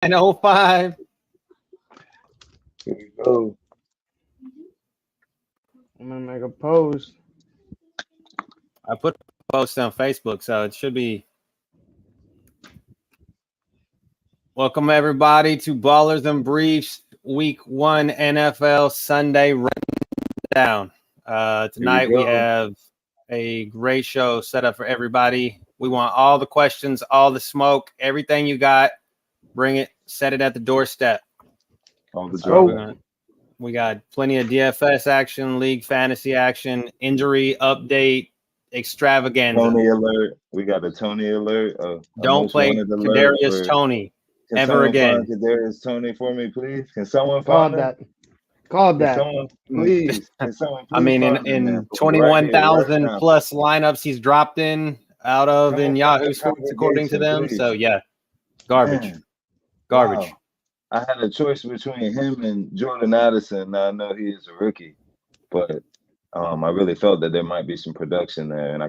9:05. Here we go. I'm gonna make a post. I put a post on Facebook, so it should be. Welcome everybody to Ballers and Briefs Week 1 NFL Sunday rundown. Tonight we have a great show set up for everybody. We want all the questions, all the smoke, everything you got. Bring it, set it at the doorstep. All the drama. We got plenty of DFS action, league fantasy action, injury update, extravaganza. Tony alert. We got a Tony alert. Don't play Kadarius Toney ever again. Kadarius Toney for me, please. Can someone Called find that? Called that. Someone, please. Can someone please I mean, in 21,000 plus lineups he's dropped in out of in Yahoo Sports, according to them. Please. So yeah, garbage. Man. Garbage. Wow. I had a choice between him and Jordan Addison. Now I know he is a rookie, but I really felt that there might be some production there, and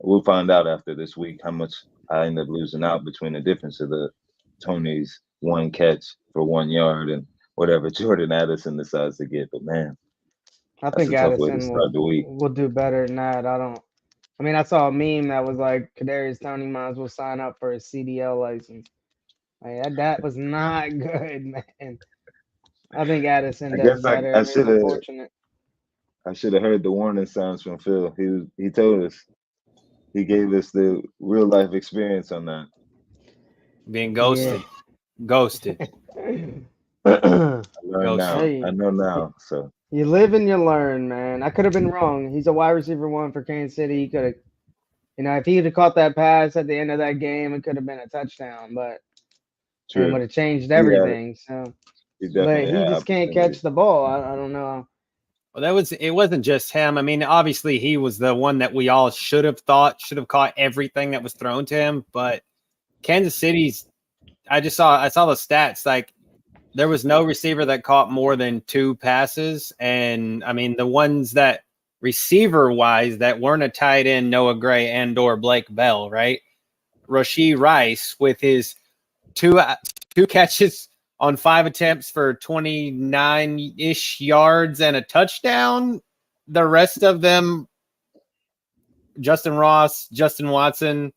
we'll find out after this week how much I end up losing out between the difference of the Tony's one catch for 1 yard and whatever Jordan Addison decides to get. But man, I think Addison will do better than that. I saw a meme that was like Kadarius Toney might as well sign up for a CDL license. That was not good, man. I think Addison does better. I should have heard the warning signs from Phil. He told us. He gave us the real life experience on that. Being ghosted. Yeah. Ghosted. I know now. So you live and you learn, man. I could have been wrong. He's a wide receiver 1 for Kansas City. He could have, if he would have caught that pass at the end of that game, it could have been a touchdown, but it would have changed everything. So, but he just can't catch the ball. I don't know. Well, it wasn't just him. I mean, obviously he was the one that we all should have caught everything that was thrown to him. But Kansas City's, I saw the stats. Like there was no receiver that caught more than 2 passes. And I mean, the ones that receiver wise that weren't a tight end, Noah Gray and or Blake Bell, right? Rashee Rice with his two catches on 5 attempts for 29-ish yards and a touchdown. The rest of them, Justin Ross, Justin Watson,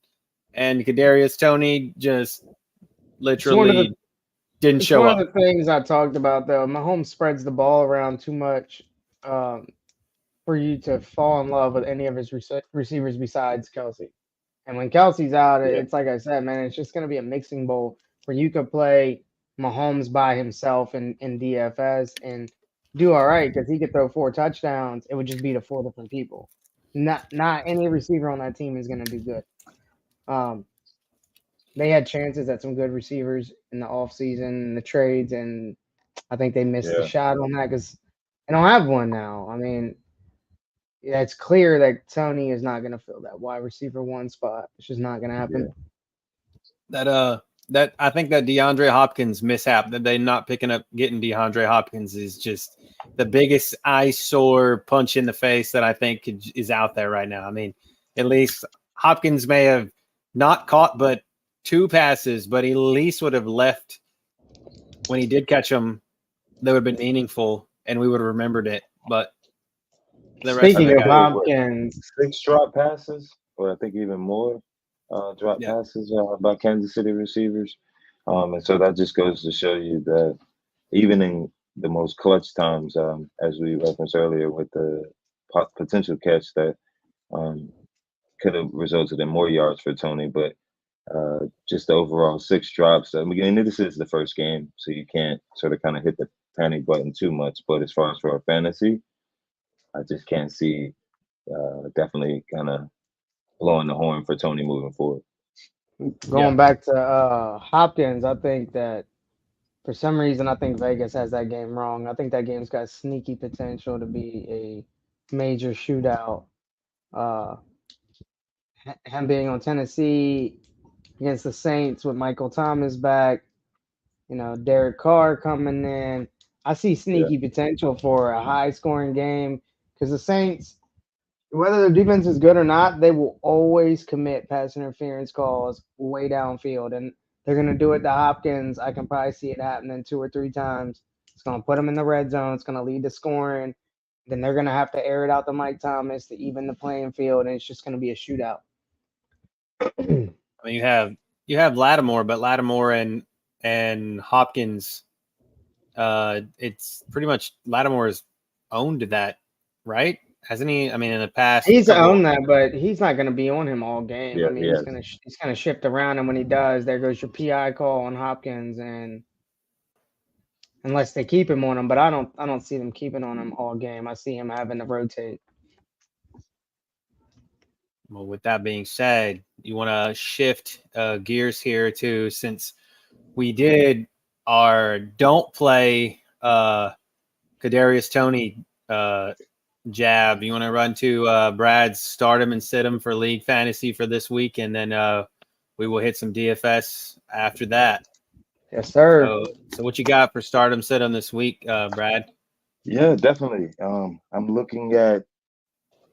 and Kadarius Toney just literally didn't show up. One of the things I talked about, though, Mahomes spreads the ball around too much for you to fall in love with any of his receivers besides Kelsey. And when Kelsey's out, it's like I said, man, it's just going to be a mixing bowl where you could play Mahomes by himself in DFS and do all right because he could throw 4 touchdowns. It would just be to 4 different people. Not any receiver on that team is going to do good. They had chances at some good receivers in the offseason, the trades, and I think they missed the shot on that because they don't have one now. I mean, it's clear that Toney is not going to fill that wide receiver 1 spot. It's just not going to happen. That I think that DeAndre Hopkins mishap that they not getting DeAndre Hopkins is just the biggest eyesore punch in the face that I think is out there right now. I mean, at least Hopkins may have not caught but 2 passes, but he at least would have left when he did catch them. They would have been meaningful, and we would have remembered it. But speaking of Hopkins, 6 drop passes, or I think even more. Drop passes by Kansas City receivers. And so that just goes to show you that even in the most clutch times, as we referenced earlier with the potential catch that could have resulted in more yards for Toney, but just the overall 6 drops. Again, this is the first game, so you can't sort of kind of hit the panic button too much. But as far as for our fantasy, I just can't see definitely kind of blowing the horn for Toney moving forward. Going back to Hopkins, I think that for some reason, I think Vegas has that game wrong. I think that game's got sneaky potential to be a major shootout. Him being on Tennessee against the Saints with Michael Thomas back, Derek Carr coming in. I see sneaky potential for a high-scoring game because the Saints, whether their defense is good or not, they will always commit pass interference calls way downfield. And They're going to do it to Hopkins. I can probably see it happening 2 or 3 times. It's going to put them in the red zone. It's going to lead to scoring. Then they're going to have to air it out to Mike Thomas to even the playing field, and it's just going to be a shootout. I mean, you have Lattimore, but Lattimore and Hopkins, it's pretty much Lattimore has owned that, right? Hasn't he? I mean, in the past, He's owned that, but he's not going to be on him all game. Yeah, I mean, yes. he's going to shift around, and when he does, there goes your PI call on Hopkins, and unless they keep him on him, but I don't see them keeping on him all game. I see him having to rotate. Well, with that being said, you want to shift gears here too, since we did our don't play Kadarius Toney jab. You want to run to Brad's start him and sit him for league fantasy for this week, and then we will hit some DFS after that. Yes, sir. So what you got for start him, sit him this week, Brad? Yeah, definitely. I'm looking at.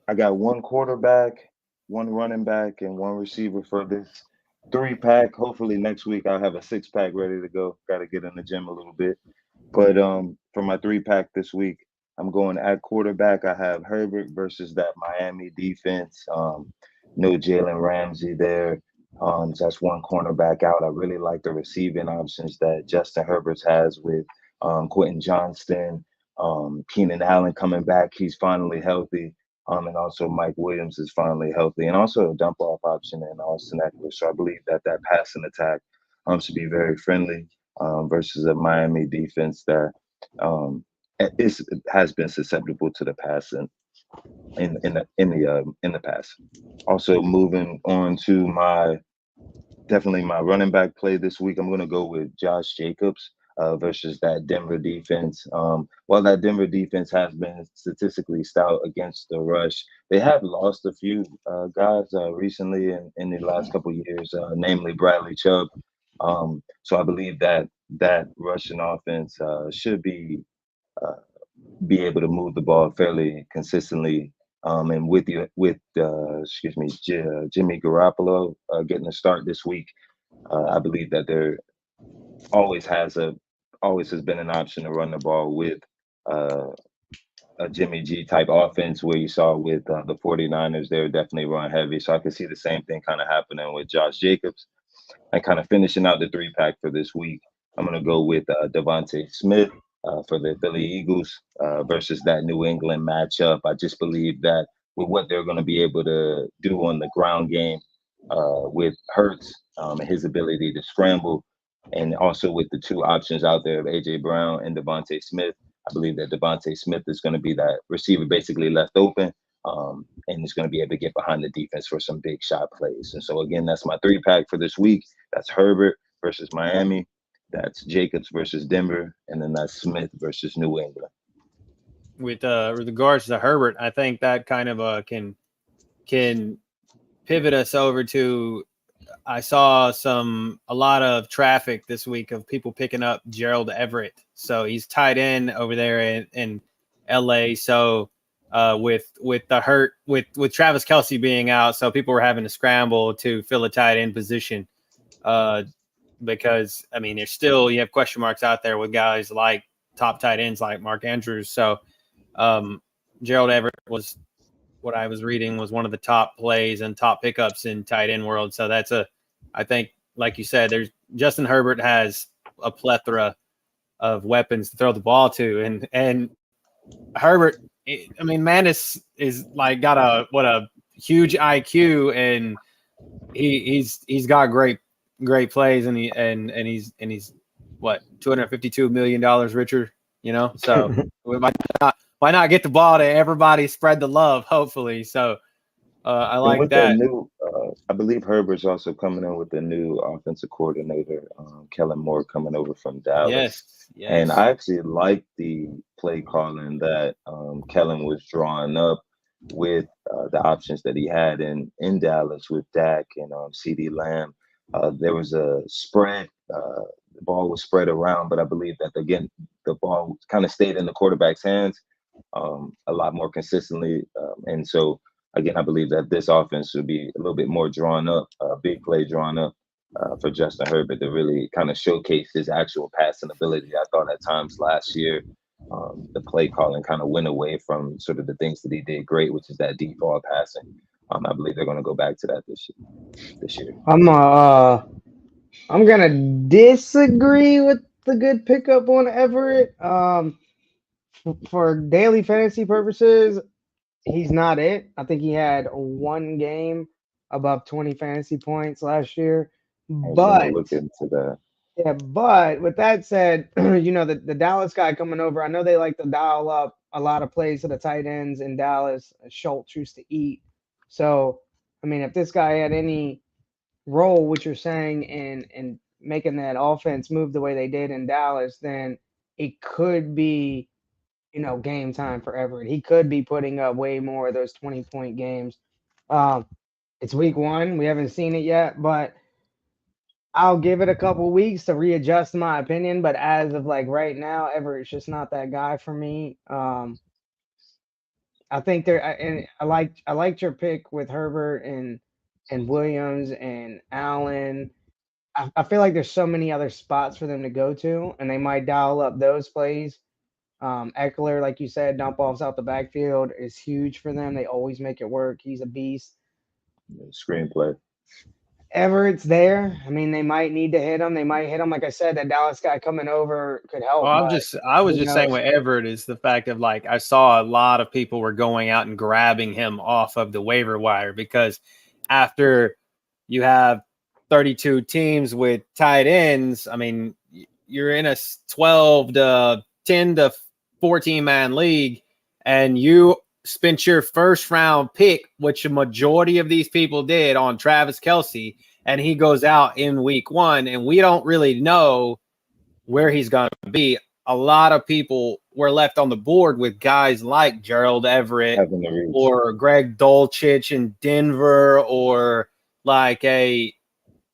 I got one quarterback, one running back, and one receiver for this 3-pack. Hopefully next week I'll have a 6-pack ready to go. Got to get in the gym a little bit. But for my 3-pack this week, I'm going at quarterback. I have Herbert versus that Miami defense. No Jalen Ramsey there. So that's one cornerback out. I really like the receiving options that Justin Herbert has with Quentin Johnston, Keenan Allen coming back. He's finally healthy. And also Mike Williams is finally healthy, and also a dump off option in Austin Eckler. So I believe that passing attack should be very friendly versus a Miami defense that has been susceptible to the passing in the past. Also moving on to my running back play this week, I'm going to go with Josh Jacobs versus that Denver defense. While that Denver defense has been statistically stout against the rush, they have lost a few guys recently in the last couple of years, namely Bradley Chubb. So I believe that Russian offense should be able to move the ball fairly consistently. And with Jimmy Garoppolo getting a start this week, I believe that there always has been an option to run the ball with a Jimmy G type offense where you saw with the 49ers, they're definitely run heavy. So I can see the same thing kind of happening with Josh Jacobs. And kind of finishing out the 3-pack for this week, I'm going to go with Devontae Smith for the Philly Eagles versus that New England matchup. I just believe that with what they're going to be able to do on the ground game with Hurts and his ability to scramble, and also with the two options out there of A.J. Brown and Devontae Smith, I believe that Devontae Smith is going to be that receiver basically left open and is going to be able to get behind the defense for some big shot plays. And so, again, that's my 3-pack for this week. That's Herbert versus Miami. That's Jacobs versus Denver. And then that's Smith versus New England. With regards to Herbert, I think that kind of can pivot us over to I saw a lot of traffic this week of people picking up Gerald Everett. So he's tied in over there in LA. So with Travis Kelce being out, so people were having to scramble to fill a tight end position. Because I mean, you have question marks out there with guys like top tight ends like Mark Andrews. So Gerald Everett was, what I was reading, was one of the top plays and top pickups in tight end world. So I think, like you said, Justin Herbert has a plethora of weapons to throw the ball to, and Herbert, I mean, man is like got a huge IQ, and he's got great plays, and he's what, $252 million richer, so why not get the ball to everybody, spread the love, hopefully. So I like with that. New, I believe Herbert's also coming in with a new offensive coordinator, Kellen Moore, coming over from Dallas. Yes. And I actually like the play calling that Kellen was drawing up with the options that he had in Dallas with Dak and CeeDee Lamb. There was a spread. The ball was spread around, but I believe that, again, the ball kind of stayed in the quarterback's hands a lot more consistently. And so, again, I believe that this offense would be a little bit more drawn up, big play drawn up. for Justin Herbert to really kind of showcase his actual passing ability. I thought at times last year, the play calling kind of went away from sort of the things that he did great, which is that deep ball passing. I believe they're going to go back to that this year. I'm gonna disagree with the good pickup on Everett. For daily fantasy purposes, he's not it. I think he had one game above 20 fantasy points last year. I was But going to look into that. yeah, but with that said, the Dallas guy coming over, I know they like to dial up a lot of plays to the tight ends in Dallas. Schultz used to eat. So, I mean, if this guy had any role, what you're saying, in making that offense move the way they did in Dallas, then it could be, game time for Everett. He could be putting up way more of those 20-point games. It's week 1. We haven't seen it yet, but I'll give it a couple weeks to readjust my opinion. But as of like right now, Everett's just not that guy for me. I think and I liked your pick with Herbert and Williams and Allen. I feel like there's so many other spots for them to go to, and they might dial up those plays. Eckler, like you said, dump offs out the backfield is huge for them. They always make it work. He's a beast. Screenplay. Everett's there. I mean, they might need to hit him. They might hit him. Like I said, that Dallas guy coming over could help. Well, I was just saying knows? with Everett is the fact of like I saw a lot of people were going out and grabbing him off of the waiver wire because after you have 32 teams with tight ends, I mean, you're in a 12 to 10 to 14 man league, and you spent your first round pick, which a majority of these people did, on Travis Kelce, and he goes out in week 1, and we don't really know where he's going to be. A lot of people were left on the board with guys like Gerald Everett or Greg Dulcich in Denver, or like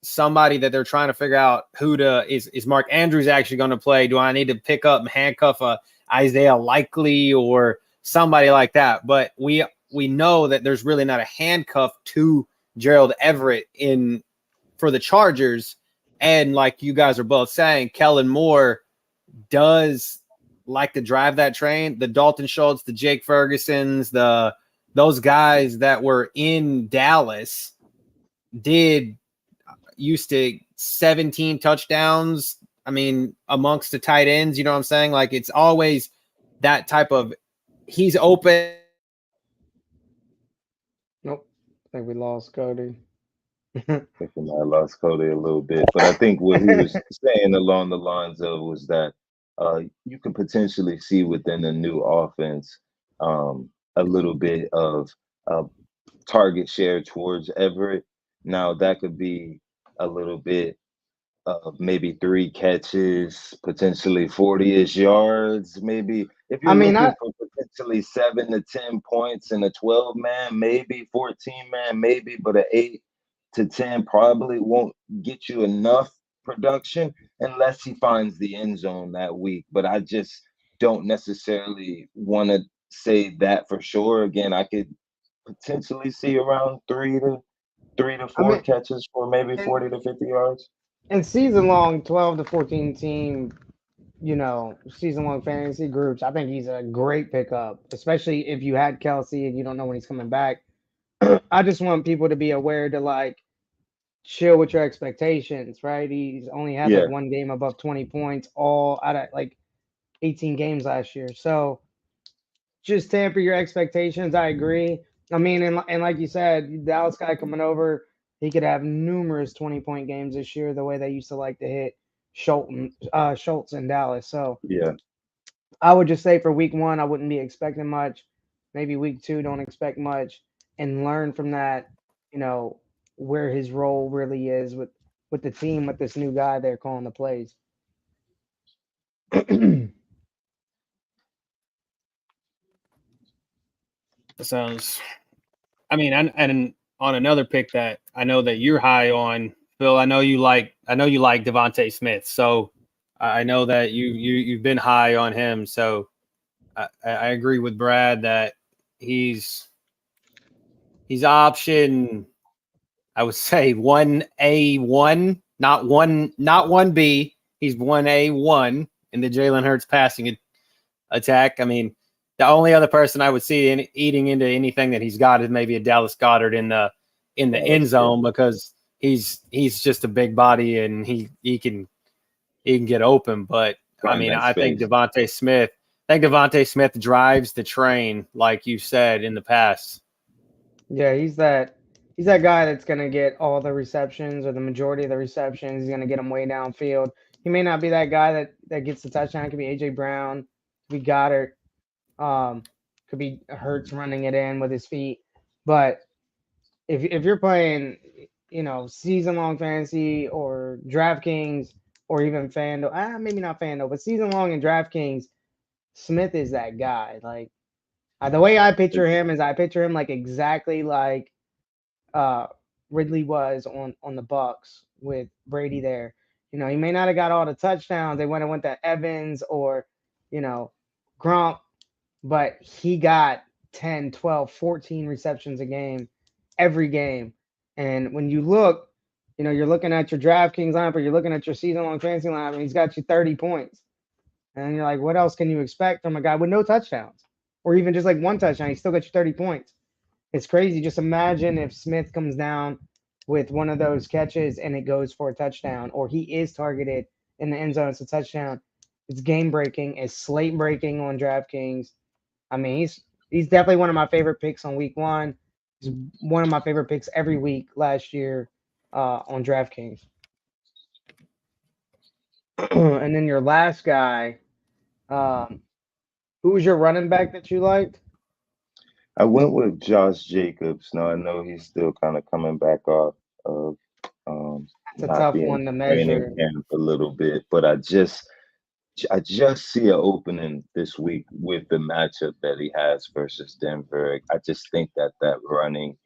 somebody that they're trying to figure out is Mark Andrews actually going to play? Do I need to pick up and handcuff Isaiah Likely or somebody like that? But we know that there's really not a handcuff to Gerald Everett for the Chargers. And like you guys are both saying, Kellen Moore does like to drive that train. The Dalton Schultz, the Jake Fergusons, those guys that were in Dallas used to 17 touchdowns. I mean, amongst the tight ends, you know what I'm saying? Like it's always that type of he's open. Nope. I think we lost Cody. I think we might have lost Cody a little bit. But I think what he was saying along the lines of was that you could potentially see within the new offense a little bit of target share towards Everett. Now that could be a little bit of maybe 3 catches, potentially 40-ish yards. Maybe if you're looking for potentially 7 to 10 points in a 12-man, maybe 14-man, maybe, but an 8 to 10 probably won't get you enough production unless he finds the end zone that week. But I just don't necessarily want to say that for sure. Again, I could potentially see around 3 to 4 catches for maybe 40 to 50 yards. And season long 12 to 14 team, season long fantasy groups, I think he's a great pickup, especially if you had Kelce and you don't know when he's coming back. I just want people to be aware to like chill with your expectations, right? He's only had like one game above 20 points all out of like 18 games last year. So just temper your expectations. I agree. I mean, and like you said, Dallas guy coming over, he could have numerous 20-point games this year, the way they used to like to hit Schultz in Dallas. So yeah, I would just say for week 1, I wouldn't be expecting much. Maybe week 2, don't expect much, and learn from that, where his role really is with the team, with this new guy they're calling the plays. Sounds. I mean, and on another pick that I know that you're high on, Phil. I know you like Devontae Smith, so I know that you've been high on him. So I agree with Brad that he's option, I would say 1A1 not 1B. He's 1A1 in the Jalen Hurts passing attack. I mean, the only other person I would see eating into anything that he's got is maybe a Dallas Goedert in the end zone because he's just a big body and he can get open. But I mean, I think Devontae Smith drives the train, like you said in the past. Yeah, he's that guy that's gonna get all the receptions or the majority of the receptions. He's gonna get them way downfield. He may not be that guy that gets the touchdown. It could be AJ Brown, could be Goddard, could be Hurts running it in with his feet. But if you're playing, season long fantasy or DraftKings or even FanDuel, maybe not FanDuel, but season long in DraftKings, Smith is that guy. Like the way I picture him is I picture him like exactly like Ridley was on the Bucks with Brady there. He may not have got all the touchdowns. They went to Evans or, Gronk, but he got 10, 12, 14 receptions a game, every game. And when you look, you're looking at your DraftKings lineup or you're looking at your season-long fantasy lineup, and he's got you 30 points. And you're like, what else can you expect from a guy with no touchdowns? Or even just like one touchdown, he still got you 30 points. It's crazy. Just imagine if Smith comes down with one of those catches and it goes for a touchdown, or he is targeted in the end zone. It's a touchdown. It's game breaking. It's slate breaking on DraftKings. I mean, he's definitely one of my favorite picks on week 1. He's one of my favorite picks every week last year on DraftKings. And then your last guy, who was your running back that you liked? I went with Josh Jacobs. Now I know he's still kind of coming back off of It's a tough one to measure a little bit, but I just see an opening this week with the matchup that he has versus Denver. I just think that running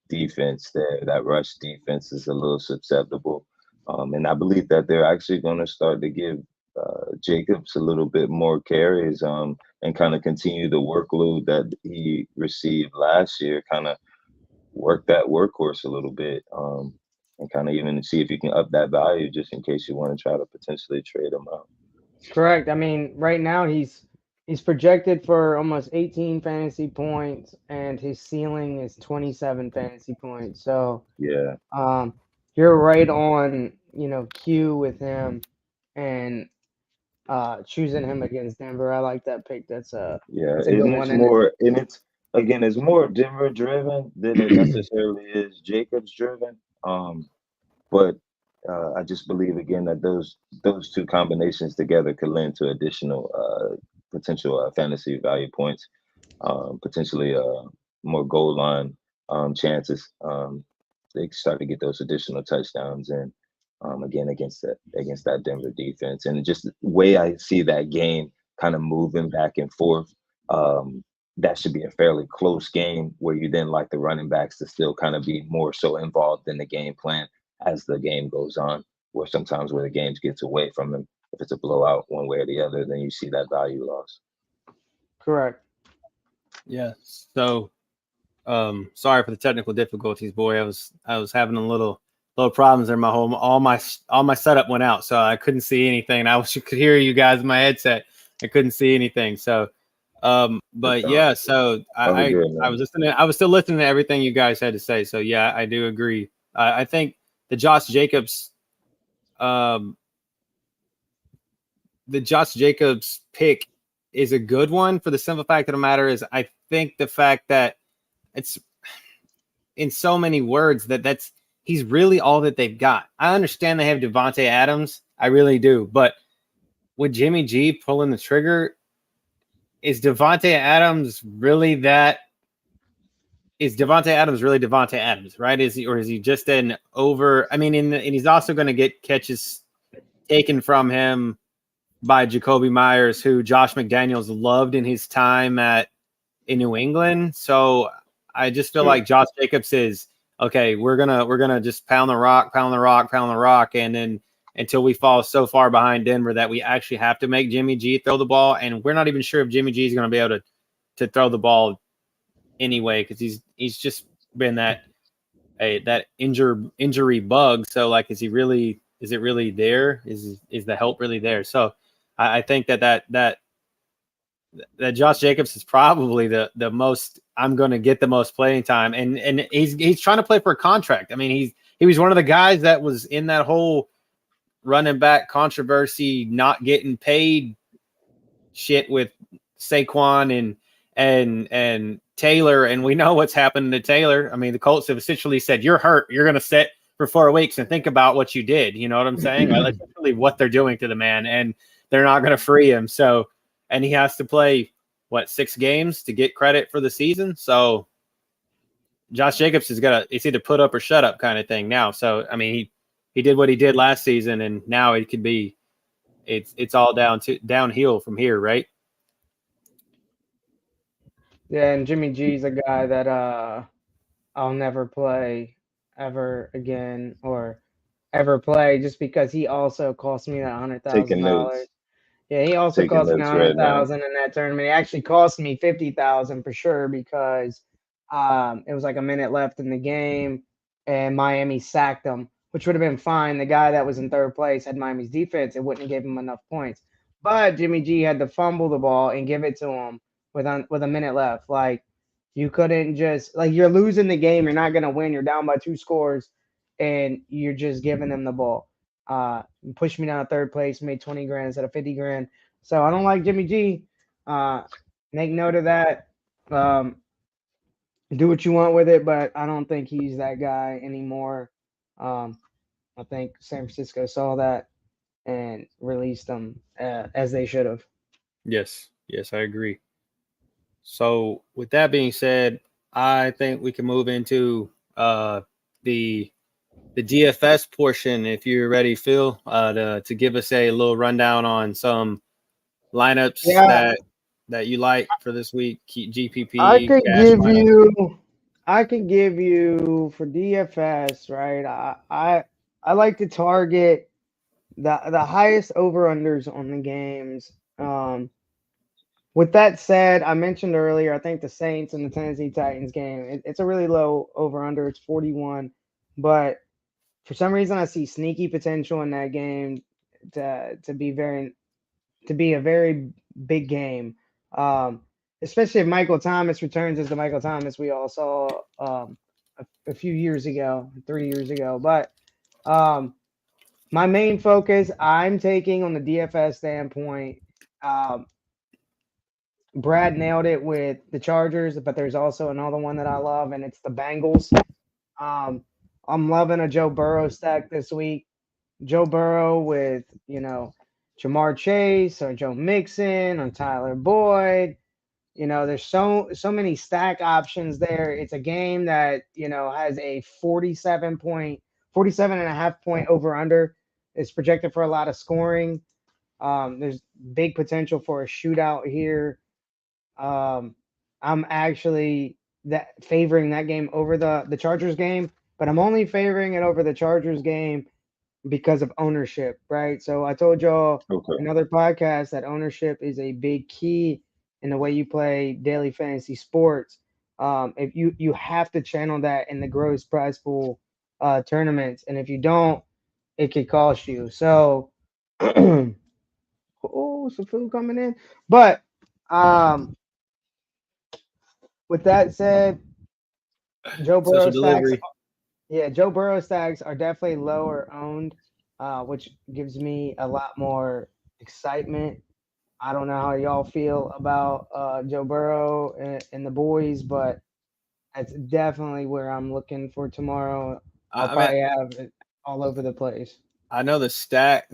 defense there, that rush defense is a little susceptible. And I believe that they're actually going to start to give Jacobs a little bit more carries and kind of continue the workload that he received last year, kind of work that workhorse a little bit and kind of even see if you can up that value just in case you want to try to potentially trade him out. Correct. I mean, right now he's projected for almost 18 fantasy points and his ceiling is 27 fantasy points. So yeah, you're right on, cue with him and choosing him against Denver. I like that pick. That's a good one. It's more Denver driven than it necessarily is Jacobs driven. But I just believe again that those two combinations together could lend to additional potential fantasy value points, potentially more goal line chances. They start to get those additional touchdowns and again against that Denver defense, and just the way I see that game kind of moving back and forth. That should be a fairly close game where you then like the running backs to still kind of be more so involved in the game plan as the game goes on, where sometimes where the game gets away from them, if it's a blowout one way or the other, then you see that value loss. Correct. Yeah. So sorry for the technical difficulties, boy. I was having a little problems in my home. All my setup went out, so I couldn't see anything. I could hear you guys in my headset. I couldn't see anything. So but yeah, so I was listening. I was still listening to everything you guys had to say. So yeah, I do agree. I think the Josh Jacobs pick is a good one for the simple fact of the matter is I think the fact that it's in so many words that's he's really all that they've got. I understand they have Devontae Adams. I really do. But with Jimmy G pulling the trigger, is Devontae Adams really Devontae Adams, right? Is he just an over? I mean, and he's also going to get catches taken from him by Jacoby Myers, who Josh McDaniels loved in his time in New England. So I just feel like Josh Jacobs is okay. We're gonna just pound the rock, and then until we fall so far behind Denver that we actually have to make Jimmy G throw the ball, and we're not even sure if Jimmy G is going to be able to throw the ball anyway because he's just been that injury bug. So like, is he really it really there? Is the help really there? So I think that Josh Jacobs is probably the most I'm going to get the most playing time, and he's trying to play for a contract. I mean, he was one of the guys that was in that whole running back controversy, not getting paid shit with Saquon and Taylor, and we know what's happened to Taylor. I mean, the Colts have essentially said, "You're hurt. You're going to sit for 4 weeks and think about what you did." You know what I'm saying? That's really what they're doing to the man, and they're not going to free him. So, and he has to play 6 games to get credit for the season. So, Josh Jacobs is it's either put up or shut up kind of thing now. So, I mean, he did what he did last season, and now it could be it's all downhill from here, right? Yeah, and Jimmy G's a guy that I'll never play ever again or ever play just because he also cost me that Taking $100,000. notes. Yeah, he also Taking cost me notes right now. $100,000 in that tournament. He actually cost me $50,000 for sure because it was like a minute left in the game and Miami sacked him, which would have been fine. The guy that was in third place had Miami's defense. It wouldn't have given him enough points. But Jimmy G had to fumble the ball and give it to him with a minute left. Like, you couldn't just, like, you're losing the game. You're not going to win. You're down by 2 scores and you're just giving them the ball. Pushed me down to third place, made 20 grand instead of 50 grand. So I don't like Jimmy G. Make note of that. Do what you want with it, but I don't think he's that guy anymore. I think San Francisco saw that and released him as they should have. Yes, I agree. So with that being said, I think we can move into the DFS portion. If you're ready, Phil, to give us a little rundown on some lineups that you like for this week, GPP. I could give you for DFS, right? I like to target the highest over-unders on the games. With that said, I mentioned earlier, I think the Saints and the Tennessee Titans game, it's a really low over-under. It's 41. But for some reason, I see sneaky potential in that game to be a very big game. Especially if Michael Thomas returns as the Michael Thomas we all saw a few years ago, 3 years ago. But my main focus I'm taking on the DFS standpoint, Brad nailed it with the Chargers, but there's also another one that I love, and it's the Bengals. I'm loving a Joe Burrow stack this week. Joe Burrow with, Jamar Chase or Joe Mixon or Tyler Boyd. There's so many stack options there. It's a game that, has a 47.5 point over under. It's projected for a lot of scoring. There's big potential for a shootout here. I'm actually favoring that game over the Chargers game, but I'm only favoring it over the Chargers game because of ownership, right? So I told y'all another podcast that ownership is a big key in the way you play daily fantasy sports. If you have to channel that in the gross prize pool tournaments, and if you don't, it could cost you. So, some food coming in. But with that said, Joe Burrow stacks. Yeah, Joe Burrow stacks are definitely lower owned, which gives me a lot more excitement. I don't know how y'all feel about Joe Burrow and the boys, but that's definitely where I'm looking for tomorrow. I'll probably have it all over the place. I know the stack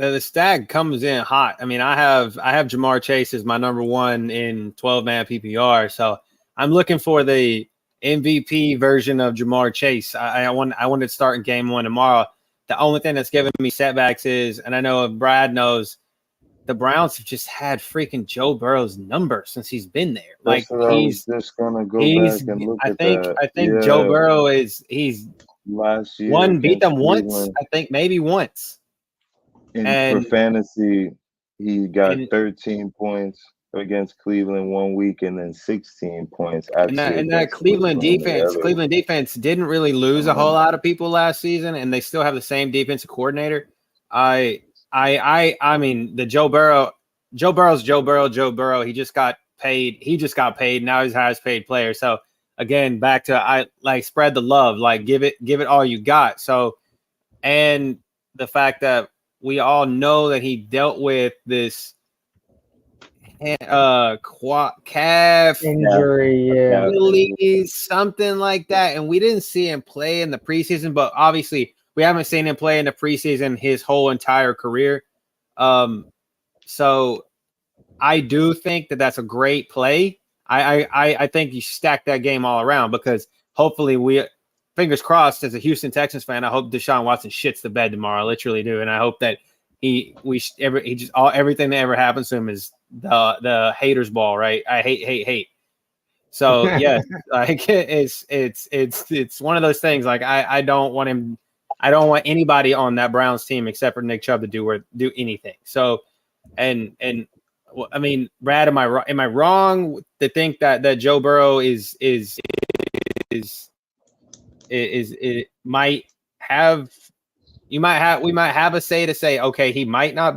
comes in hot. I mean, I have Jamar Chase as my number 1 in 12-man PPR, so I'm looking for the MVP version of Jamar Chase. I wanted to start in game 1 tomorrow. The only thing that's giving me setbacks is, and I know Brad knows, the Browns have just had freaking Joe Burrow's number since he's been there. Like he's just gonna go back and look at that. I think Joe Burrow he's last year beat them Cleveland. once. I think maybe once. And for fantasy, he got 13 points against Cleveland 1 week and then 16 points. And that Cleveland defense didn't really lose a whole lot of people last season, and they still have the same defensive coordinator. I mean, the Joe Burrow's Joe Burrow. He just got paid. Now he's the highest paid player. So again, back to I like spread the love, like give it all you got. So, and the fact that we all know that he dealt with this calf injury, something like that, and we didn't see him play in the preseason, but obviously we haven't seen him play in the preseason his whole entire career. So I do think that that's a great play. I think you stack that game all around, because hopefully fingers crossed, as a Houston Texans fan, I hope Deshaun Watson shits the bed tomorrow. I literally do, and I hope that everything that ever happens to him is the haters ball, right? I hate. So yes, like it's one of those things. Like I don't want him. I don't want anybody on that Browns team except for Nick Chubb to do anything. So, and I mean, Brad, am I wrong to think that Joe Burrow it might have. We might have a say to say, okay, we might not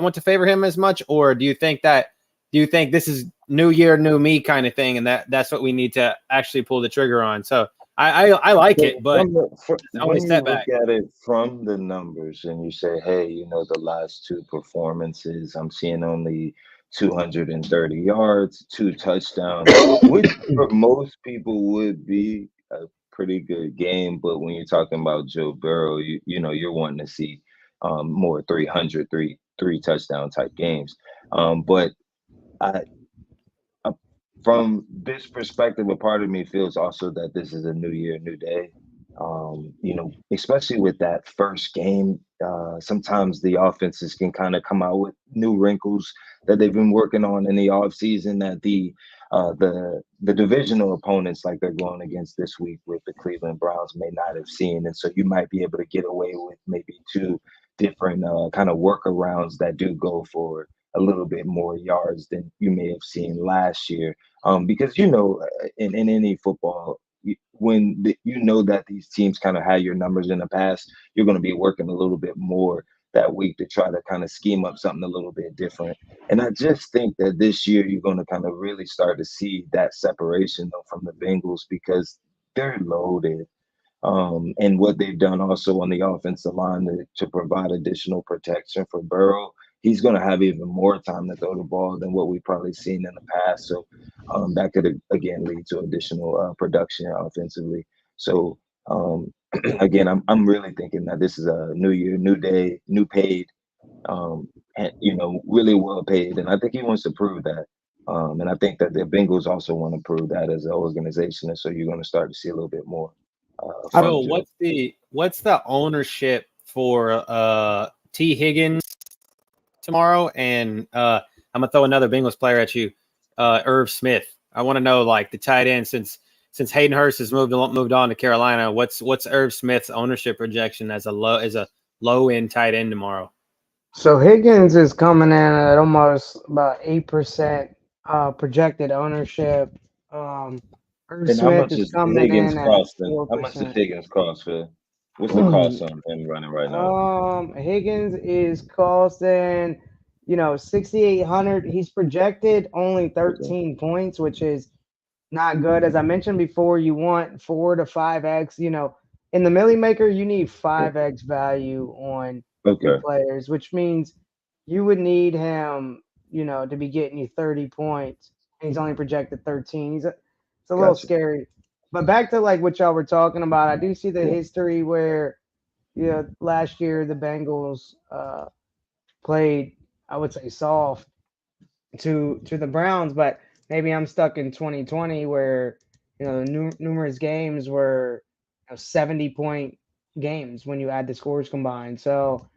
want to favor him as much, or do you think this is new year, new me kind of thing, and that's what we need to actually pull the trigger on? So I like it, but when you look at it from the numbers and you say, hey, the last two performances, I'm seeing only 230 yards, 2 touchdowns, which for most people would be a pretty good game. But when you're talking about Joe Burrow, you're wanting to see more 300, three touchdown type games. But from this perspective, a part of me feels also that this is a new year, new day. Especially with that first game, sometimes the offenses can kind of come out with new wrinkles that they've been working on in the offseason that the divisional opponents, like they're going against this week with the Cleveland Browns, may not have seen. And so you might be able to get away with maybe 2 different kind of workarounds that do go for a little bit more yards than you may have seen last year. Because, in any football, when that these teams kind of had your numbers in the past, you're going to be working a little bit more that week to try to kind of scheme up something a little bit different. And I just think that this year you're going to kind of really start to see that separation from the Bengals, because they're loaded. And what they've done also on the offensive line to provide additional protection for Burrow, he's going to have even more time to throw the ball than what we've probably seen in the past. So that could, again, lead to additional production offensively. So, again, I'm really thinking that this is a new year, new day, new paid, and, really well paid. And I think he wants to prove that. And I think that the Bengals also want to prove that as an organization. And so you're going to start to see a little bit more. So what's the ownership for T. Higgins tomorrow? And I'm gonna throw another Bengals player at you, Irv Smith. I want to know, like, the tight end, since Hayden Hurst has moved on to Carolina. What's Irv Smith's ownership projection as a low end tight end tomorrow? So Higgins is coming in at almost about 8% projected ownership. Irv And Smith how much is is coming Higgins in at costing? 4%. How much is Higgins cost, Phil? What's the cost on him running right now? Higgins is costing, 6,800. He's projected only 13 points, which is not good. As I mentioned before, you want 4 to 5x. In the Millie Maker, you need 5x value on your players, which means you would need him, to be getting you 30 points, and he's only projected 13. It's a little scary. But back to like what y'all were talking about, I do see the history where, last year the Bengals played, I would say, soft to the Browns, but maybe I'm stuck in 2020 where numerous games were 70-point games when you add the scores combined. So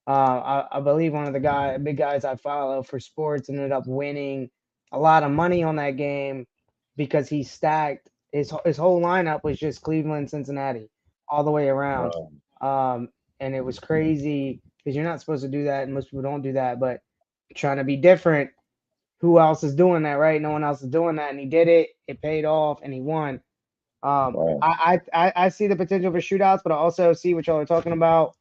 I believe one of the big guys I follow for sports ended up winning a lot of money on that game because he stacked his whole lineup was just Cleveland, Cincinnati, all the way around. And it was crazy because you're not supposed to do that, and most people don't do that. But trying to be different, who else is doing that, right? No one else is doing that, and he did it. It paid off, and he won. I see the potential for shootouts, but I also see what y'all are talking about.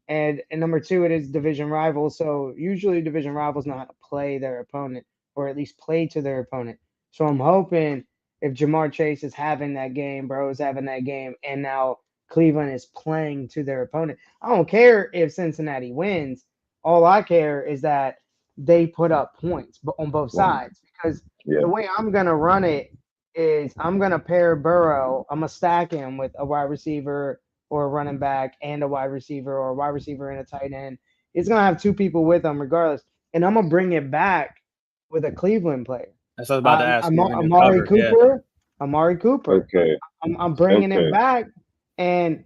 And number two, it is division rivals. So usually division rivals know how to play their opponent, or at least play to their opponent. So I'm hoping if Jamar Chase is having that game, Burrow's having that game, and now Cleveland is playing to their opponent. I don't care if Cincinnati wins. All I care is that they put up points on both sides, because the way I'm going to run it is I'm going to pair Burrow. I'm going to stack him with a wide receiver or a running back and a wide receiver, or a wide receiver and a tight end. It's going to have two people with him regardless. And I'm going to bring it back with a Cleveland player. That's what I was about to ask. Amari Cooper. Amari Cooper. Okay. I'm bringing it back. And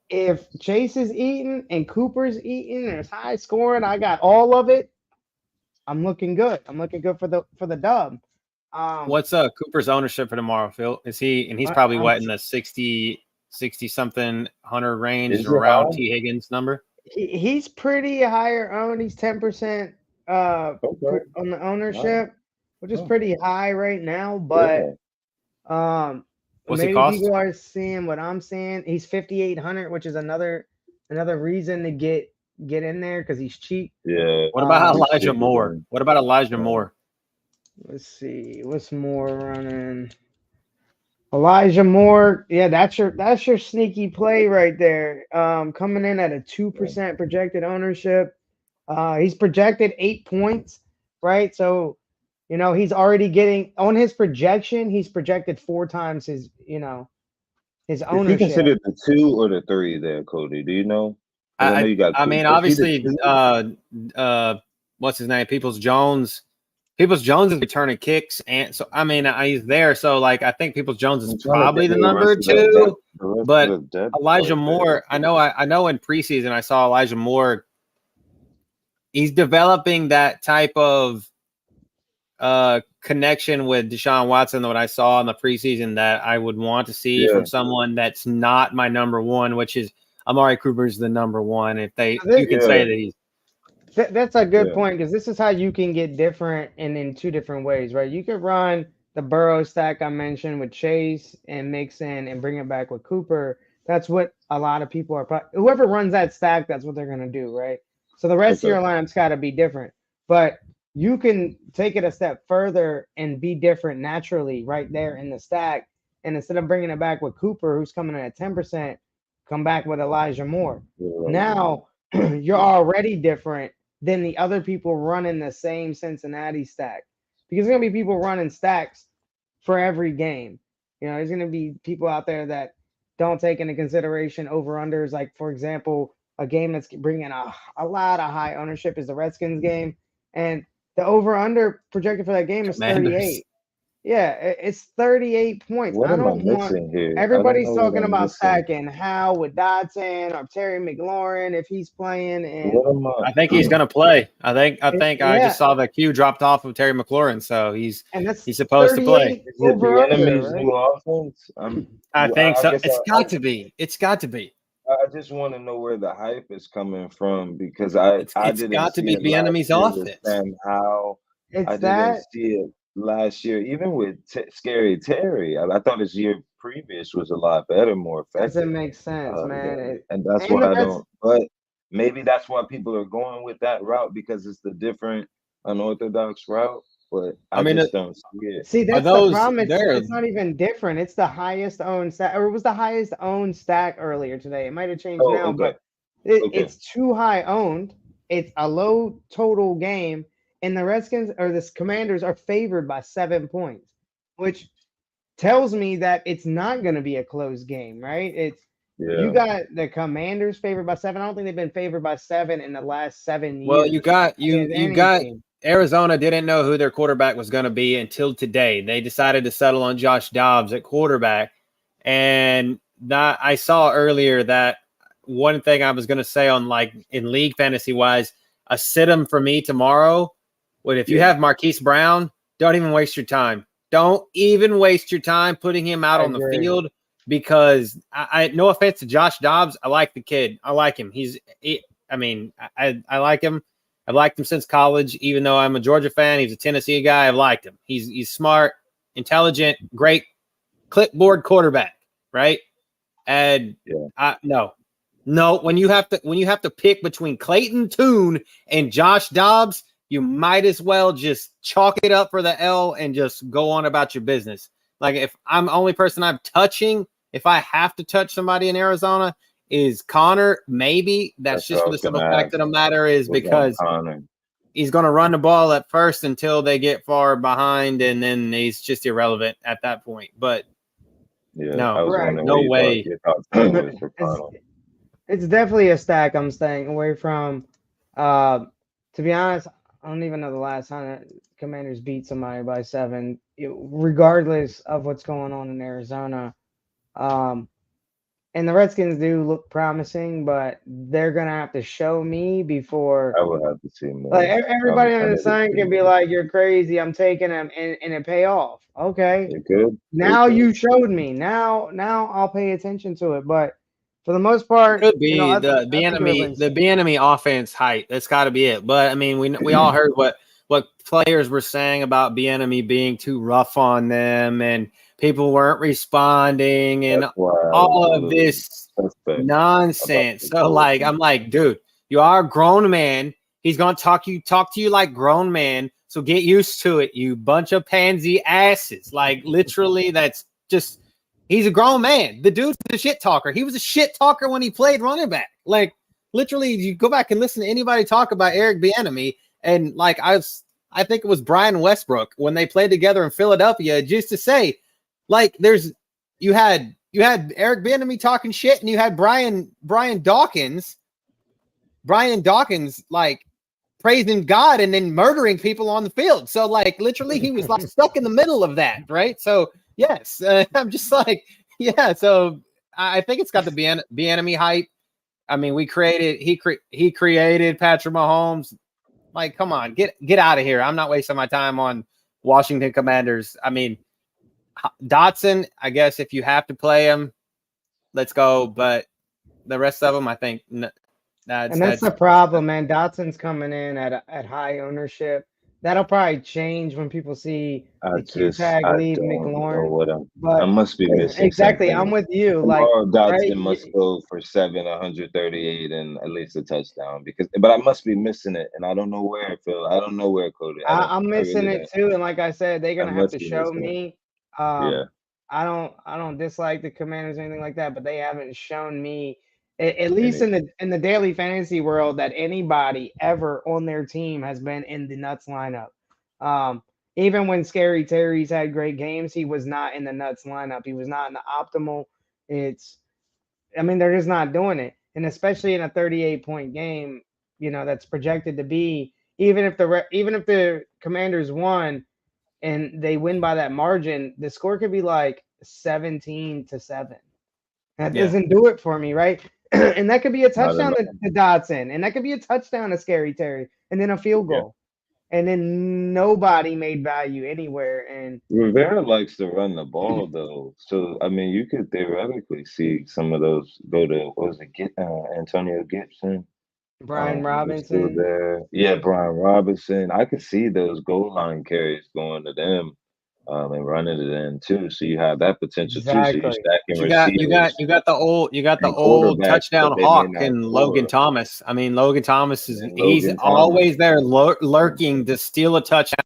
if Chase is eating and Cooper's eating and it's high scoring, I got all of it. I'm looking good. I'm looking good for the dub. What's Cooper's ownership for tomorrow, Phil? Is he, and he's probably in the 60 something 100 range, around T Higgins number? He's pretty higher owned. He's 10% on the ownership, which is pretty high right now. But what's maybe he cost? people are seeing what I'm seeing. He's 5,800, which is another reason to get in there because he's cheap. Yeah. What about Elijah Moore? What about Elijah Moore? Let's see. What's Moore running? Elijah Moore. Yeah, that's your sneaky play right there. Coming in at a 2% projected ownership. He's projected 8 points, right? So, he's already getting on his projection. He's projected 4 times his ownership. Is he considered the 2 or the 3 there, Cody? Do you know? I mean, obviously, what's his name? Peoples Jones is returning kicks, and so I mean, he's there. So like, I think Peoples Jones is probably the number 2. But Elijah Moore, I know in preseason I saw Elijah Moore. He's developing that type of connection with Deshaun Watson that I saw in the preseason that I would want to see from someone that's not my number 1, which is Amari Cooper's the number 1. If you can say that he's. That's a good point, because this is how you can get different and in 2 different ways, right? You could run the Burrow stack I mentioned with Chase and Mixon and bring it back with Cooper. That's what a lot of people are. Whoever runs that stack, that's what they're going to do, right? So the rest of your lineup's got to be different. But you can take it a step further and be different naturally right there in the stack. And instead of bringing it back with Cooper, who's coming in at 10%, come back with Elijah Moore. Now you're already different than the other people running the same Cincinnati stack, because there's going to be people running stacks for every game. There's going to be people out there that don't take into consideration over-unders. Like, for example, a game that's bringing a lot of high ownership is the Redskins game. And the over-under projected for that game is 38. Yeah, it's 38 points. What am I missing here? Everybody's talking about stacking Howe with Dotson or Terry McLaurin if he's playing. And I think he's going to play. I think I just saw the cue dropped off of Terry McLaurin, so he's supposed to play. Is it the enemy's new offense? I think so. It's got to be. It's got to be. I just want to know where the hype is coming from, because it's got to be the enemy's offense. How I didn't see it last year, even with Scary Terry. I thought his year previous was a lot better, more effective. Doesn't make sense, man. And that's why I don't. But maybe that's why people are going with that route, because it's the different unorthodox route. But I just don't see it. See, that's the problem. It's not even different. It's the highest owned stack, or it was the highest owned stack earlier today. It might have changed now, but it's too high owned. It's a low total game. And the Redskins or the Commanders are favored by 7 points, which tells me that it's not going to be a close game, right? You got the Commanders favored by 7. I don't think they've been favored by 7 in the last 7 years. Well, you got Arizona didn't know who their quarterback was going to be until today. They decided to settle on Josh Dobbs at quarterback, and I saw earlier that one thing I was going to say on like in league fantasy wise, a sit 'em for me tomorrow. But if you have Marquise Brown, don't even waste your time. Don't even waste your time putting him out on the field, because I no offense to Josh Dobbs, I like the kid. I like him. I like him. I've liked him since college, even though I'm a Georgia fan. He's a Tennessee guy. I've liked him. He's smart, intelligent, great clipboard quarterback, right? And no No, when you have to pick between Clayton Tune and Josh Dobbs, you might as well just chalk it up for the L and just go on about your business. Like if I'm the only person I'm touching, if I have to touch somebody in Arizona, is Connor. Maybe that's just for the simple fact of the matter is because he's going to run the ball at first until they get far behind, and then he's just irrelevant at that point. But yeah, no, I was right. wondering no way. It's definitely a stack I'm staying away from. To be honest, I don't even know the last time that Commanders beat somebody by 7, regardless of what's going on in Arizona. And the Redskins do look promising, but they're gonna have to show me before. I would have to see more. Like everybody on the sign can be like, "You're crazy. I'm taking them," and it pay off. Okay, it could. now you showed me. Now I'll pay attention to it. But for the most part, It could be I the enemy offense height. That's got to be it. But I mean, we all heard what players were saying about enemy being too rough on them, and people weren't responding, and all of this nonsense. So like, I'm like, dude, you are a grown man. He's gonna talk to you like grown man. So get used to it, you bunch of pansy asses. Like literally, that's just. He's a grown man. The dude's a shit talker. He was a shit talker when he played running back. Like literally, you go back and listen to anybody talk about Eric Bieniemy, and like I think it was Brian Westbrook when they played together in Philadelphia, just to say, like, you had Eric Bieniemy talking shit, and you had Brian Dawkins, like praising God and then murdering people on the field. So like literally, he was like stuck in the middle of that, right? So. Yes, I'm just like, yeah. So I think it's got the Bieniemy hype. I mean, he created Patrick Mahomes. Like, come on, get out of here. I'm not wasting my time on Washington Commanders. I mean, Dotson, I guess if you have to play him, let's go. But the rest of them, I think, that's the problem, man. Dotson's coming in at high ownership. That'll probably change when people see the Q tag leave McLaurin. I must be missing exactly. something. I'm with you. Tomorrow, like Dotson must go for 138, and at least a touchdown. But I must be missing it, and I don't know where, Phil. I don't know where, Cody. I'm missing it too, and like I said, they're gonna have to show me. Yeah. I don't dislike the Commanders or anything like that, but they haven't shown me. At least in the daily fantasy world, that anybody ever on their team has been in the nuts lineup. Even when Scary Terry's had great games, he was not in the nuts lineup. He was not in the optimal. They're just not doing it, and especially in a 38-point game, that's projected to be. Even if the Commanders won, and they win by that margin, the score could be like 17-7. That doesn't do it for me, right? And that could be a touchdown to Dotson, and that could be a touchdown to Scary Terry, and then a field goal. And then nobody made value anywhere. And Rivera likes to run the ball, though. So, I mean, you could theoretically see some of those go to, Antonio Gibson? Brian Robinson. There. Yeah, Brian Robinson. I could see those goal line carries going to them. And running it in too, so you have that potential exactly. too. So you're stacking receivers. You got the old touchdown hawk and Logan Thomas. I mean, Logan Thomas he's always there lurking to steal a touchdown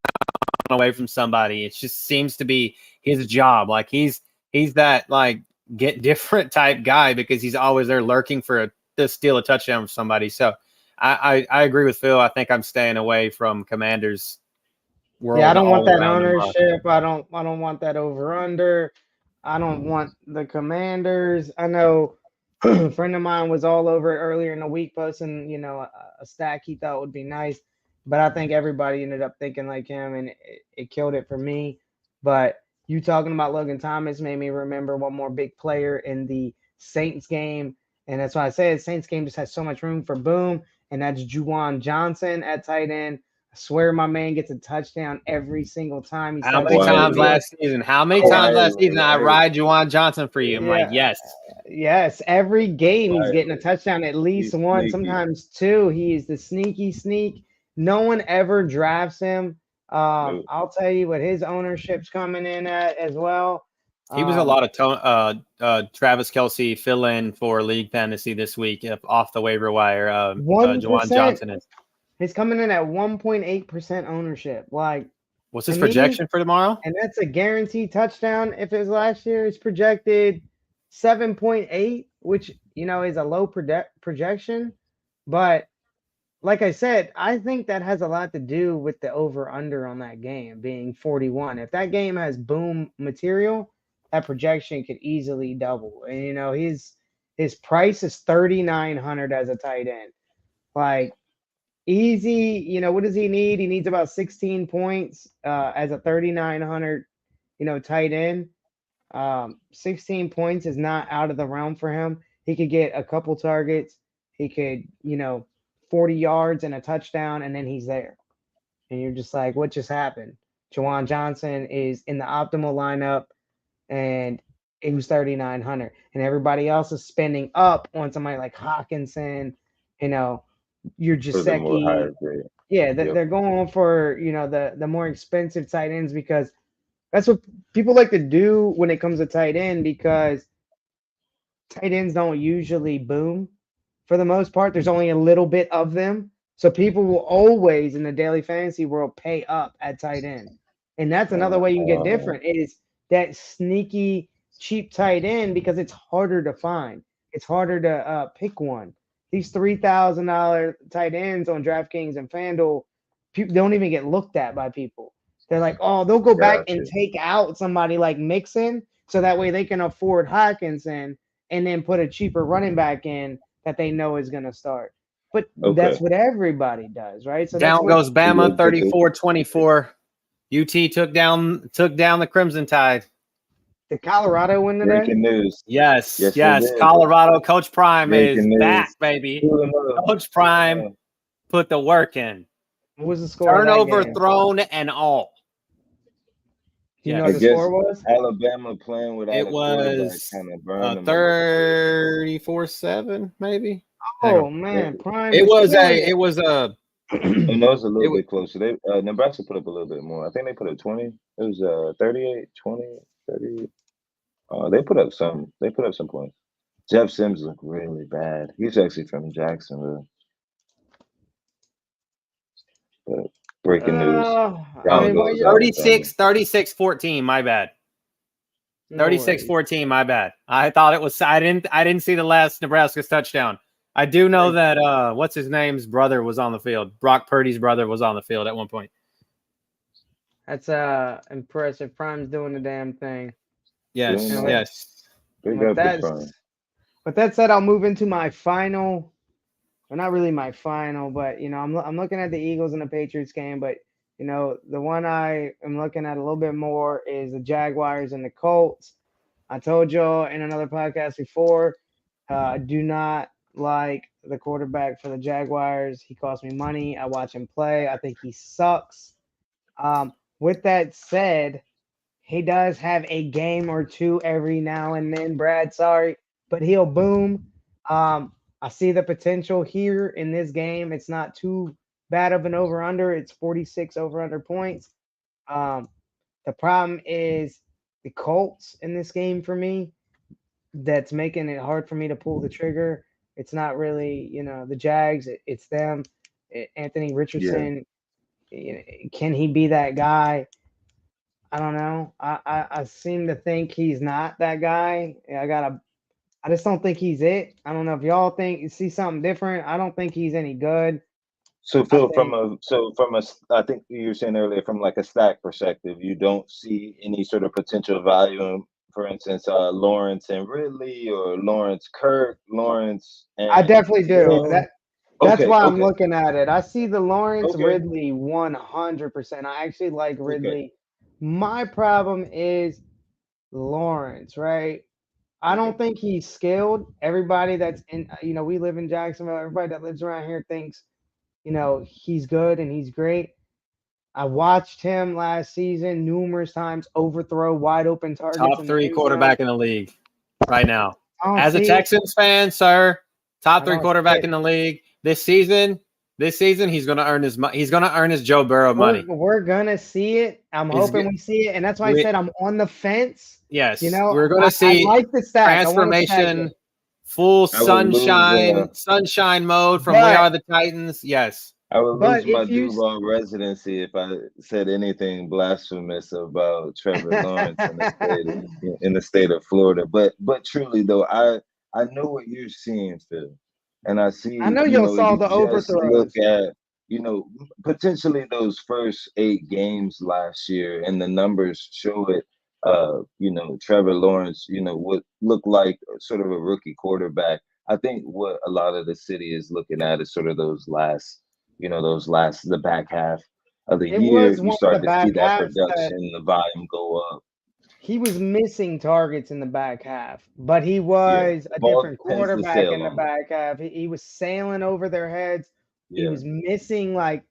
away from somebody. It just seems to be his job. Like he's that like get different type guy because he's always there lurking to steal a touchdown from somebody. So I agree with Phil. I think I'm staying away from Commanders. I don't want that ownership. I don't want that over under. I don't want the Commanders. I know a friend of mine was all over it earlier in the week posting, a stack he thought would be nice, but I think everybody ended up thinking like him, and it killed it for me. But you talking about Logan Thomas made me remember one more big player in the Saints game, and that's why I said Saints game just has so much room for boom, and that's Juwan Johnson at tight end. I swear my man gets a touchdown every single time. How many times last season I ride Juwan Johnson for you? I'm like, yes. Yes, every game he's getting a touchdown, at least one, sometimes two. He is the sneaky sneak. No one ever drafts him. I'll tell you what his ownership's coming in at as well. He was a lot of Travis Kelce fill in for League Fantasy this week off the waiver wire. 1%. Juwan Johnson is. He's coming in at 1.8% ownership. Like, What's his projection for tomorrow? And that's a guaranteed touchdown. If it was last year, it's projected 7.8, which, is a low projection. But like I said, I think that has a lot to do with the over-under on that game being 41. If that game has boom material, that projection could easily double. And, his price is $3,900 as a tight end. Like, easy, what does he need? He needs about 16 points as a 3,900, tight end. 16 points is not out of the realm for him. He could get a couple targets. He could, 40 yards and a touchdown, and then he's there. And you're just like, what just happened? Juwan Johnson is in the optimal lineup, and it was 3,900. And everybody else is spending up on somebody like Hawkinson, you're Gesicki. Yeah, they're going for, the more expensive tight ends because that's what people like to do when it comes to tight end, because tight ends don't usually boom for the most part. There's only a little bit of them. So people will always in the daily fantasy world pay up at tight end. And that's another way you can get different is that sneaky cheap tight end, because it's harder to find. It's harder to pick one. These $3,000 tight ends on DraftKings and FanDuel, people don't even get looked at by people. They're like, oh, they'll go back and take out somebody like Mixon so that way they can afford Hawkinson and then put a cheaper running back in that they know is going to start. But that's what everybody does, right? So down goes Bama 34-24. UT took down the Crimson Tide. Did Colorado win today? Breaking news. Yes. Colorado. Coach Prime is back, baby. Coach Prime put the work in. What was the score? Turnover thrown and all. Do you know what the score was? Alabama playing without it was kind of 34-7, maybe. Oh man, Prime. It was a it was a little bit closer. They Nebraska put up a little bit more. I think they put up 20. It was 38, 20, 30. They put up some points. Jeff Sims looked really bad. He's actually from Jacksonville. But breaking news. 36-14, my bad. 36-14, my bad. I thought it was I didn't see the last Nebraska's touchdown. I do know that what's his name's brother was on the field. Brock Purdy's brother was on the field at one point. That's impressive. Prime's doing the damn thing. Yes. With that said, I'll move into my final. Well, not really my final, but I'm looking at the Eagles and the Patriots game, but the one I am looking at a little bit more is the Jaguars and the Colts. I told y'all in another podcast before, I do not like the quarterback for the Jaguars. He cost me money. I watch him play. I think he sucks. With that said, he does have a game or two every now and then, Brad. Sorry, but he'll boom. I see the potential here in this game. It's not too bad of an over-under. It's 46 over-under points. The problem is the Colts in this game for me. That's making it hard for me to pull the trigger. It's not really, the Jags. It's them. Anthony Richardson. Yeah. Can he be that guy? I don't know. I seem to think he's not that guy. I just don't think he's it. I don't know if y'all see something different. I don't think he's any good. So Phil, I think you were saying earlier, from like a stack perspective, you don't see any sort of potential value in, for instance, Lawrence and Ridley, or Lawrence Kirk, Lawrence. And I definitely do. That's why I'm looking at it. I see the Lawrence Ridley 100%. I actually like Ridley. My problem is Lawrence, right? I don't think he's skilled. Everybody that's in, we live in Jacksonville. Everybody that lives around here thinks, he's good and he's great. I watched him last season numerous times overthrow wide open targets. Top 3 quarterback in the league right now. As a Texans fan, sir, top 3 quarterback in the league this season. this season, he's going to earn his Joe Burrow money. We're gonna see it. I'm hoping we see it, and that's why I said I'm on the fence. Yes, you know, we're going to see I like the stack. transformation, full sunshine mode from We Are the Titans. Yes. I would lose my Duval residency if I said anything blasphemous about Trevor Lawrence in the state of Florida. But truly though, I know what you're seeing, Phil, and I see. I know you saw the overthrows. Look at potentially those first 8 games last year, and the numbers show it. Trevor Lawrence, would look like sort of a rookie quarterback. I think what a lot of the city is looking at is sort of the back half of the year. You start to see that production, the volume go up. He was missing targets in the back half, but he was a different quarterback in the back half. He was sailing over their heads. He was missing like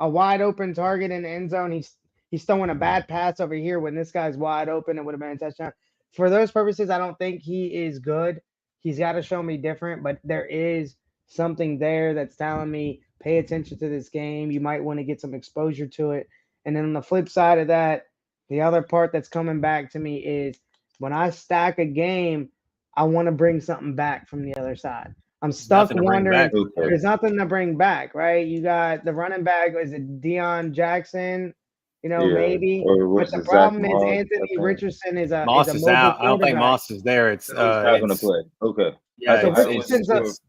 a wide open target in the end zone. He's throwing a bad pass over here when this guy's wide open. It would have been a touchdown. For those purposes, I don't think he is good. He's got to show me different, but there is something there that's telling me pay attention to this game. You might want to get some exposure to it. And then on the flip side of that, the other part that's coming back to me is when I stack a game, I want to bring something back from the other side. I'm stuck wondering. There's nothing to bring back, right? You got the running back. Is it Deion Jackson? Maybe. But the problem is Anthony Richardson is a Moss is out. I don't think Moss is there. It's not going to play. Okay. Yeah, it's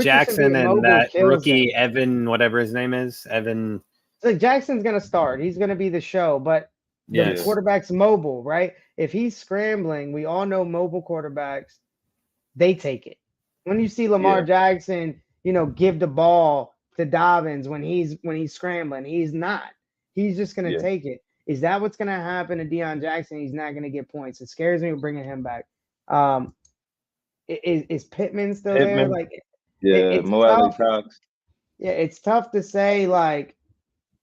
Jackson and that rookie Evan, whatever his name is, Evan. So Jackson's going to start. He's going to be the show, but the quarterback's mobile, right? If he's scrambling, we all know mobile quarterbacks, they take it. When you see Lamar Jackson, give the ball to Dobbins when he's scrambling, he's not. He's just going to take it. Is that what's going to happen to Deion Jackson? He's not going to get points. It scares me bringing him back. Is Pittman still there? Like, Mo Cox. Yeah, it's tough to say, like,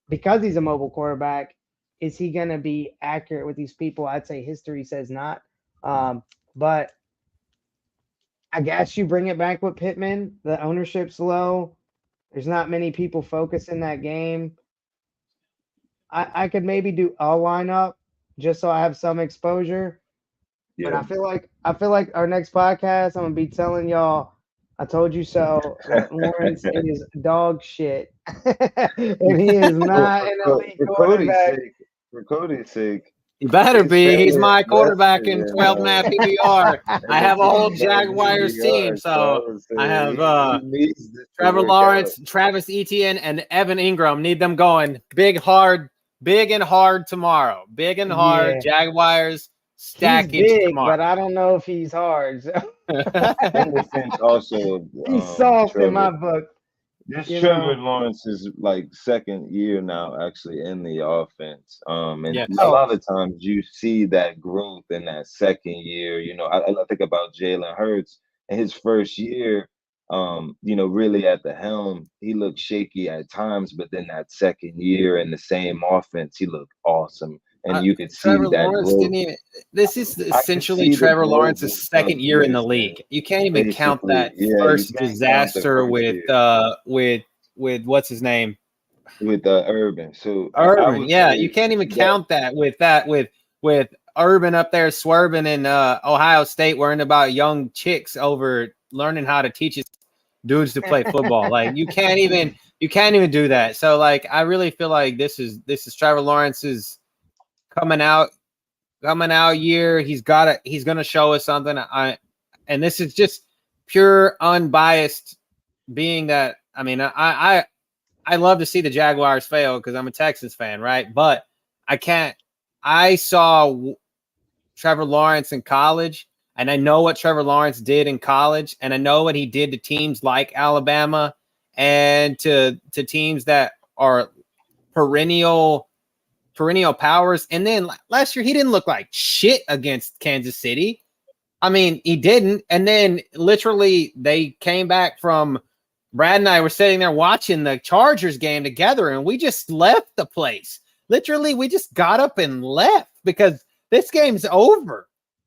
because he's a mobile quarterback, is he going to be accurate with these people? I'd say history says not. But I guess you bring it back with Pittman. The ownership's low. There's not many people focusing that game. I could maybe do a lineup just so I have some exposure. Yeah. But I feel like our next podcast, I'm gonna be telling y'all, I told you so. That Lawrence is dog shit, and he is not an elite quarterback. For Cody's sake, he better be. He's my quarterback in 12-man PPR. I have a whole Jaguars team, so I have Trevor Lawrence, Travis Etienne, and Evan Ingram. Need them going big and hard tomorrow. Big and hard. Yeah. Jaguars stackage big, tomorrow. But I don't know if he's hard. So. Also, he's soft in my book. Trevor Lawrence's like second year now, actually in the offense. And a lot of times you see that growth in that second year. I think about Jalen Hurts in his first year. Really at the helm, he looked shaky at times, but then that second year in the same offense, he looked awesome. And you could see Trevor that Lawrence growth. This is essentially Trevor Lawrence's second year in the league. You can't even count that first disaster with what's his name? With Urban. So Urban, you can't even count that with Urban up there swerving in Ohio State, worrying about young chicks over learning how to teach his dudes to play football. Like you can't even do that. So like I really feel like this is Trevor Lawrence's coming out year. He's gonna show us something. And this is just pure unbiased being that I love to see the Jaguars fail because I'm a Texans fan, right? But I saw Trevor Lawrence in college. And I know what Trevor Lawrence did in college, and I know what he did to teams like Alabama and to teams that are perennial powers. And then last year, he didn't look like shit against Kansas City. I mean, he didn't. And then literally they came back from Brad and I were sitting there watching the Chargers game together, and we just left the place. Literally, we just got up and left because this game's over.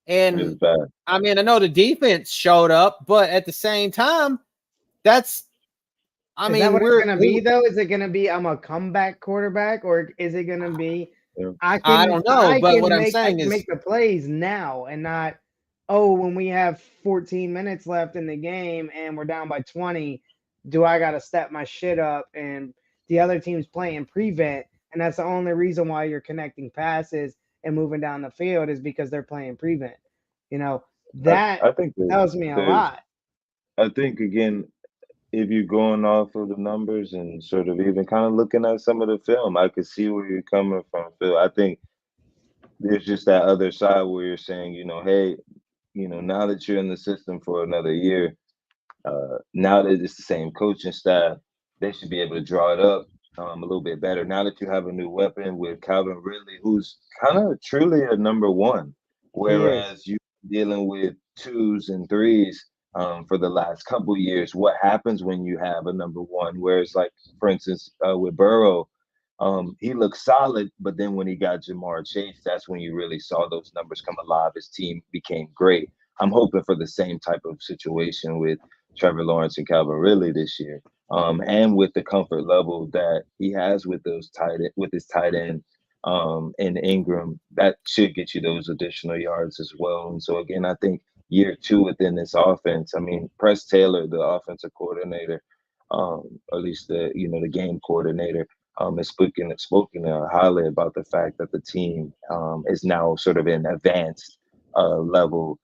And I know the defense showed up, but at the same time, that's I Is that mean, what it's gonna be though? Is it gonna be I'm a comeback quarterback, or is it gonna be Yeah. I don't know, but what I'm I saying can is make the plays now and not when we have 14 minutes left in the game and we're down by 20, do I gotta step my shit up and the other team's playing prevent, and that's the only reason why you're connecting passes and moving down the field is because they're playing prevent. You know, that I think tells me a there's lot. I think again, if you're going off of the numbers and sort of even kind of looking at some of the film, I could see where you're coming from, Phil. I think there's just that other side where you're saying, hey, now that you're in the system for another year, now that it's the same coaching staff, they should be able to draw it up a little bit better. Now that you have a new weapon with Calvin Ridley, who's kind of truly a number one, He is. whereas you dealing with twos and threes for the last couple years. What happens when you have a number one? Whereas, like for instance, with Burrow, he looked solid, but then when he got Jamar Chase, that's when you really saw those numbers come alive. His team became great. I'm hoping for the same type of situation with Trevor Lawrence and Calvin Ridley this year, and with the comfort level that he has with with his tight end and Ingram, that should get you those additional yards as well. And so again, I think year two within this offense, I mean, Press Taylor, the offensive coordinator, or at least the game coordinator, has spoken highly about the fact that the team is now sort of in advanced level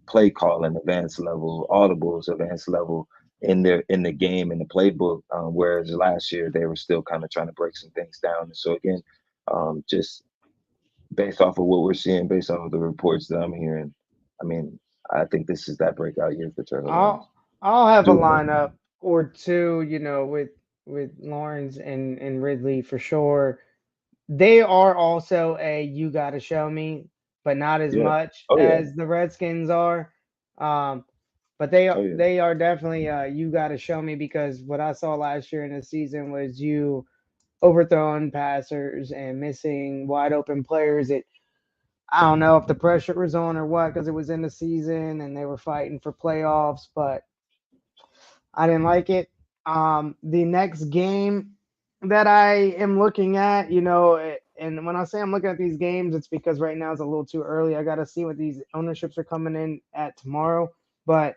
play calling, advanced level audibles, advanced level in the game in the playbook. Whereas last year they were still kind of trying to break some things down. And so again, just based off of what we're seeing, based off of the reports that I'm hearing, I mean, I think this is that breakout year for Trevor Lawrence. I'll have a Do it. lineup or two, with Lawrence and Ridley for sure. They are also a you got to show me, but not as Yeah. much Oh yeah. as the Redskins are. Um, but Oh yeah. they are definitely you got to show me because what I saw last year in the season was you overthrowing passers and missing wide open players. I don't know if the pressure was on or what because it was in the season and they were fighting for playoffs, but I didn't like it. The next game that I am looking at, and when I say I'm looking at these games, it's because right now it's a little too early. I got to see what these ownerships are coming in at tomorrow. But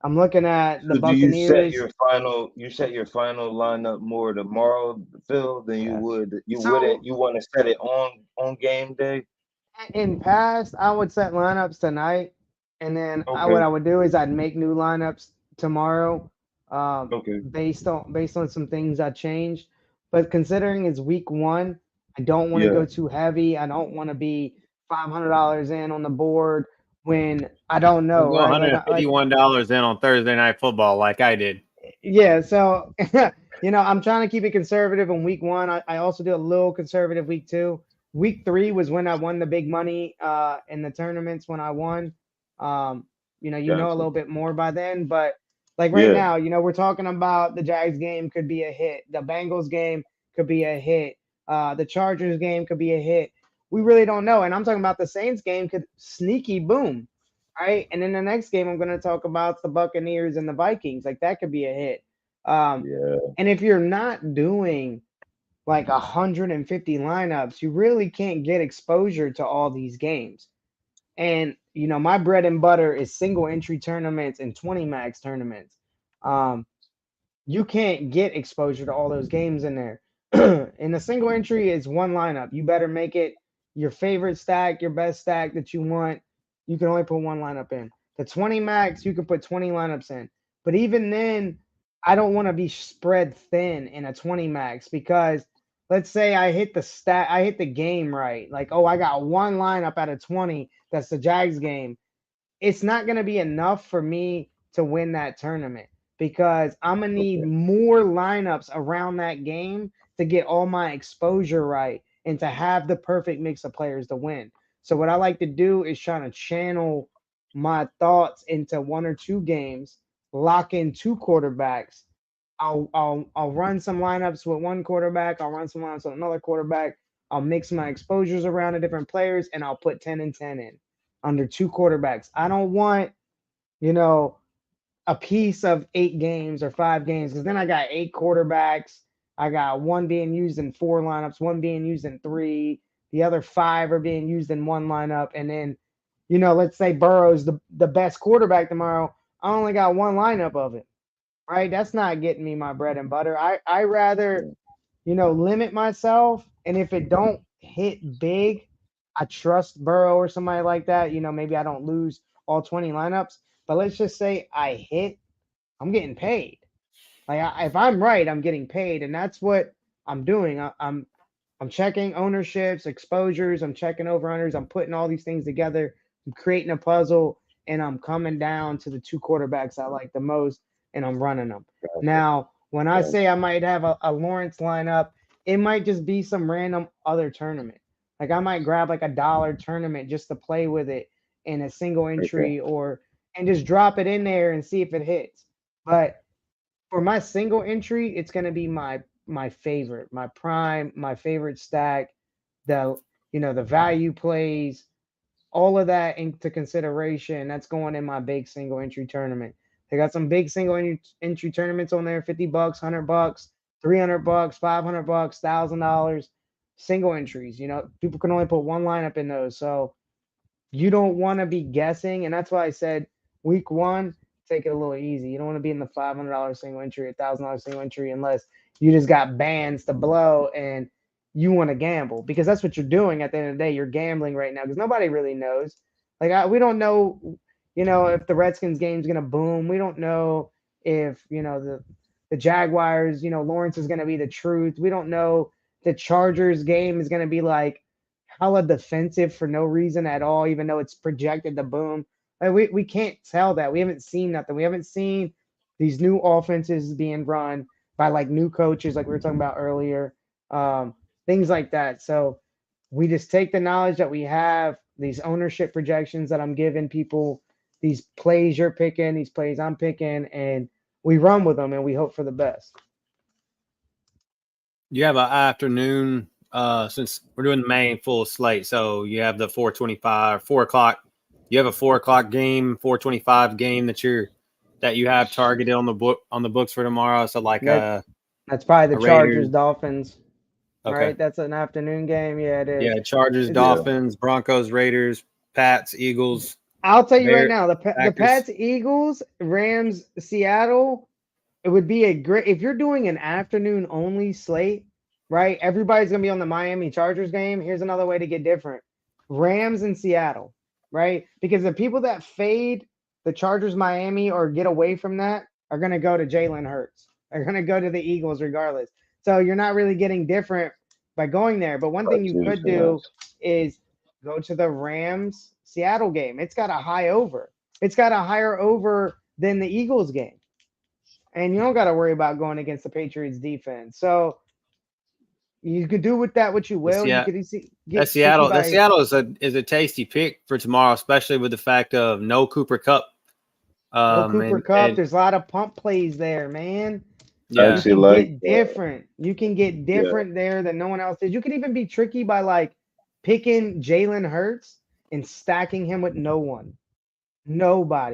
I'm looking at the So do you set Buccaneers. your final lineup more tomorrow, Phil, than you Yes. would So you want to set it on game day? in past, I would set lineups tonight, and then what Okay. I would do is I'd make new lineups tomorrow, Okay. based on some things I changed. But considering it's week one, I don't want to Yeah. go too heavy. I don't want to be $500 in on the board when I don't don't know, go right? $151 in on Thursday Night Football like I did. Yeah. So I'm trying to keep it conservative in week one. I also do a little conservative week two. Week three was when I won the big money in the tournaments when I won. A Gotcha. little bit more by then, but like right Yeah. now, we're talking about the Jags game could be a hit. The Bengals game could be a hit. The Chargers game could be a hit. We really don't know. And I'm talking about the Saints game could sneaky boom. Right. And then the next game I'm going to talk about the Buccaneers and the Vikings. Like that could be a hit. Yeah. And if you're not doing like 150 lineups, you really can't get exposure to all these games. And my bread and butter is single entry tournaments and 20 max tournaments. You can't get exposure to all those games in there. And the single entry is one lineup. You better make it your favorite stack, your best stack that you want. You can only put one lineup in. The 20 max, you can put 20 lineups in. But even then, I don't want to be spread thin in a 20 max because let's say I hit the game right. Like, oh, I got one lineup out of 20. That's the Jags game. It's not going to be enough for me to win that tournament because I'm going to need Okay. more lineups around that game to get all my exposure right and to have the perfect mix of players to win. So what I like to do is trying to channel my thoughts into one or two games, lock in two quarterbacks. I'll run some lineups with one quarterback. I'll run some lineups with another quarterback. I'll mix my exposures around the different players, and I'll put 10 and 10 in under two quarterbacks. I don't want, you know, a piece of 8 games or 5 games, because then I got 8 quarterbacks. I got 1 being used in 4 lineups, 1 being used in 3. The other 5 are being used in 1 lineup. And then, let's say Burrow's the best quarterback tomorrow. I only got 1 lineup of it, right? That's not getting me my bread and butter. I rather, limit myself. And if it don't hit big, I trust Burrow or somebody like that. Maybe I don't lose all 20 lineups. But let's just say I hit, I'm getting paid. Like if I'm right, I'm getting paid, and that's what I'm doing. I'm checking ownerships, exposures. I'm checking over-unders. I'm putting all these things together. I'm creating a puzzle, and I'm coming down to the 2 quarterbacks I like the most, and I'm running them. Gotcha. Now, when I say I might have a Lawrence lineup, it might just be some random other tournament. Like I might grab like a $1 tournament just to play with it in a single entry and just drop it in there and see if it hits. But for my single entry, it's going to be my favorite, my prime, my favorite stack, the value plays, all of that into consideration. That's going in my big single entry tournament. They got some big single entry tournaments on there, $50, $100, $300, $500, $1,000 single entries. People can only put 1 lineup in those. So you don't want to be guessing. And that's why I said week 1, take it a little easy. You don't want to be in the $500 single entry, $1,000 single entry, unless you just got bands to blow and you want to gamble, because that's what you're doing at the end of the day. You're gambling right now because nobody really knows. Like we don't know, if the Redskins game is gonna boom. We don't know if the Jaguars, Lawrence is gonna be the truth. We don't know the Chargers game is gonna be like hella defensive for no reason at all, even though it's projected to boom. Like we can't tell that. We haven't seen nothing. We haven't seen these new offenses being run by like new coaches, like we were talking about earlier, things like that. So we just take the knowledge that we have, these ownership projections that I'm giving people, these plays you're picking, these plays I'm picking, and we run with them and we hope for the best. You have an afternoon, since we're doing the main full slate. So you have the 4:25, 4 o'clock. You have a 4 o'clock game, 4:25 game that you have targeted on the books for tomorrow. So like that's probably the Chargers Dolphins. Okay. Right, that's an afternoon game. Yeah, it is. Yeah, Chargers, Dolphins, Broncos, Raiders, Pats, Eagles. I'll tell you right now, the Pats, Eagles, Rams, Seattle. It would be a great if you're doing an afternoon only slate, right? Everybody's gonna be on the Miami Chargers game. Here's another way to get different: Rams and Seattle, right? Because the people that fade the Chargers, Miami, or get away from that are gonna go to Jalen Hurts. They're gonna go to the Eagles regardless. So you're not really getting different by going there. But one thing you could do is go to the Rams Seattle game. It's got a high over. It's got a higher over than the Eagles game. And you don't got to worry about going against the Patriots defense. So you could do with that what you will. Yeah, you could Seattle is a tasty pick for tomorrow, especially with the fact of no Cooper Kupp. There's a lot of pump plays there, man. Yeah, you can get different. You can get different there than no one else did. You could even be tricky by like picking Jalen Hurts and stacking him with nobody.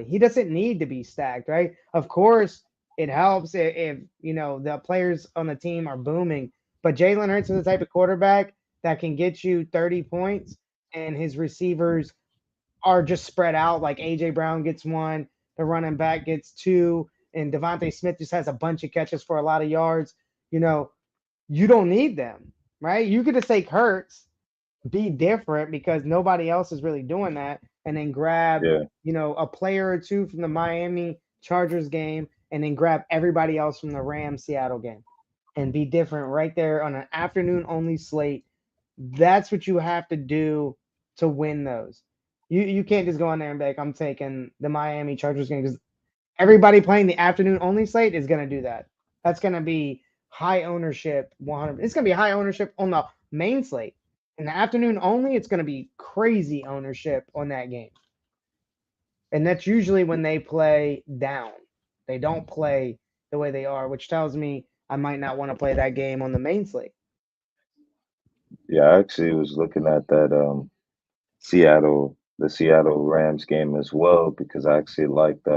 He doesn't need to be stacked, right? Of course, it helps if the players on the team are booming. But Jalen Hurts is the type of quarterback that can get you 30 points, and his receivers are just spread out. Like A.J. Brown gets 1, the running back gets 2, and Devontae Smith just has a bunch of catches for a lot of yards. You don't need them, right? You could just take Hurts, be different because nobody else is really doing that, and then grab, a player or 2 from the Miami Chargers game, and then grab everybody else from the Rams Seattle game and be different right there on an afternoon only slate. That's what you have to do to win those. You can't just go in there and be like, I'm taking the Miami Chargers game, because everybody playing the afternoon only slate is going to do that. That's going to be high ownership 100. It's going to be high ownership on the main slate. In the afternoon only, it's going to be crazy ownership on that game. And that's usually when they play down. They don't play the way they are, which tells me I might not want to play that game on the main slate. Yeah, I actually was looking at that the Seattle Rams game as well, because I actually liked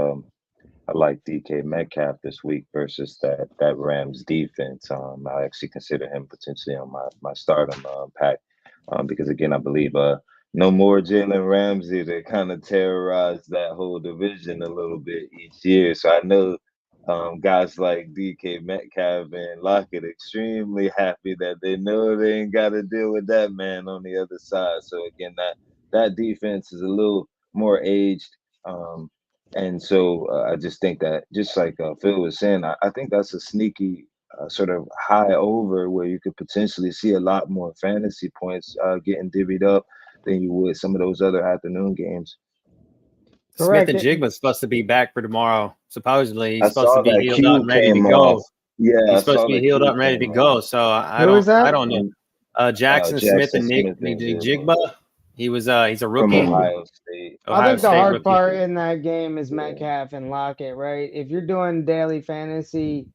I like DK Metcalf this week versus that Rams defense. I actually consider him potentially on my stardom pack because again, I believe no more Jalen Ramsey to kind of terrorize that whole division a little bit each year. So I know guys like DK Metcalf and Lockett extremely happy that they know they ain't got to deal with that man on the other side. So again, that defense is a little more aged. And so I just think that, just like Phil was saying, I think that's a sneaky sort of high over where you could potentially see a lot more fantasy points getting divvied up than you would some of those other afternoon games. Correct. Smith and Jigma's supposed to be back for tomorrow. Supposedly, he's I supposed saw to be that healed Q up and ready to came go. off. Yeah, He's I supposed saw to be that healed Q up and ready to came go. off. So I Who is that? don't know. Jackson Smith and Nick Jigba. He's a rookie from Ohio State. I think the State hard rookie. part in that game is Yeah. Metcalf and Lockett, right? If you're doing daily fantasy,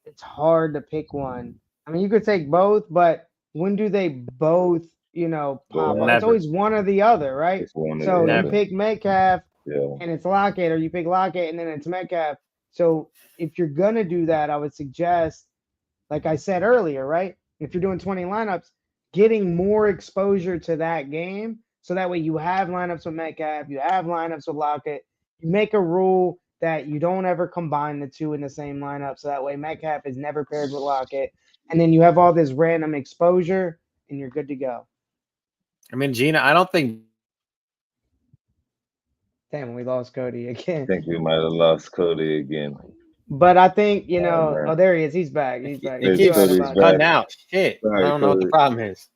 it's hard to pick one. I mean, you could take both, but when do they both, pop up? It's Never. always one or the other, right? It's one or So the you other. pick Metcalf Yeah. and it's Lockett, or you pick Lockett and then it's Metcalf. So if you're gonna do that, I would suggest, like I said earlier, right? If you're doing 20 lineups, getting more exposure to that game. So that way you have lineups with Metcalf, you have lineups with Lockett. You make a rule that you don't ever combine the two in the same lineup. So that way Metcalf is never paired with Lockett. And then you have all this random exposure and you're good to go. I mean, Gina, I don't think. Damn, we lost Cody again. I think we might have lost Cody again. But I think, man. Oh, there he is. He's back. He's back. It He's keeps right about cutting that. out. Shit. Sorry, I don't know what the Cody. problem is.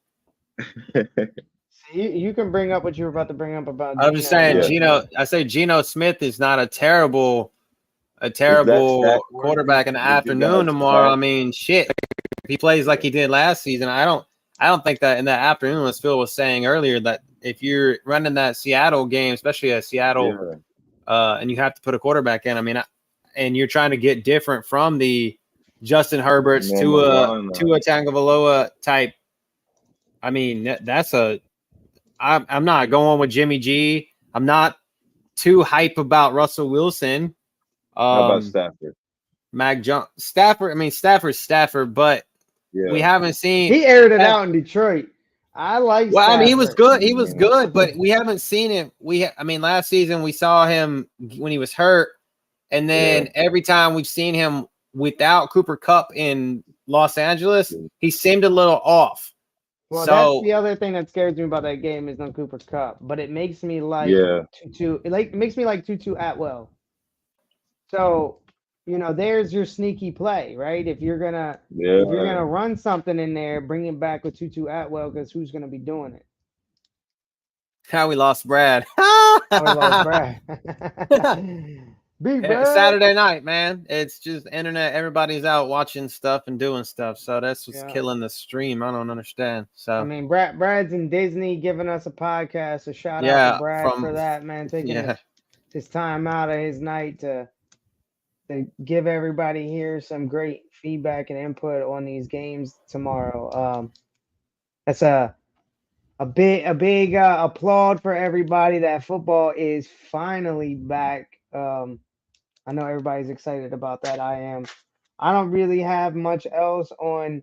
You can bring up what you were about to bring up about. I'm just saying, Yeah. I say Geno Smith is not a terrible quarterback in the afternoon tomorrow. I mean, shit. If he plays like he did last season, I don't think that in that afternoon, as Phil was saying earlier, that if you're running that Seattle game, especially a Seattle, and you have to put a quarterback in, I mean, and you're trying to get different from the Justin Herberts to a Tagovailoa type. I mean, I'm not going with Jimmy G. I'm not too hype about Russell Wilson. How about Stafford? Stafford, but we haven't seen. He aired it out in Detroit. I like. Well, Stafford. I mean, he was good. He was good, but we haven't seen him. Last season we saw him when he was hurt, and then every time we've seen him without Cooper Kupp in Los Angeles, he seemed a little off. Well, so that's the other thing that scares me about that game is no Cooper Kupp, but it makes me like Tutu. It makes me like Tutu Atwell. So, there's your sneaky play, right? If you're gonna run something in there, bring it back with Tutu Atwell, because who's gonna be doing it? How we lost Brad. Big Brad. Saturday night, man. It's just internet. Everybody's out watching stuff and doing stuff. So that's what's killing the stream. I don't understand. So I mean, Brad's in Disney giving us a podcast. So shout out to Brad for that, man. Taking his time out of his night to give everybody here some great feedback and input on these games tomorrow. That's a big applaud for everybody that football is finally back. I know everybody's excited about that. I am. I don't really have much else on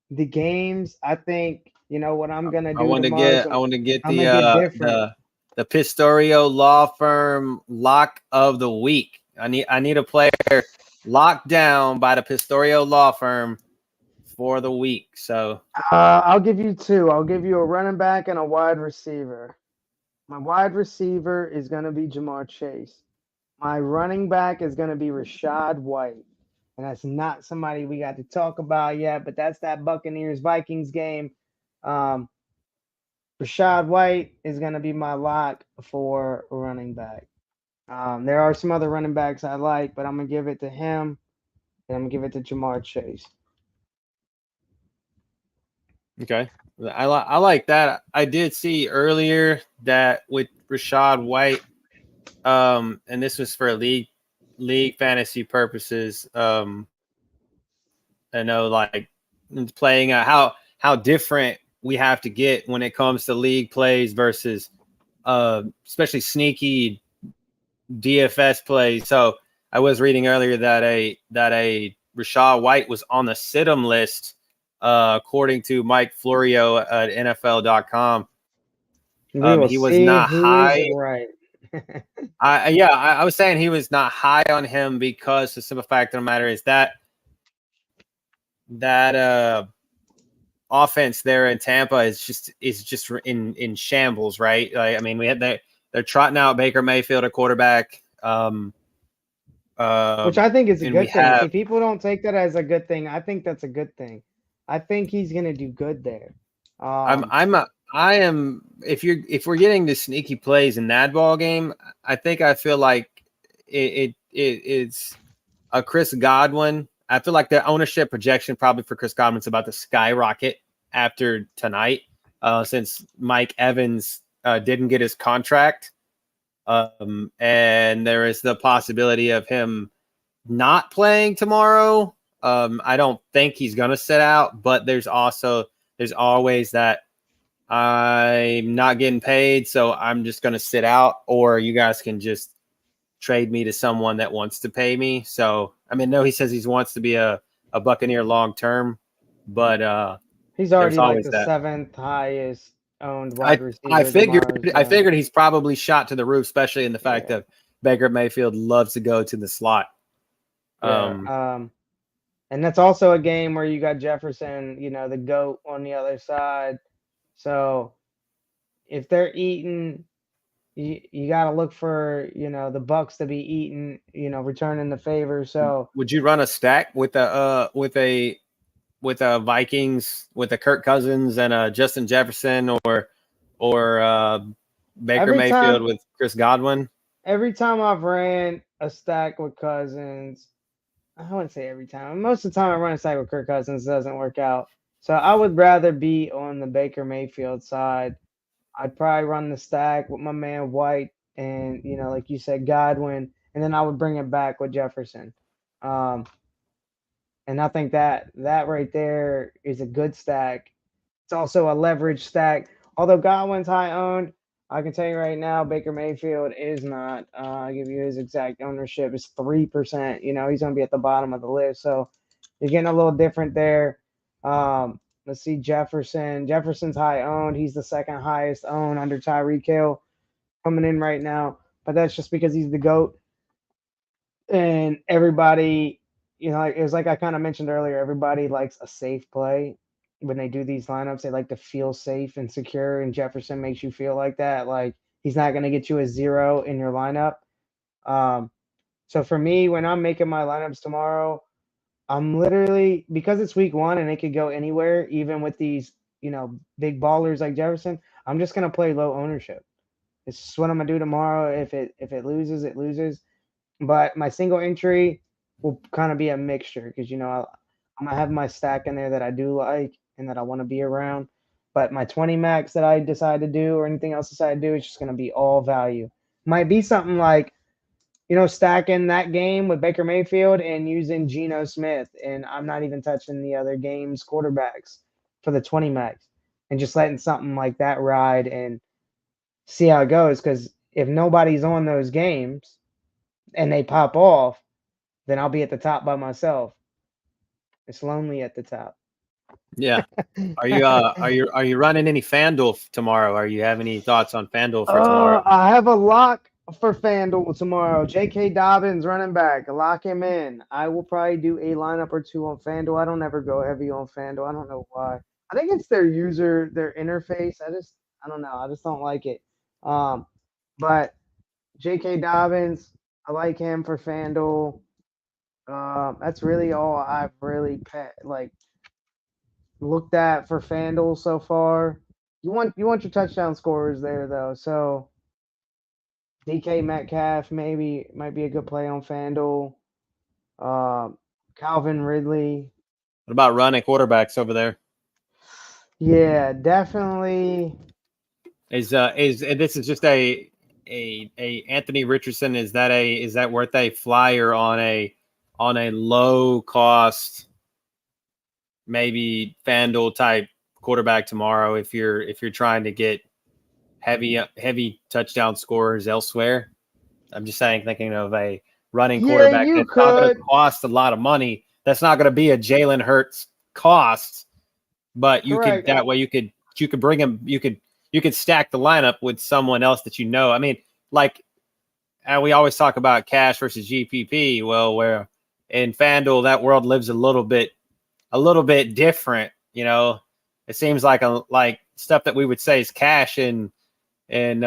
the games. I think what I'm gonna do. I want to get the Pistorio Law Firm lock of the week. I need a player locked down by the Pistorio Law Firm for the week. So I'll give you two. I'll give you a running back and a wide receiver. My wide receiver is gonna be Jamar Chase. My running back is going to be Rachaad White. And that's not somebody we got to talk about yet, but that's that Buccaneers-Vikings game. Rachaad White is going to be my lock for running back. There are some other running backs I like, but I'm going to give it to him, and I'm going to give it to Jamar Chase. Okay. I like that. I did see earlier that with Rachaad White, and this was for league fantasy purposes. I know, like, playing how different we have to get when it comes to league plays versus especially sneaky DFS plays. So I was reading earlier that a Rashad White was on the sit-'em list, according to Mike Florio at NFL.com. We will He was see not who high. is right. I was saying he was not high on him because the simple fact of the matter is that offense there in Tampa is just in shambles, right? Like, I mean, they're trotting out Baker Mayfield, a quarterback. Which I think is a and good thing. See, people don't take that as a good thing. I think that's a good thing. I think he's gonna do good there. I am. If we're getting the sneaky plays in that ball game, I feel like it's a Chris Godwin. I feel like the ownership projection probably for Chris Godwin's about to skyrocket after tonight, since Mike Evans didn't get his contract, and there is the possibility of him not playing tomorrow. I don't think he's gonna sit out, but there's always that I'm not getting paid, so I'm just gonna sit out, or you guys can just trade me to someone that wants to pay me. So I mean, no, he says he wants to be a Buccaneer long term, but he's already like the that. 7th highest owned wide receiver. I figured tomorrow, so. I figured he's probably shot to the roof, especially in the fact that Baker Mayfield loves to go to the slot. And that's also a game where you got Jefferson, the GOAT on the other side. So if they're eating, you got to look for, the Bucks to be eating, returning the favor. So would you run a stack with a Vikings with a Kirk Cousins and a Justin Jefferson, or Baker Mayfield with Chris Godwin? Every time I've ran a stack with Cousins, I wouldn't say every time. Most of the time I run a stack with Kirk Cousins, it doesn't work out. So I would rather be on the Baker Mayfield side. I'd probably run the stack with my man White and, like you said, Godwin, and then I would bring it back with Jefferson. And I think that right there is a good stack. It's also a leverage stack. Although Godwin's high owned, I can tell you right now, Baker Mayfield is not. I'll give you his exact ownership. It's 3%. He's going to be at the bottom of the list. So you're getting a little different there. Let's see, Jefferson. Jefferson's high owned. He's the 2nd highest owned under Tyreek Hill coming in right now. But that's just because he's the GOAT. And everybody, it was like I kind of mentioned earlier, everybody likes a safe play. When they do these lineups, they like to feel safe and secure, and Jefferson makes you feel like that. Like, he's not going to get you a 0 in your lineup. So for me, when I'm making my lineups tomorrow, I'm literally, because it's week 1 and it could go anywhere, even with these, big ballers like Jefferson, I'm just going to play low ownership. It's just what I'm going to do tomorrow. If it loses, it loses. But my single entry will kind of be a mixture because, I'm going to have my stack in there that I do like and that I want to be around. But my 20 max that I decide to do or anything else decide to do is just going to be all value. Might be something like, stacking that game with Baker Mayfield and using Geno Smith. And I'm not even touching the other game's quarterbacks for the 20 max and just letting something like that ride and see how it goes. Because if nobody's on those games and they pop off, then I'll be at the top by myself. It's lonely at the top. Yeah. Are you running any FanDuel tomorrow? Are you have any thoughts on FanDuel for tomorrow? I have a lock for FanDuel tomorrow. J.K. Dobbins, running back. Lock him in. I will probably do a lineup or 2 on FanDuel. I don't ever go heavy on FanDuel. I don't know why. I think it's their interface. I don't know. I just don't like it. But J.K. Dobbins, I like him for FanDuel. That's really all I've really looked at for FanDuel so far. You want your touchdown scorers there though. So DK Metcalf might be a good play on FanDuel. Calvin Ridley. What about running quarterbacks over there? Yeah, definitely. Is this is just a Anthony Richardson? Is that worth a flyer on a low cost, maybe FanDuel type quarterback tomorrow if you're trying to get heavy touchdown scorers elsewhere? I'm just thinking of a running Yeah, quarterback you that's not going to could. cost a lot of money. That's not going to be a Jalen Hurts cost, but you could Correct. that way you could bring him. You could stack the lineup with someone else that you know. I mean, like, and we always talk about cash versus GPP. Well, where in FanDuel that world lives a little bit different. You know, it seems like stuff that we would say is cash in even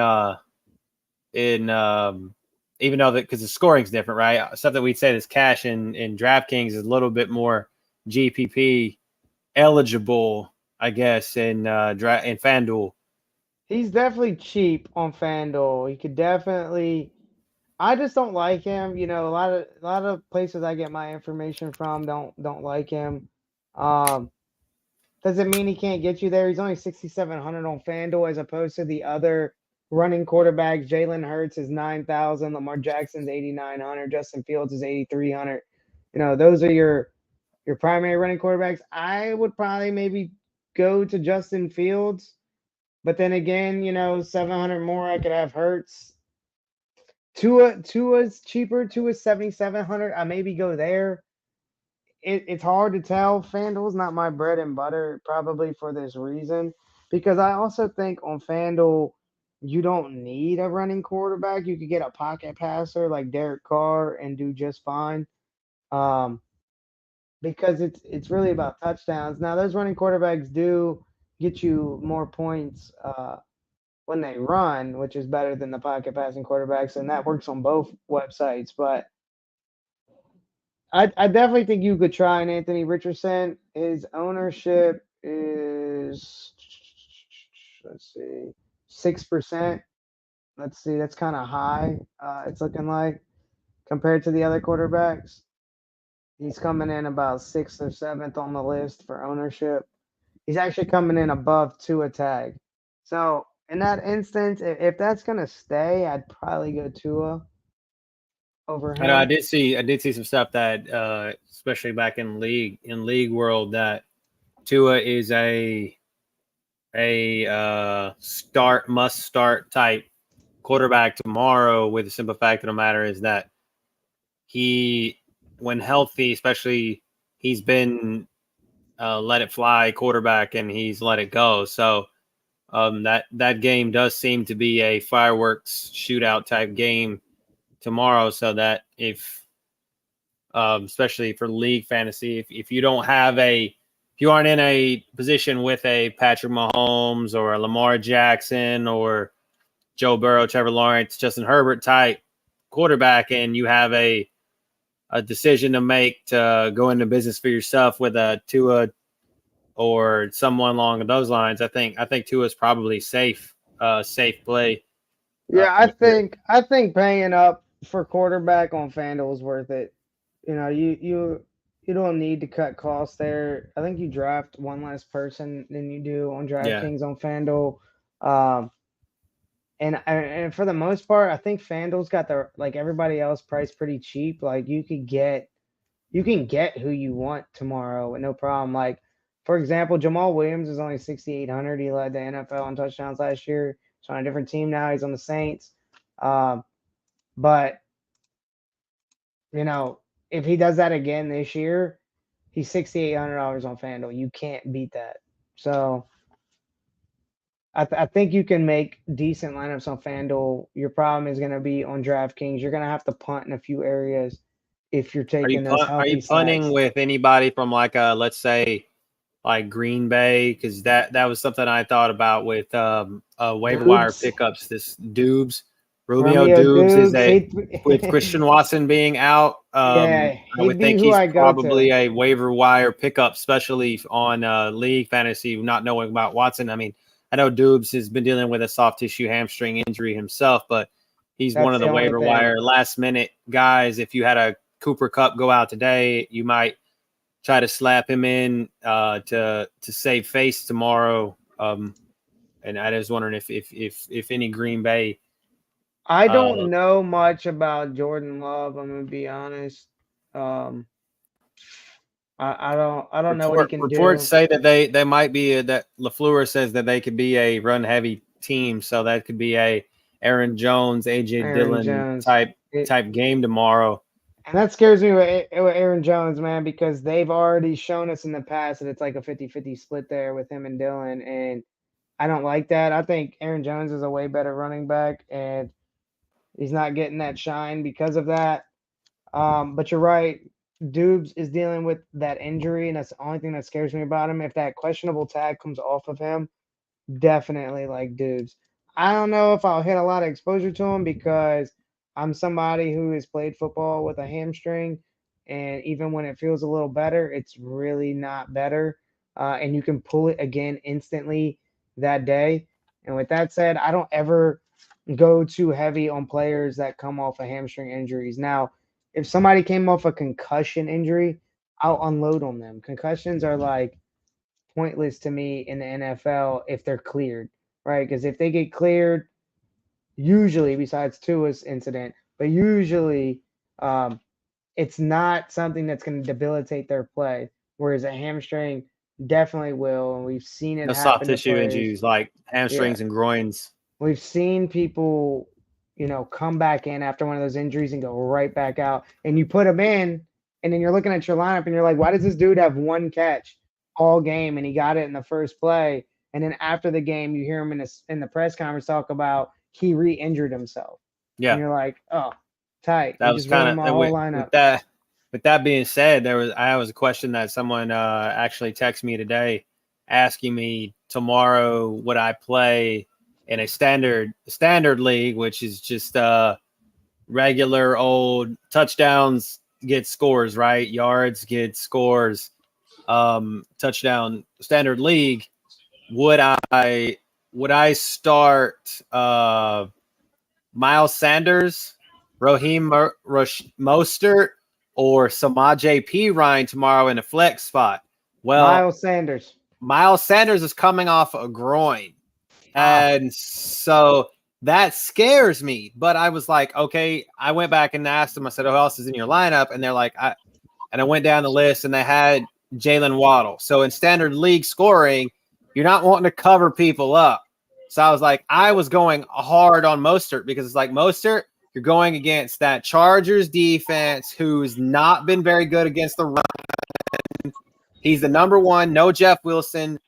though that because the scoring's different, right? Stuff that we'd say is cash in DraftKings is a little bit more GPP eligible, I guess, in FanDuel. He's definitely cheap on FanDuel. He could definitely. I just don't like him. You know, a lot of places I get my information from don't like him. Doesn't mean he can't get you there. He's only 6,700 on FanDuel as opposed to the other running quarterbacks. Jalen Hurts is 9,000. Lamar Jackson's 8,900. Justin Fields is 8,300. You know, those are your primary running quarterbacks. I would probably maybe go to Justin Fields, but then again, you know, 700 more. I could have Hurts. Tua's cheaper. Tua's 7,700. I maybe go there. It's hard to tell. FanDuel's not my bread and butter, probably for this reason. Because I also think on FanDuel, you don't need a running quarterback. You could get a pocket passer like Derek Carr and do just fine. Because it's really about touchdowns. Now, those running quarterbacks do get you more points when they run, which is better than the pocket passing quarterbacks, and that works on both websites. But I definitely think you could try an Anthony Richardson. His ownership is, let's see, 6%. Let's see, that's kind of high. It's looking like compared to the other quarterbacks. He's coming in about 6th or 7th on the list for ownership. He's actually coming in above Tua tag. So in that instance, if that's gonna stay, I'd probably go Tua over him. I know I did see some stuff that especially back in league world that Tua is a must start type quarterback tomorrow, with the simple fact of the matter is that he, when healthy, especially, he's been let it fly quarterback and he's let it go. So that game does seem to be a fireworks shootout type game tomorrow. So that if especially for league fantasy, if you don't have if you aren't in a position with a Patrick Mahomes or a Lamar Jackson or Joe Burrow, Trevor Lawrence, Justin Herbert type quarterback, and you have a decision to make to go into business for yourself with a Tua or someone along those lines, I think Tua is probably safe play. Yeah, I think paying up for quarterback on FanDuel is worth it. You know, you don't need to cut costs there. I think you draft one less person than you do on DraftKings on FanDuel. And for the most part, I think FanDuel's got like everybody else priced pretty cheap. Like you can get who you want tomorrow with no problem. Like, for example, Jamal Williams is only 6,800. He led the NFL in touchdowns last year. He's on a different team now. He's on the Saints. But you know, if he does that again this year, he's $6,800 on FanDuel. You can't beat that. So I think you can make decent lineups on FanDuel. Your problem is going to be on DraftKings. You're going to have to punt in a few areas if you're taking those healthy Are you punting stacks. with anybody from like let's say like Green Bay? Because that was something I thought about with waiver wire pickups. This Romeo Dubes is with Christian Watson being out. I would think he's probably a waiver wire pickup, especially on league fantasy, not knowing about Watson. I mean, I know Dubes has been dealing with a soft tissue hamstring injury himself, but he's one of the waiver wire last minute guys. If you had a Cooper Kupp go out today, you might try to slap him in to save face tomorrow. And I was wondering if any Green Bay. I don't know much about Jordan Love. I'm gonna be honest. I don't know what he can do. Reports say that they might be that LaFleur says that they could be a run heavy team, so that could be a Aaron Jones, AJ Dillon type game tomorrow. And that scares me with Aaron Jones, man, because they've already shown us in the past that it's like a 50-50 split there with him and Dylan. And I don't like that. I think Aaron Jones is a way better running back, and he's not getting that shine because of that. But you're right. Dubes is dealing with that injury, and that's the only thing that scares me about him. If that questionable tag comes off of him, definitely like Dubes. I don't know if I'll hit a lot of exposure to him because I'm somebody who has played football with a hamstring, and even when it feels a little better, it's really not better. And you can pull it again instantly that day. And with that said, I don't ever go too heavy on players that come off of hamstring injuries. Now, if somebody came off a concussion injury, I'll unload on them. Concussions are like pointless to me in the NFL if they're cleared, right? Because if they get cleared, usually, besides Tua's incident, but usually it's not something that's going to debilitate their play. Whereas a hamstring definitely will, and we've seen it No soft happen to tissue players. injuries like hamstrings and groins. We've seen people, come back in after one of those injuries and go right back out. And you put them in, and then you're looking at your lineup and you're like, why does this dude have one catch all game and he got it in the first play? And then after the game, you hear him in the press conference talk about he re-injured himself. Yeah. And you're like, oh, tight. That You was just ruined kind my of whole lineup. with that being said, I was a question that someone actually texted me today asking me tomorrow would I play in a standard league, which is just regular old touchdowns get scores, right? Yards get scores, touchdown standard league. Would I start Miles Sanders, Raheem Mostert, or Samaje Perine tomorrow in a flex spot? Well, Miles Sanders is coming off a groin. And so that scares me. But I was like, okay, I went back and asked them, I said, who else is in your lineup? And they're like, I went down the list and they had Jalen Waddle. So in standard league scoring, you're not wanting to cover people up. So I was like, I was going hard on Mostert because it's like Mostert, you're going against that Chargers defense who's not been very good against the run. He's the number one, no Jeff Wilson.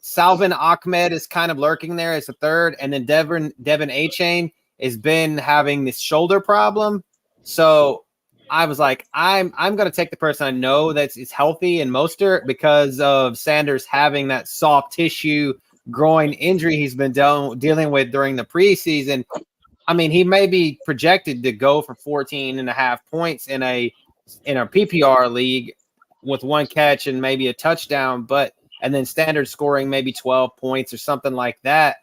Salvin Ahmed is kind of lurking there as a third, and then Devin Achane has been having this shoulder problem. So I was like, I'm going to take the person I know is healthy and Mostert because of Sanders having that soft tissue groin injury he's been dealing with during the preseason. I mean, he may be projected to go for 14.5 points in a PPR league with one catch and maybe a touchdown, and then standard scoring maybe 12 points or something like that.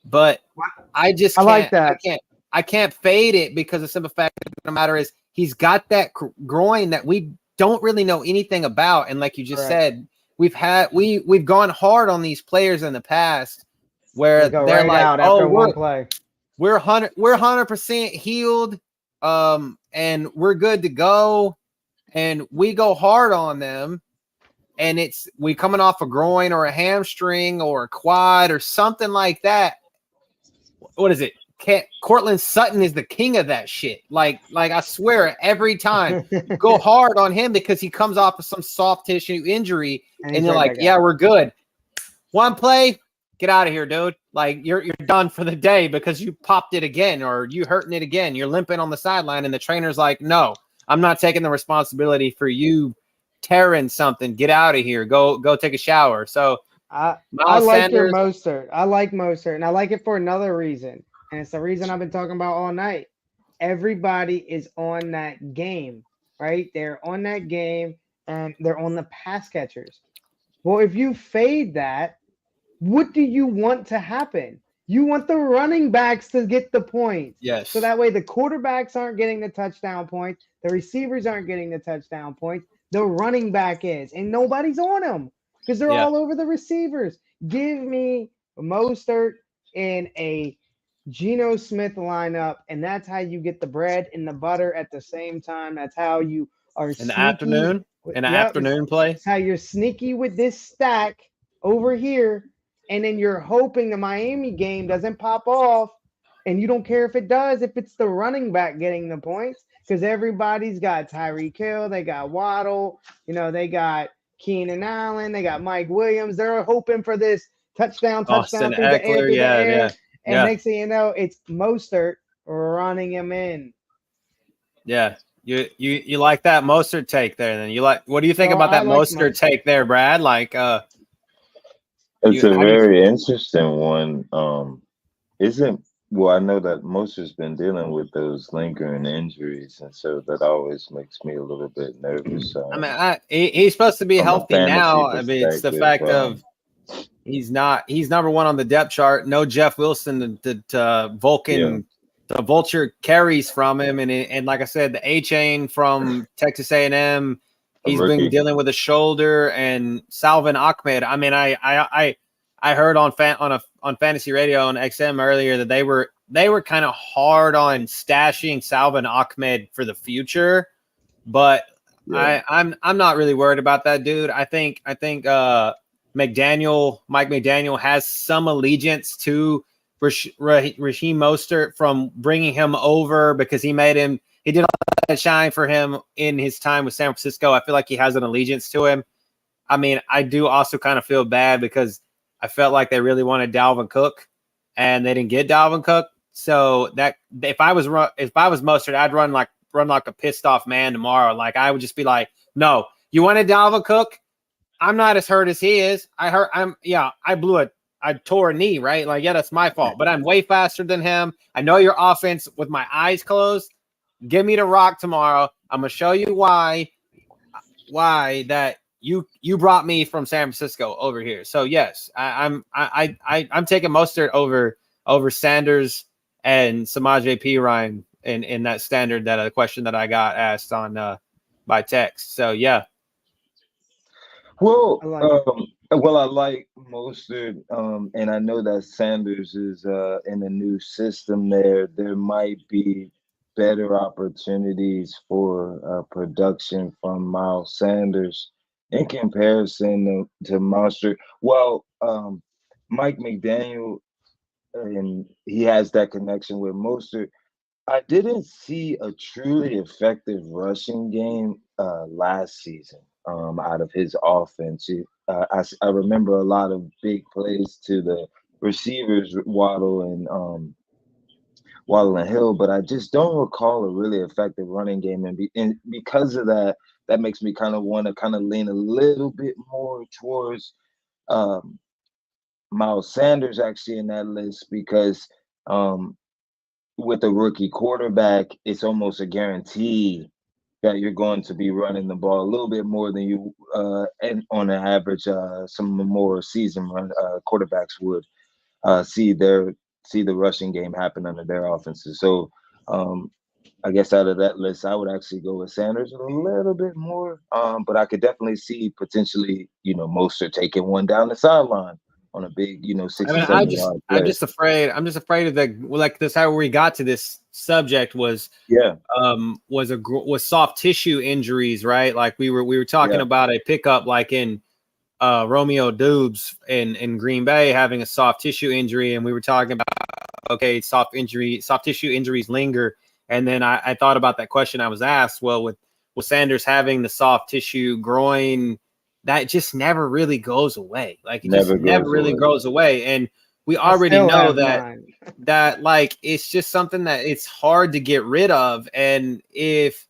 But I can't fade it because the simple fact of the matter is he's got that groin that we don't really know anything about. And like you just said, we've gone hard on these players in the past where they're like, oh, we're 100% healed, and we're good to go, and we go hard on them. And we coming off a groin or a hamstring or a quad or something like that. What is it? Cortland Sutton is the king of that shit. Like I swear, every time go hard on him because he comes off of some soft tissue injury, and you're like, yeah, we're good. One play, get out of here, dude. Like you're done for the day because you popped it again or you hurting it again. You're limping on the sideline, and the trainer's like, no, I'm not taking the responsibility for you tearing something. Get out of here. Go take a shower. So I like your Mostert. I like Mostert, and I like it for another reason. And it's the reason I've been talking about all night. Everybody is on that game, right? They're on that game, and they're on the pass catchers. Well, if you fade that, what do you want to happen? You want the running backs to get the points. Yes. So that way the quarterbacks aren't getting the touchdown points. The receivers aren't getting the touchdown points. The running back is. And nobody's on them because they're all over the receivers. Give me Mostert in a Geno Smith lineup, and that's how you get the bread and the butter at the same time. That's how you are in the afternoon. In the afternoon play. That's how you're sneaky with this stack over here, and then you're hoping the Miami game doesn't pop off, and you don't care if it does, if it's the running back getting the points, because everybody's got Tyreek Hill, they got Waddle, they got Keenan Allen, they got Mike Williams. They're hoping for this touchdown Austin through the air, Eckler, And next thing you know, it's Mostert running him in. Yeah. You like that Mostert take there? Then what do you think Oh, about that I like Mostert take there, Brad? Like, it's a very interesting one. I know that Mostert's been dealing with those lingering injuries, and so that always makes me a little bit nervous. I mean, he's supposed to be healthy now. I mean, it's the fact of he's not. He's number one on the depth chart. No Jeff Wilson, the vulture carries from him, and like I said, the A-chain from Texas A&M. He's been dealing with a shoulder, and Salvin Ahmed. I mean, I heard on fantasy radio on XM earlier that they were kind of hard on stashing Salvin Ahmed for the future, but I'm not really worried about that dude. I think Mike McDaniel has some allegiance to Raheem Mostert from bringing him over because he did all that shine for him in his time with San Francisco. I feel like he has an allegiance to him. I mean, I do also kind of feel bad because I felt like they really wanted Dalvin Cook, and they didn't get Dalvin Cook. So that if I was Mostert, I'd run like a pissed off man tomorrow. Like I would just be like, no, you wanted Dalvin Cook. I'm not as hurt as he is. I tore a knee, right? Like, yeah, that's my fault, but I'm way faster than him. I know your offense with my eyes closed. Give me the rock tomorrow. I'm gonna show you why that you brought me from San Francisco over here. So yes, I'm taking Mostert over Sanders and Samaje Perine in that standard question that I got asked on by text. So yeah. Well, I like Mostert, and I know that Sanders is in a new system there. There might be better opportunities for production from Miles Sanders in comparison to Mostert. Well, Mike McDaniel, and he has that connection with Mostert. I didn't see a truly effective rushing game last season out of his offense. I remember a lot of big plays to the receivers, Waddle and Hill, but I just don't recall a really effective running game. And because of that, that makes me kind of want to kind of lean a little bit more towards Miles Sanders actually in that list because with a rookie quarterback, it's almost a guarantee that you're going to be running the ball a little bit more than you and on an average some more seasoned quarterbacks would see the rushing game happen under their offenses. So I guess out of that list, I would actually go with Sanders a little bit more. But I could definitely see potentially, Mostert taking one down the sideline on a big, 60, 70 yard play. I'm just afraid of this. How we got to this subject was soft tissue injuries, right? Like we were talking about a pickup like in Romeo Dubes in Green Bay having a soft tissue injury, and we were talking about soft tissue injuries linger, and then I thought about that question I was asked. Well, with Sanders having the soft tissue groin, that just never really goes away. Like it never really goes away, and we already know that like it's just something that it's hard to get rid of, and if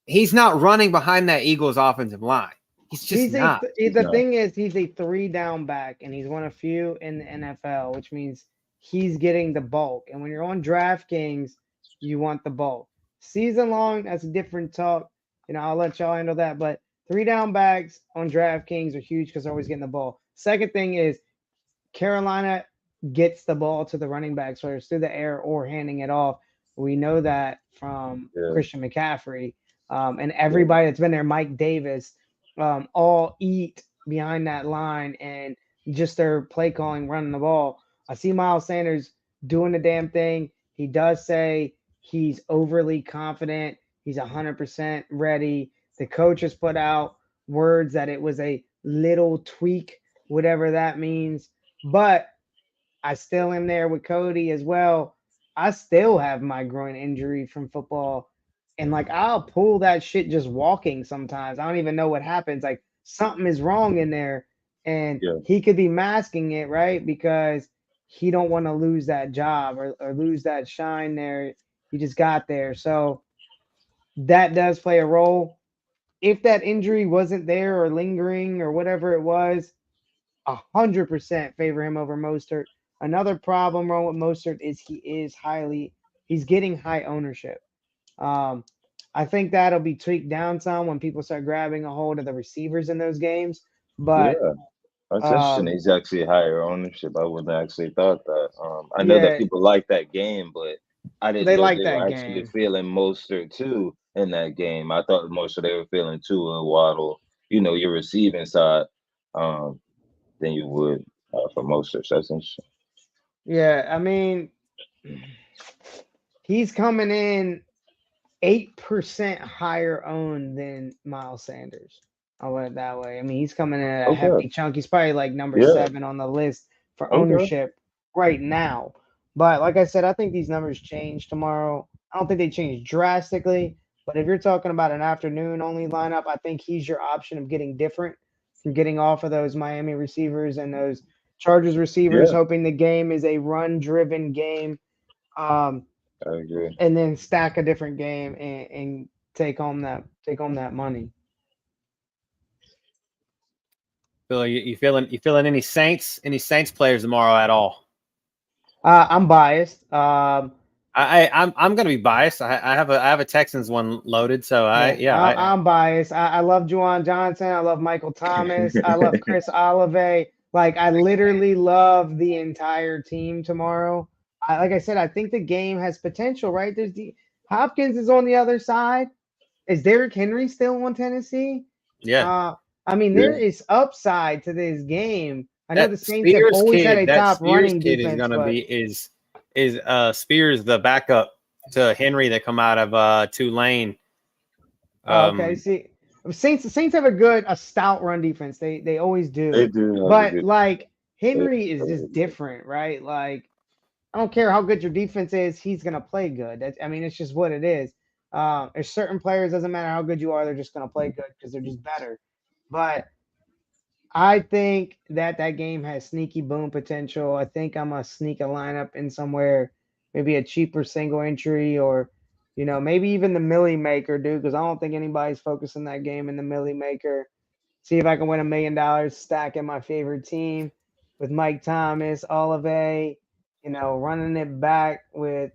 he's not running behind that Eagles offensive line. He's not. The thing is, he's a 3-down back, and he's one of few in the NFL, which means he's getting the bulk. And when you're on DraftKings, you want the bulk. Season long, that's a different talk. I'll let y'all handle that. But 3-down backs on DraftKings are huge because they're always getting the ball. Second thing is Carolina gets the ball to the running backs, whether it's through the air or handing it off. We know that from Christian McCaffrey and everybody that's been there, Mike Davis. All eat behind that line and just their play calling, running the ball. I see Miles Sanders doing the damn thing. He does say he's overly confident. He's 100% ready. The coach has put out words that it was a little tweak, whatever that means. But I still am there with Cody as well. I still have my groin injury from football And like I'll pull that shit just walking sometimes. I don't even know what happens. Like something is wrong in there. And Yeah. he could be masking it, right? Because he don't want to lose that job or lose that shine there. He just got there. So that does play a role. If that injury wasn't there or lingering or whatever it was, 100% favor him over Mostert. Another problem wrong with Mostert is he's getting high ownership. I think that'll be tweaked down some when people start grabbing a hold of the receivers in those games. But Yeah. That's interesting. He's actually higher ownership. I wouldn't actually thought that. I know that yeah, people like that game, but I didn't they know like they were that actually game. feeling Mostert too in that game. I thought most of they were feeling Tua and Waddle, your receiving side, than you would for Mostert. So that's interesting. Yeah, I mean, he's coming in 8% higher owned than Miles Sanders. I'll put it that way. I mean, he's coming in at a hefty Okay. chunk. He's probably like number Yeah. 7 on the list for Okay. ownership right now. But like I said, I think these numbers change tomorrow. I don't think they change drastically. But if you're talking about an afternoon only lineup, I think he's your option of getting different from getting off of those Miami receivers and those Chargers receivers, Yeah. hoping the game is a run driven game. I agree. And then stack a different game and take home that money. Phil, you feeling any Saints players tomorrow at all? I'm biased. I'm gonna be biased. I have a Texans one loaded, so I'm biased. I love Juwan Johnson. I love Michael Thomas. I love Chris Olave. Like I literally love the entire team tomorrow. Like I said, I think the game has potential. Right? There's Hopkins is on the other side. Is Derrick Henry still on Tennessee? yeah. I mean, Yeah. there is upside to this game. I know the That Saints have always had a top Spears running kid defense, is gonna but be is Spears the backup to Henry that come out of Tulane. okay. See, Saints have a stout run defense. They always do. They do have a But good. like Henry is just different, right? Like I don't care how good your defense is, he's gonna play good. I mean, it's just what it is. There's certain players, doesn't matter how good you are, they're just gonna play good because they're just better. But I think that game has sneaky boom potential. I think I'm gonna sneak a lineup in somewhere, maybe a cheaper single entry or, maybe even the Millie Maker, dude, because I don't think anybody's focusing that game in the Millie Maker. See if I can win $1 million stacking my favorite team with Mike Thomas, Olave, running it back with,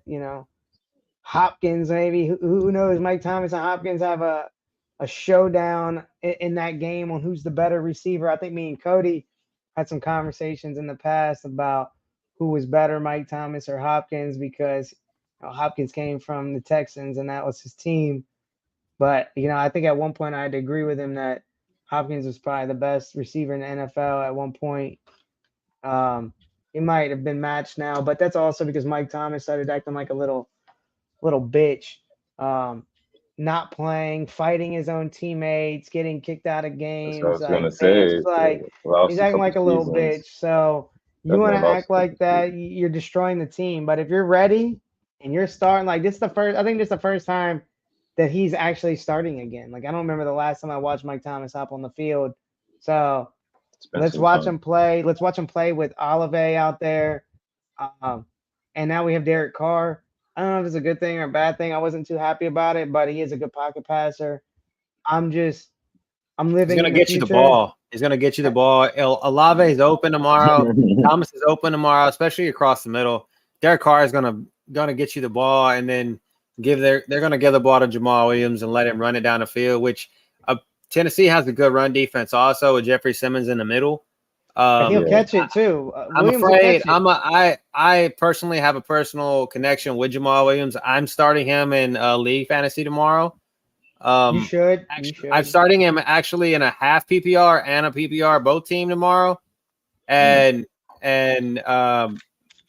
Hopkins, maybe. Who knows? Mike Thomas and Hopkins have a showdown in that game on who's the better receiver. I think me and Cody had some conversations in the past about who was better, Mike Thomas or Hopkins, because Hopkins came from the Texans and that was his team. But, I think at one point I had to agree with him that Hopkins was probably the best receiver in the NFL at one point. He might have been matched now, but that's also because Mike Thomas started acting like a little bitch. Not playing, fighting his own teammates, getting kicked out of That's what I games, was gonna like man, say. just like he's Lost a acting couple like a little seasons. bitch. So you want to Definitely lost act a couple like that, seasons. you're destroying the team. But if you're ready and you're starting, like this is the first, I think this is the first time that he's actually starting again. Like I don't remember the last time I watched Mike Thomas hop on the field. So It's been let's some watch time. him play. Let's watch him play with Olave out there. And now we have Derek Carr. I don't know if it's a good thing or a bad thing. I wasn't too happy about it, but he is a good pocket passer. I'm He's living gonna in the get you the future. ball. He's gonna get you the ball. Olave is open tomorrow. Thomas is open tomorrow, especially across the middle. Derek Carr is gonna get you the ball, and then they're gonna give the ball to Jamal Williams and let him run it down the field. Which Tennessee has a good run defense, also with Jeffrey Simmons in the middle. He'll catch it too. I'm Williams will afraid catch it. I personally have a personal connection with Jamal Williams. I'm starting him in league fantasy tomorrow. You should. I'm starting him actually in a half PPR and a PPR both team tomorrow. And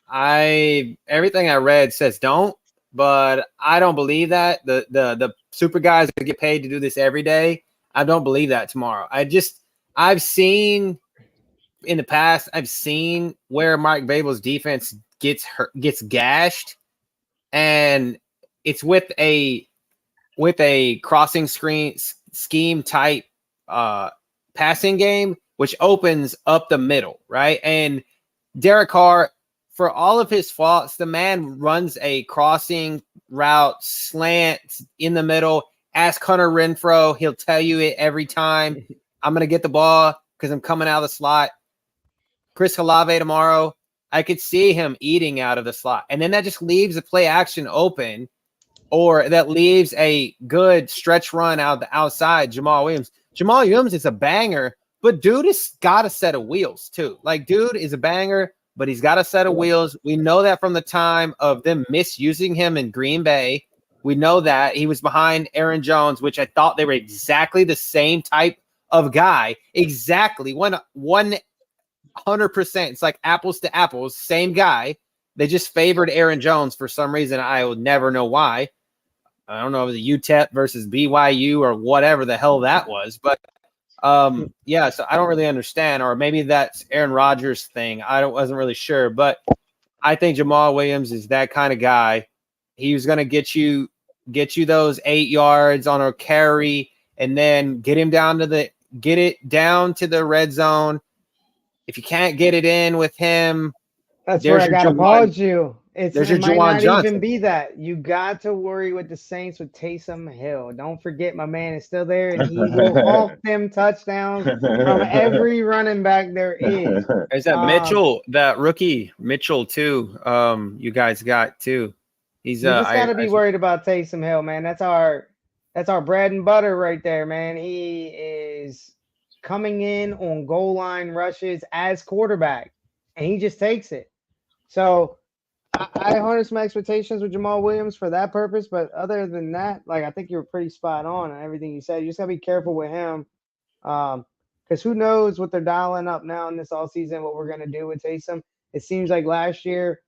I everything I read says don't, but I don't believe that. The super guys that get paid to do this every day, I don't believe that tomorrow. I've seen in the past, I've seen where Mike Babel's defense gets gashed, and it's with a with a crossing screen scheme type passing game, which opens up the middle, right? And Derek Carr, for all of his faults, the man runs a crossing route slant in the middle. Ask Hunter Renfrow. He'll tell you it every time. I'm going to get the ball because I'm coming out of the slot. Chris Olave tomorrow, I could see him eating out of the slot. And then that just leaves a play action open, or that leaves a good stretch run out the outside, Jamal Williams. Jamal Williams is a banger, but dude has got a set of wheels too. Like, dude is a banger, but he's got a set of wheels. We know that from the time of them misusing him in Green Bay. We know that he was behind Aaron Jones, which I thought they were exactly the same type of guy. Exactly. 100%. It's like apples to apples, same guy. They just favored Aaron Jones for some reason. I will never know why. I don't know if it was UTEP versus BYU or whatever the hell that was, but yeah, so I don't really understand, or maybe that's Aaron Rodgers thing. Wasn't really sure, but I think Jamal Williams is that kind of guy. He was going to get you those 8 yards on a carry, and then get it down to the red zone. If you can't get it in with him, that's where I gotta pause you. It might not Johnson. even be that. You got to worry with the Saints with Taysom Hill. Don't forget, my man is still there, and he will hawk them touchdowns from every running back there is. There's that Mitchell, that rookie Mitchell too. You guys got too. You just got to be worried about Taysom Hill, man. That's our bread and butter right there, man. He is coming in on goal line rushes as quarterback, and he just takes it. So I harness my expectations with Jamal Williams for that purpose, but other than that, like, I think you were pretty spot on everything you said. You just got to be careful with him, because who knows what they're dialing up now in this offseason, what we're going to do with Taysom. It seems like last year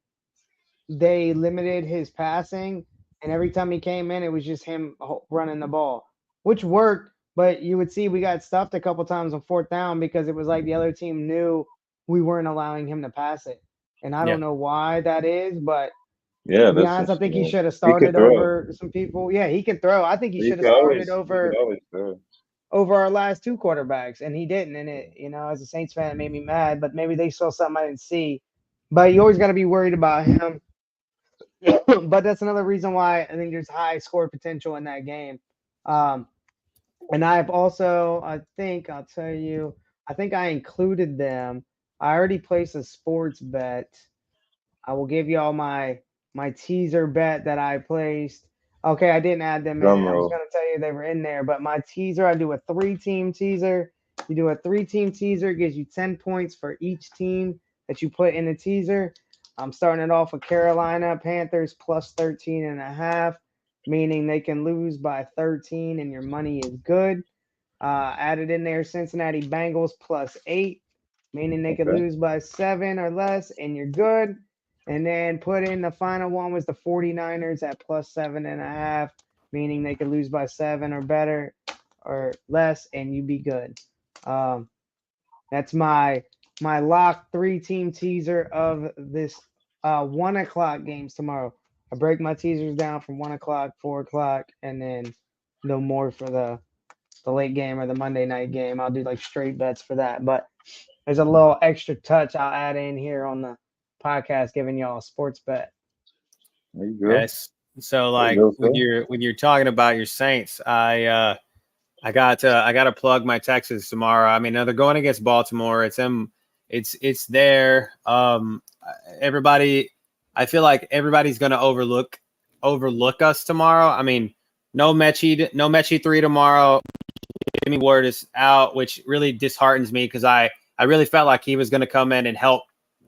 they limited his passing, and every time he came in, it was just him running the ball, which worked, but you would see we got stuffed a couple times on 4th down because it was like the other team knew we weren't allowing him to pass it. And I don't know why that is, but to be honest, I think he should have started over some people. Yeah, he can throw. I think he should have started over our last 2 quarterbacks, and he didn't. And it, as a Saints fan, it made me mad, but maybe they saw something I didn't see. But you always got to be worried about him. But that's another reason why I think there's high score potential in that game. And I've also, I think I included them. I already placed a sports bet. I will give y'all my teaser bet that I placed. Okay, I didn't add them in. I was going to tell you they were in there, but my teaser, I do a 3-team teaser. You do a 3-team teaser, gives you 10 points for each team that you put in the teaser. I'm starting it off with Carolina Panthers plus 13.5, meaning they can lose by 13 and your money is good. Added in there Cincinnati Bengals plus 8, meaning they could lose by 7 or less and you're good. And then put in the final one was the 49ers at plus 7.5, meaning they could lose by 7 or better or less and you'd be good. That's my lock 3-team teaser of this 1 o'clock games tomorrow. I break my teasers down from 1 o'clock, 4 o'clock, and then no more for the late game or the Monday night game. I'll do like straight bets for that. But there's a little extra touch I'll add in here on the podcast, giving y'all a sports bet. There you go. Yes. So like when you're talking about your Saints, I got to plug my Texans tomorrow. I mean, they're going against Baltimore. It's there. Everybody, I feel like everybody's going to overlook us tomorrow. I mean, no Mechie 3 tomorrow. Jimmy Ward is out, which really disheartens me because I really felt like he was going to come in and help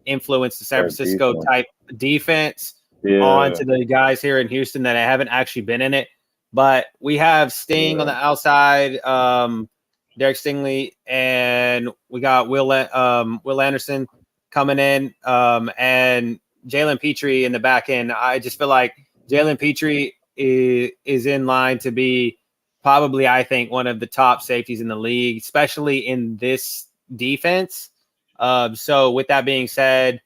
influence the San Francisco type defense onto the guys here in Houston that haven't actually been in it. But we have Sting on the outside, Derek Stingley, and we got Will Anderson coming in, and Jalen Petrie in the back end. I just feel like Jalen Petrie is in line to be probably, I think, one of the top safeties in the league, especially in this defense. So with that being said,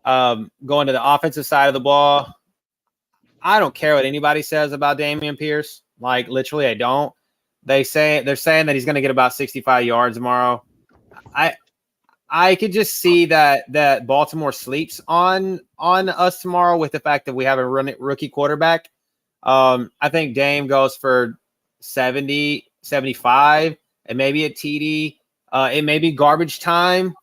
going to the offensive side of the ball, I don't care what anybody says about Dameon Pierce. Like literally, I don't. They're saying that he's going to get about 65 yards tomorrow. I could just see that Baltimore sleeps on us tomorrow with the fact that we have a rookie quarterback. I think Dame goes for 70, 75, and maybe a TD. It may be garbage time.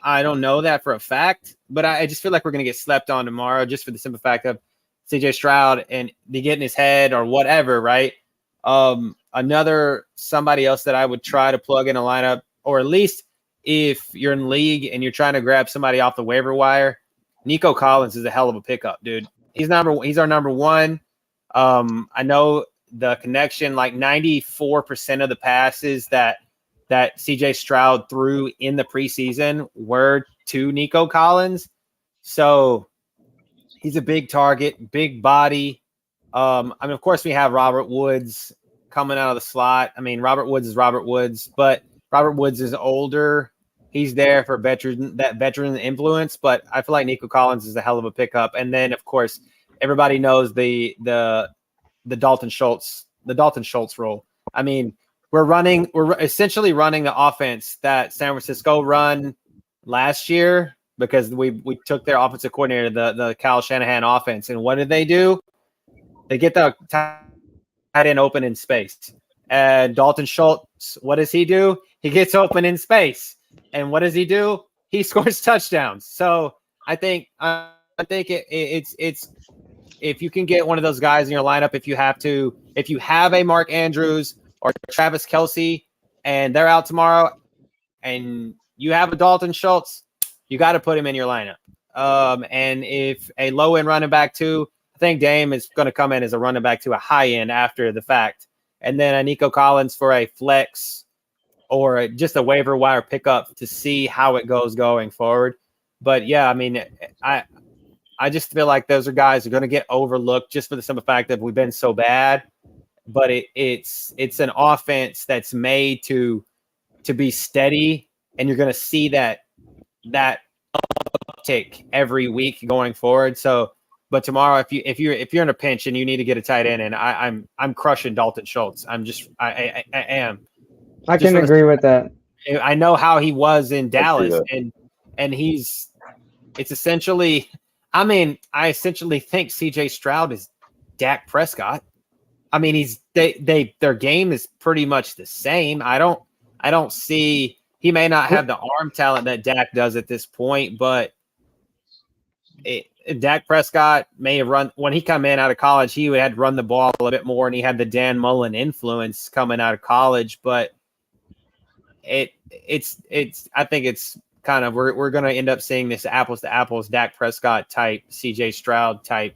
I don't know that for a fact, but I just feel like we're going to get slept on tomorrow just for the simple fact of CJ Stroud and they get in his head or whatever, right? Another somebody else that I would try to plug in a lineup, or at least if you're in league and you're trying to grab somebody off the waiver wire, Nico Collins is a hell of a pickup, dude. He's our number one. I know the connection, like 94% of the passes that CJ Stroud threw in the preseason were to Nico Collins. So he's a big target, big body. I mean, of course, we have Robert Woods coming out of the slot. I mean, Robert Woods is Robert Woods, but Robert Woods is older. He's there for veteran influence, but I feel like Nico Collins is a hell of a pickup. And then, of course, everybody knows the Dalton Schultz role. I mean, we're essentially running the offense that San Francisco run last year because we took their offensive coordinator, the Kyle Shanahan offense. And what did they do? They get the tight end open in space. And Dalton Schultz, what does he do? He gets open in space. And what does he do? He scores touchdowns. So I think it's if you can get one of those guys in your lineup, if you have a Mark Andrews or Travis Kelce and they're out tomorrow and you have a Dalton Schultz, you got to put him in your lineup. And if a low end running back too, I think Dame is going to come in as a running back to a high end after the fact. And then a Nico Collins for a flex or just a waiver wire pickup to see how it goes going forward. But yeah, I mean, I just feel like those are guys who are going to get overlooked just for the simple fact that we've been so bad. But it's an offense that's made to be steady, and you're going to see that uptick every week going forward. So, but tomorrow, if you're in a pinch and you need to get a tight end, and I'm crushing Dalton Schultz. I am. I can agree with that. I know how he was in Dallas, and it's essentially. I mean, I essentially think CJ Stroud is Dak Prescott. I mean, their game is pretty much the same. I don't see, he may not have the arm talent that Dak does at this point, but Dak Prescott may have run when he come in out of college. He had run the ball a little bit more, and he had the Dan Mullen influence coming out of college. But it's I think it's kind of we're going to end up seeing this apples to apples Dak Prescott type, CJ Stroud type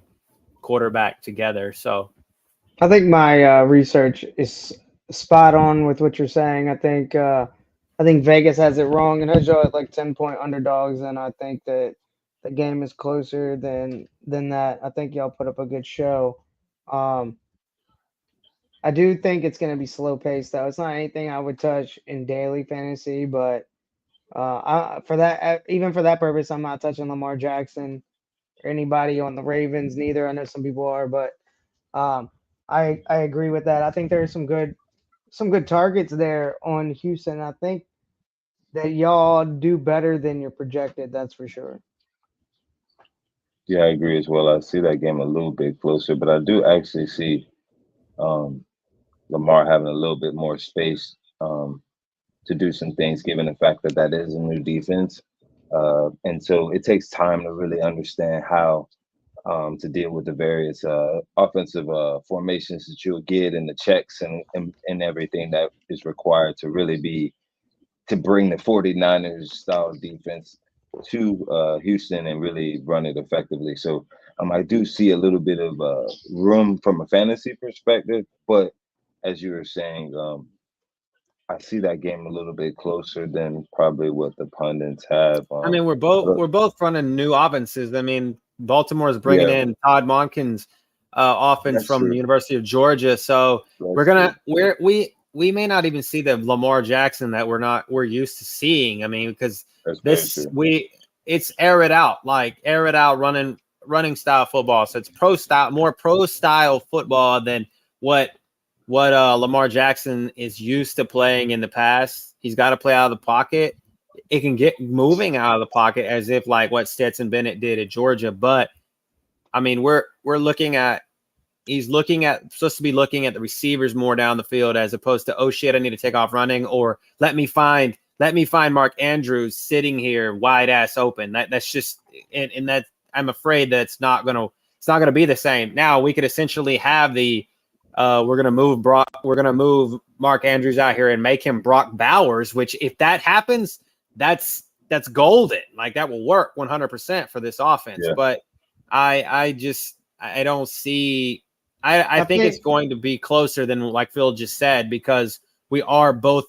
quarterback together. So I think my research is spot on with what you're saying. I think Vegas has it wrong and has you at like 10-point underdogs, and I think that the game is closer than that. I think y'all put up a good show. I do think it's going to be slow paced though. It's not anything I would touch in daily fantasy, but for that purpose, I'm not touching Lamar Jackson or anybody on the Ravens neither. I know some people are, but I agree with that. I think there's some good targets there on Houston. I think that y'all do better than you're projected. That's for sure. Yeah, I agree as well. I see that game a little bit closer, but I do actually see Lamar having a little bit more space to do some things, given the fact that is a new defense. And so it takes time to really understand how to deal with the various offensive formations that you'll get and the checks and everything that is required to really to bring the 49ers style defense to Houston and really run it effectively. So I do see a little bit of room from a fantasy perspective, but as you were saying, I see that game a little bit closer than probably what the pundits have. I mean, we're both running new offenses. I mean, Baltimore is bringing in Todd Monken's offense from the University of Georgia, so we may not even see the Lamar Jackson that we're used to seeing. I mean, because it's air it out running style football. So it's more pro style football than what Lamar Jackson is used to playing in the past. He's got to play out of the pocket. It can get moving out of the pocket as if like what Stetson Bennett did at Georgia. But I mean, we're looking at supposed to be looking at the receivers more down the field as opposed to, oh shit, I need to take off running, or let me find Mark Andrews sitting here wide ass open. That's just and that I'm afraid that it's not gonna be the same. Now we could essentially have the we're gonna move Mark Andrews out here and make him Brock Bowers, which if that happens, that's golden. Like that will work 100% for this offense. Yeah. But I don't see. I think it's going to be closer than like Phil just said, because we are both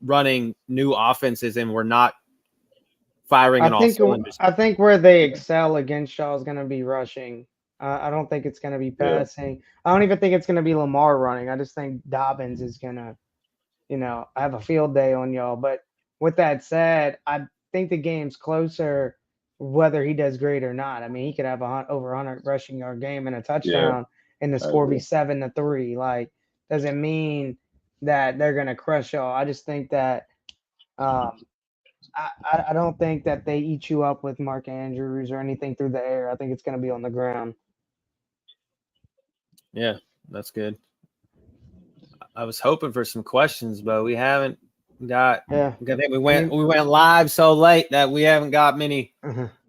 running new offenses and we're not firing on all cylinders. I think where they excel against y'all is going to be rushing. I don't think it's going to be passing. Yeah. I don't even think it's going to be Lamar running. I just think Dobbins is going to, have a field day on y'all. But with that said, I think the game's closer whether he does great or not. I mean, he could have over 100 rushing yard game and a touchdown. And the score be 7-3. Like, doesn't mean that they're gonna crush y'all. I just think that I don't think that they eat you up with Mark Andrews or anything through the air. I think it's gonna be on the ground. Yeah, that's good. I was hoping for some questions, but we haven't got. Yeah, I think we went live so late that we haven't got many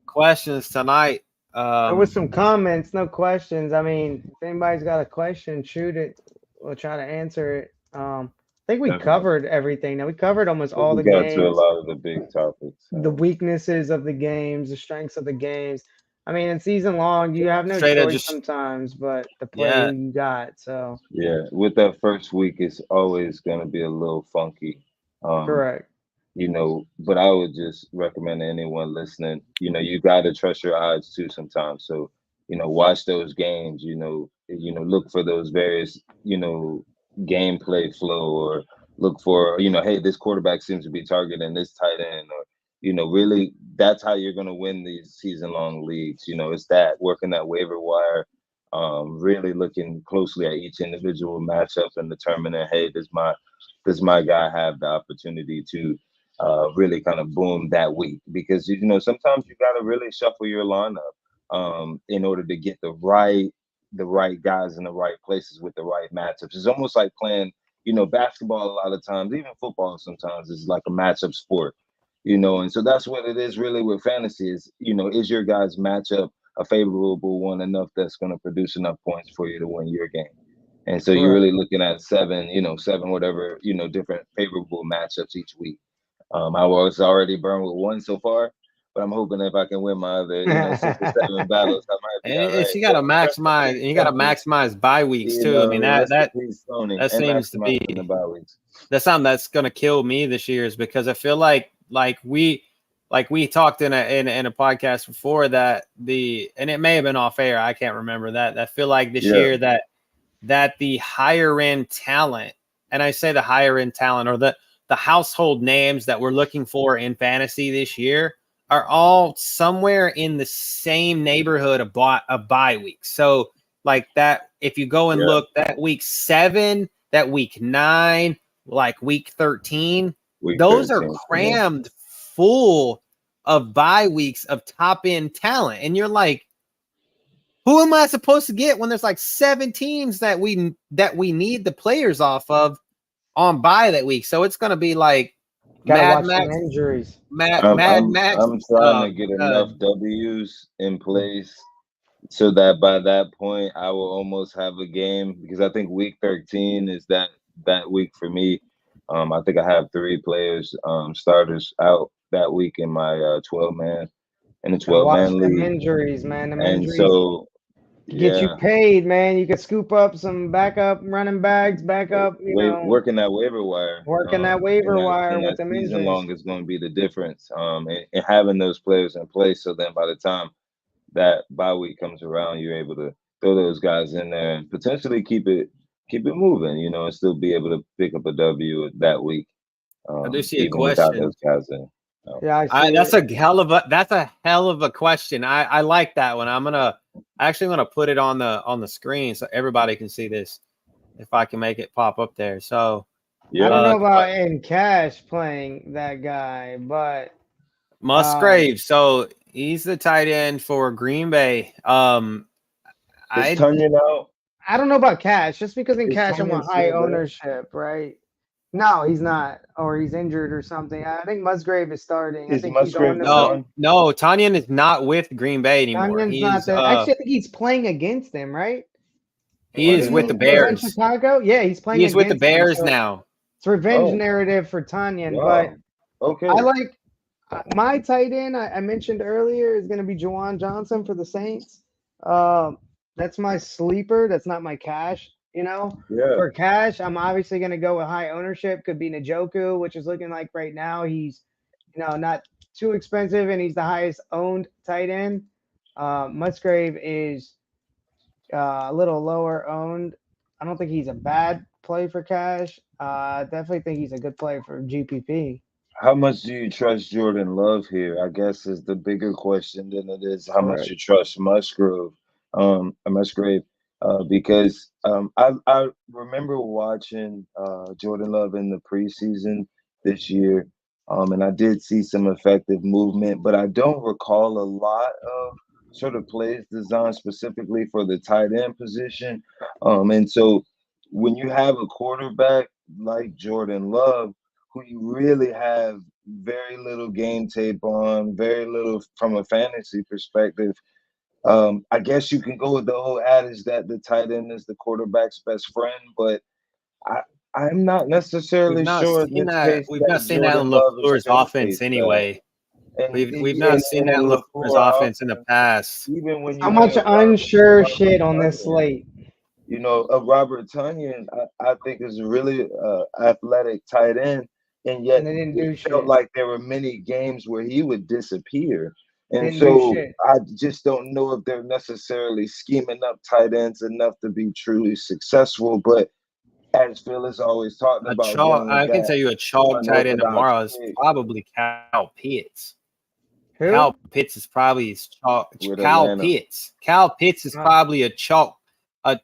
questions tonight. There was some comments, no questions. I mean, if anybody's got a question, shoot it. We'll try to answer it. I think we covered everything. Now we covered almost all the games. We got to a lot of the big topics. The weaknesses of the games, the strengths of the games. I mean, in season long, you have no choice sometimes, but to play who you got. So with that first week, it's always going to be a little funky. Correct. But I would just recommend to anyone listening, you got to trust your eyes too sometimes. So, watch those games, look for those various, gameplay flow, or look for, hey, this quarterback seems to be targeting this tight end, or, really that's how you're going to win these season long leagues. It's that working that waiver wire, really looking closely at each individual matchup and determining, hey, does my guy have the opportunity to really kind of boom that week? Because sometimes you got to really shuffle your lineup in order to get the right guys in the right places with the right matchups. It's almost like playing basketball a lot of times, even football sometimes is like a matchup sport, and so that's what it is really with fantasy is your guys matchup a favorable one enough that's going to produce enough points for you to win your game. And so you're really looking at seven whatever different favorable matchups each week. I was already burned with one so far, but I'm hoping if I can win my other 6 or 7 battles, I might be all right. You got to maximize, and you got to maximize bye weeks too. I mean that seems to be the bye weeks. That's something that's going to kill me this year, is because I feel like we talked in a podcast before that and it may have been off air, I can't remember that. I feel like this year that the higher end talent, and I say the higher end talent, or the household names that we're looking for in fantasy this year, are all somewhere in the same neighborhood of bye weeks. So like that, if you go and look, that week 7, that week 9, like week 13, those are crammed full of bye weeks of top end talent. And you're like, who am I supposed to get when there's like 7 teams that we need the players off of on bye that week? So it's going to be like Mad Max injuries. Mad Max. I'm trying to get enough W's in place so that by that point I will almost have a game, because I think week 13 is that week for me. I think I have 3 players, starters out that week in my 12-man in the 12-man league. Injuries, man. Injuries. So get you paid, man. You could scoop up some backup running backs, working that waiver wire. That waiver wire with them injuries. Season long is going to be the difference. And having those players in place, so then by the time that bye week comes around, you're able to throw those guys in there and potentially keep it moving, and still be able to pick up a W that week. I do see a question. Those guys in. That's a hell of a question. I like that one. I'm actually gonna put it on the screen so everybody can see this. if I can make it pop up there. So I don't know about but in cash playing that guy, but Musgrave. So he's the tight end for Green Bay. Is I Tunyon out? I don't know about cash. Just because in Is cash I Tunyon want high still there? ownership, right? No, he's not, or he's injured or something. I think Musgrave is starting. I Is think he's Musgrave on the gone? no Tanyan is not with Green Bay anymore. Tanyan's not there. Actually, I think he's playing against them, right? He I is didn't with know the that. He was on Bears. Chicago. Yeah, he's playing He is with the against them, Bears so now. it's revenge Oh. narrative for Tanyan. Wow. Okay. But I like my tight end. I mentioned earlier is going to be Juwan Johnson for the Saints. That's my sleeper. That's not my cash. Yeah. For cash, I'm obviously going to go with high ownership. Could be Njoku, which is looking like right now he's, not too expensive, and he's the highest owned tight end. Musgrave is a little lower owned. I don't think he's a bad play for cash. Definitely think he's a good play for GPP. How much do you trust Jordan Love here? I guess is the bigger question than it is how much Right. you trust Musgrave, because I remember watching Jordan Love in the preseason this year, and I did see some effective movement, but I don't recall a lot of sort of plays designed specifically for the tight end position, and so when you have a quarterback like Jordan Love, who you really have very little game tape on, very little from a fantasy perspective. I guess you can go with the whole adage that the tight end is the quarterback's best friend, but I'm not necessarily sure in this case We've not that seen that in Jordan Love is LaFleur's offense showcased that. anyway. And We've not seen that in LaFleur's offense in the past. even when you So much have unsure Robert shit on this Tonyan, slate. Robert Tunyon, I think is a really athletic tight end, and yet And they didn't do it felt shit. like there were many games where he would disappear. And Didn't do so shit. I just don't know if they're necessarily scheming up tight ends enough to be truly successful. But as Phil has always talked about, I can tell you a chalk tight end tomorrow is probably Kyle Pitts. Who? Kyle Pitts is probably his chalk. With Kyle Atlanta. Pitts. Kyle Pitts is probably a chalk.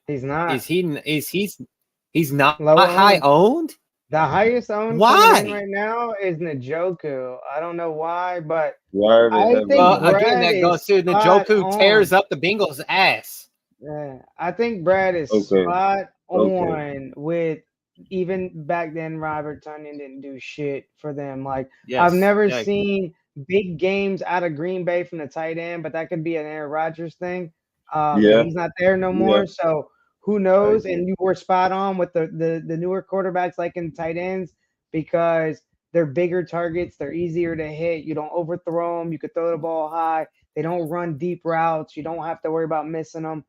He's not. He's not Low high owned? The highest owned Why? coming in right now is Njoku. I don't know why, but Why are they I having think Well, again, Brad that goes is to spot Njoku on. tears up the Bengals' ass. Yeah, I think Brad is Okay. spot Okay. on with even back then Robert Tunyon didn't do shit for them. Like Yes, I've never yeah. seen big games out of Green Bay from the tight end, but that could be an Aaron Rodgers thing. Yeah. And he's not there no more. Yeah. So who knows? agree. And you were spot on with the newer quarterbacks like in tight ends because they're bigger targets, they're easier to hit. You don't overthrow them, you could throw the ball high, they don't run deep routes, you don't have to worry about missing them.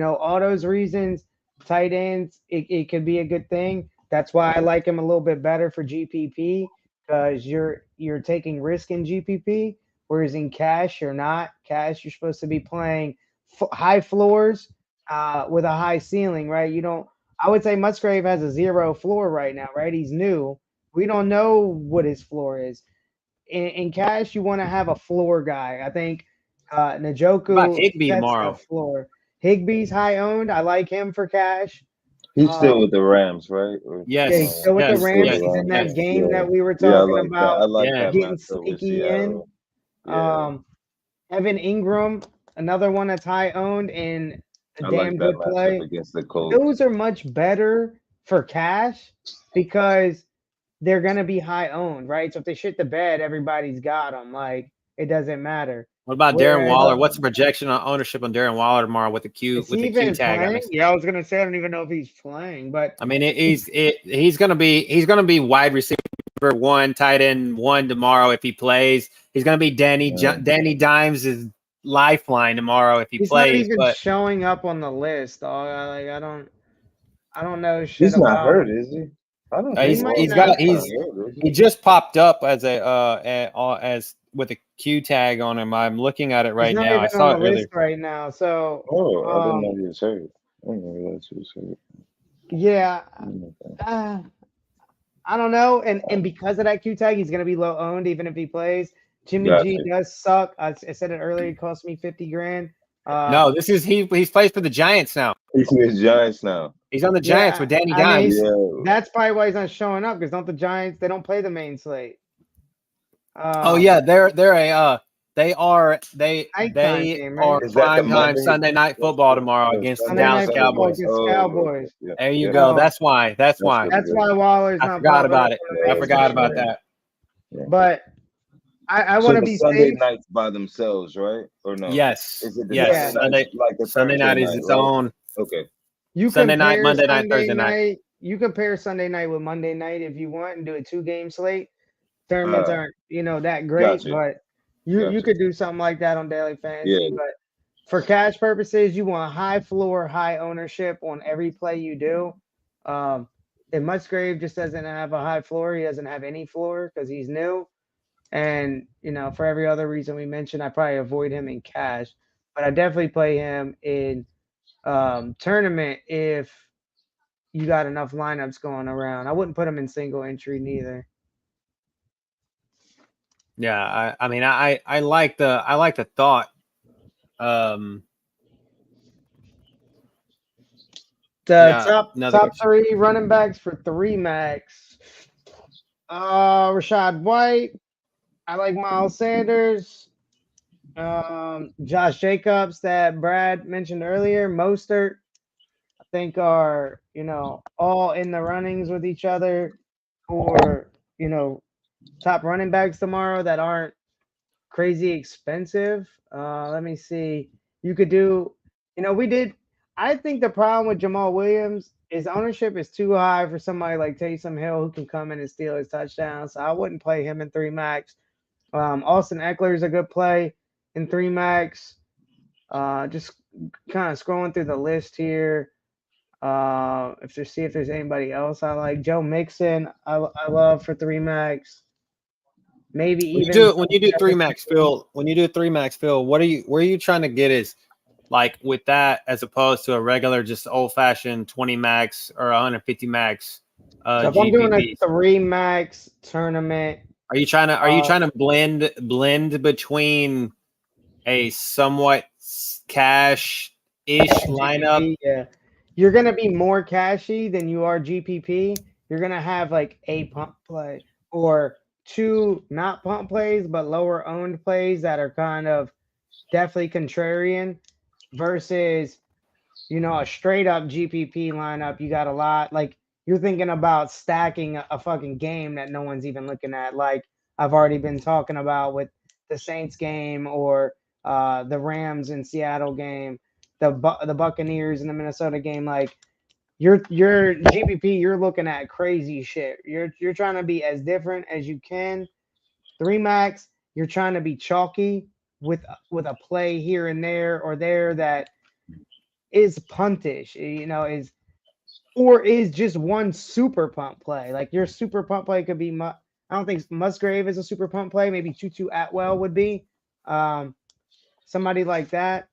All those reasons, tight ends, it could be a good thing. That's why I like him a little bit better for GPP because you're taking risk in GPP, whereas in cash you're not. Cash you're supposed to be playing high floors with a high ceiling, right? I would say Musgrave has a 0 floor right now, right? He's new. We don't know what his floor is. In cash, you want to have a floor guy. I think Njoku What about Higbee sets tomorrow? the floor. Higbee's high owned. I like him for cash. He's still with the Rams, right? Yes. Yeah, he's still with the Rams. yes, He's in that yes. game that we were Yeah, I talking like about. that. I like Yeah. that Getting matchup with sneaky in. Seattle. Evan Ingram, another one that's high owned and a I damn like that good play. matchup against the Colts. Those are much better for cash because they're gonna be high owned, right? So if they shit the bed, everybody's got them. Like it doesn't matter. What about Darren Whereas- Waller? What's the projection on ownership on Darren Waller tomorrow with the Q Is with he the Q even tag? playing? Yeah, I was gonna say I don't even know if he's playing, but I mean, he's gonna be wide receiver 1, tight end 1 tomorrow if he plays. He's gonna be Danny Dimes' lifeline tomorrow if he he's plays. not even But showing up on the list. Dog. I don't know shit He's not about hurt, him. is he? I don't he's think he's not got be he just popped up as as with a Q tag on him. I'm looking at it right He's not now. even I saw on it the earlier. list right now. So I didn't know he was hurt. I didn't realize he was hurt. yeah, I don't know. And because of that Q tag, he's gonna be low owned even if he plays. Jimmy G does suck. I said it earlier. He cost me $50,000. No, this is he plays for the Giants now. He's with Giants now. He's on the Giants with Danny Dimes. That's probably why he's not showing up, because don't the Giants, they don't play the main slate. Oh yeah, they are nighttime game, right? prime time Sunday night football tomorrow against the Dallas Cowboys. Cowboys. Yeah. There you go. That's why. That's why Waller's not. I forgot about it. I forgot about that. But I want to be Sunday safe. nights by themselves, right? Or no? Yes. Is it the Yes. Sunday night is its own. Okay. You Sunday night, compare Monday night, Thursday night. You compare Sunday night with Monday night if you want, and do a 2-game slate. Tournaments aren't that great, but you could do something like that on daily fantasy. Yeah. But for cash purposes, you want high floor, high ownership on every play you do. If Musgrave just doesn't have a high floor, he doesn't have any floor because he's new. And for every other reason we mentioned, I probably avoid him in cash, but I definitely play him in tournament if you got enough lineups going around. I wouldn't put him in single entry neither. Yeah, I mean I like the thought. Top 3 running backs for 3 max. Rashad White. I like Miles Sanders. Josh Jacobs that Brad mentioned earlier. Mostert, I think are all in the runnings with each other for top running backs tomorrow that aren't crazy expensive. Let me see. You could do, I think the problem with Jamal Williams is ownership is too high for somebody like Taysom Hill who can come in and steal his touchdowns. So I wouldn't play him in 3 max. Austin Eckler is a good play in 3 max. Just kind of scrolling through the list here. If there's anybody else I like. Joe Mixon, I love for 3 max. Maybe when you do 3 max, Phil. When you do 3 max, Phil, where are you trying to get is like with that as opposed to a regular just old fashioned 20 max or 150 max? So if I'm doing a 3 max tournament, are you trying to blend between a somewhat cash-ish lineup? Yeah, you're gonna be more cashy than you are GPP. You're gonna have like a pump play or 2 not pump plays but lower owned plays that are kind of definitely contrarian versus a straight up GPP lineup. You got a lot, like you're thinking about stacking a fucking game that no one's even looking at, like I've already been talking about with the Saints game or the Rams in Seattle game, the Buccaneers in the Minnesota game. Like your GPP, you're looking at crazy shit. You're trying to be as different as you can. 3 max, you're trying to be chalky with a play here and there or there that is puntish, is just one super pump play. Like your super pump play could be I don't think Musgrave is a super pump play. Maybe Tutu Atwell would be somebody like that.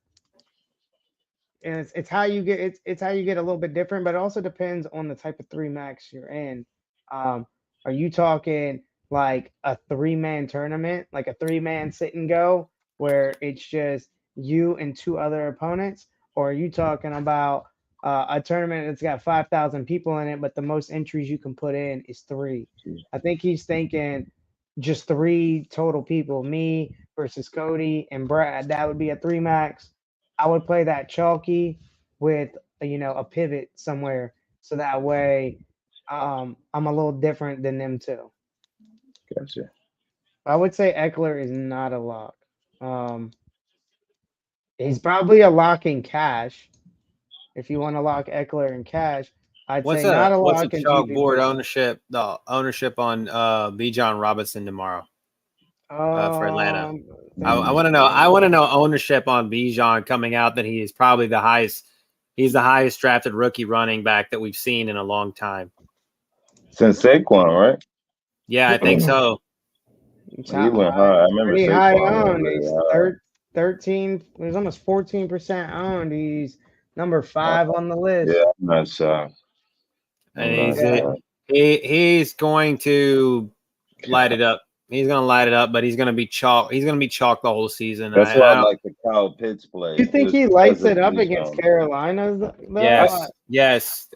And it's how you get it's how you get a little bit different, but it also depends on the type of 3 max you're in. Are you talking like a 3-man tournament, like a 3-man sit and go where it's just you and 2 other opponents? Or are you talking about a tournament that's got 5,000 people in it, but the most entries you can put in is 3? I think he's thinking just 3 total people, me versus Cody and Brad. That would be a 3 max. I would play that chalky with a pivot somewhere, so that way I'm a little different than them too. Gotcha. I would say Eckler is not a lock. He's probably a lock in cash. If you want to lock Eckler in cash, I'd say not a lock in chalkboard ownership? The ownership on Bijan Robinson tomorrow for Atlanta. I want to know. I want to know ownership on Bijan coming out that he is probably the highest. He's the highest drafted rookie running back that we've seen in a long time. Since Saquon, right? Yeah, I think so. He went high. I remember pretty high owned. He's 13. He's almost 14% owned. He's number 5 on the list. Yeah, that's and he's going to light it up He's gonna light it up, but he's gonna be chalk. He's gonna be chalk the whole season. That's why I like the Kyle Pitts play. You think he lights it up against Carolina? Yes, yes.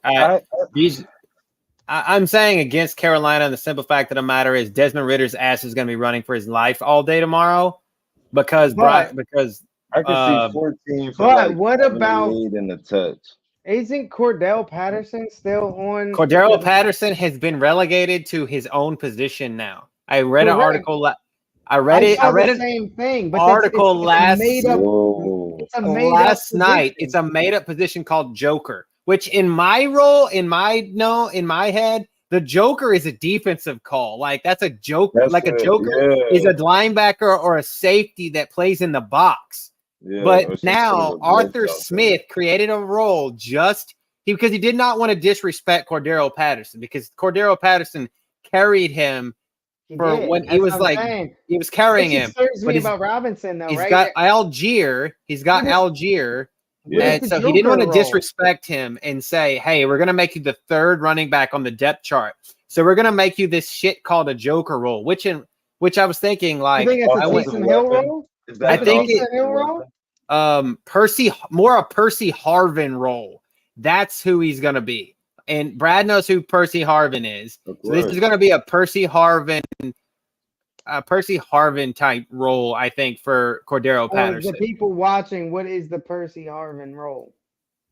I'm saying against Carolina, and the simple fact of the matter is Desmond Ritter's ass is gonna be running for his life all day tomorrow because I can see 14 for but what about in the touch? Isn't Cordell Patterson still on? Cordell Patterson has been relegated to his own position now. I read an article. I read the same thing. But article last night. It's a made up position called Joker, which in my head, the Joker is a defensive call. Like that's a joke. A Joker is a linebacker or a safety that plays in the box. Yeah, but now Arthur Smith created a role because he did not want to disrespect Cordero Patterson because Cordero Patterson carried him when he was he was carrying him. But about Robinson though, he's got Algier. He's got Algier. And so he didn't want to disrespect him and say, "Hey, we're gonna make you the third running back on the depth chart. So we're gonna make you this shit called a Joker role." Which I was thinking like, you think it's a Taysom Hill role? I think Percy Harvin role. That's who he's gonna be, and Brad knows who Percy Harvin is. So this is gonna be a Percy Harvin type role, I think, for Cordero Patterson. The people watching, what is the Percy Harvin role?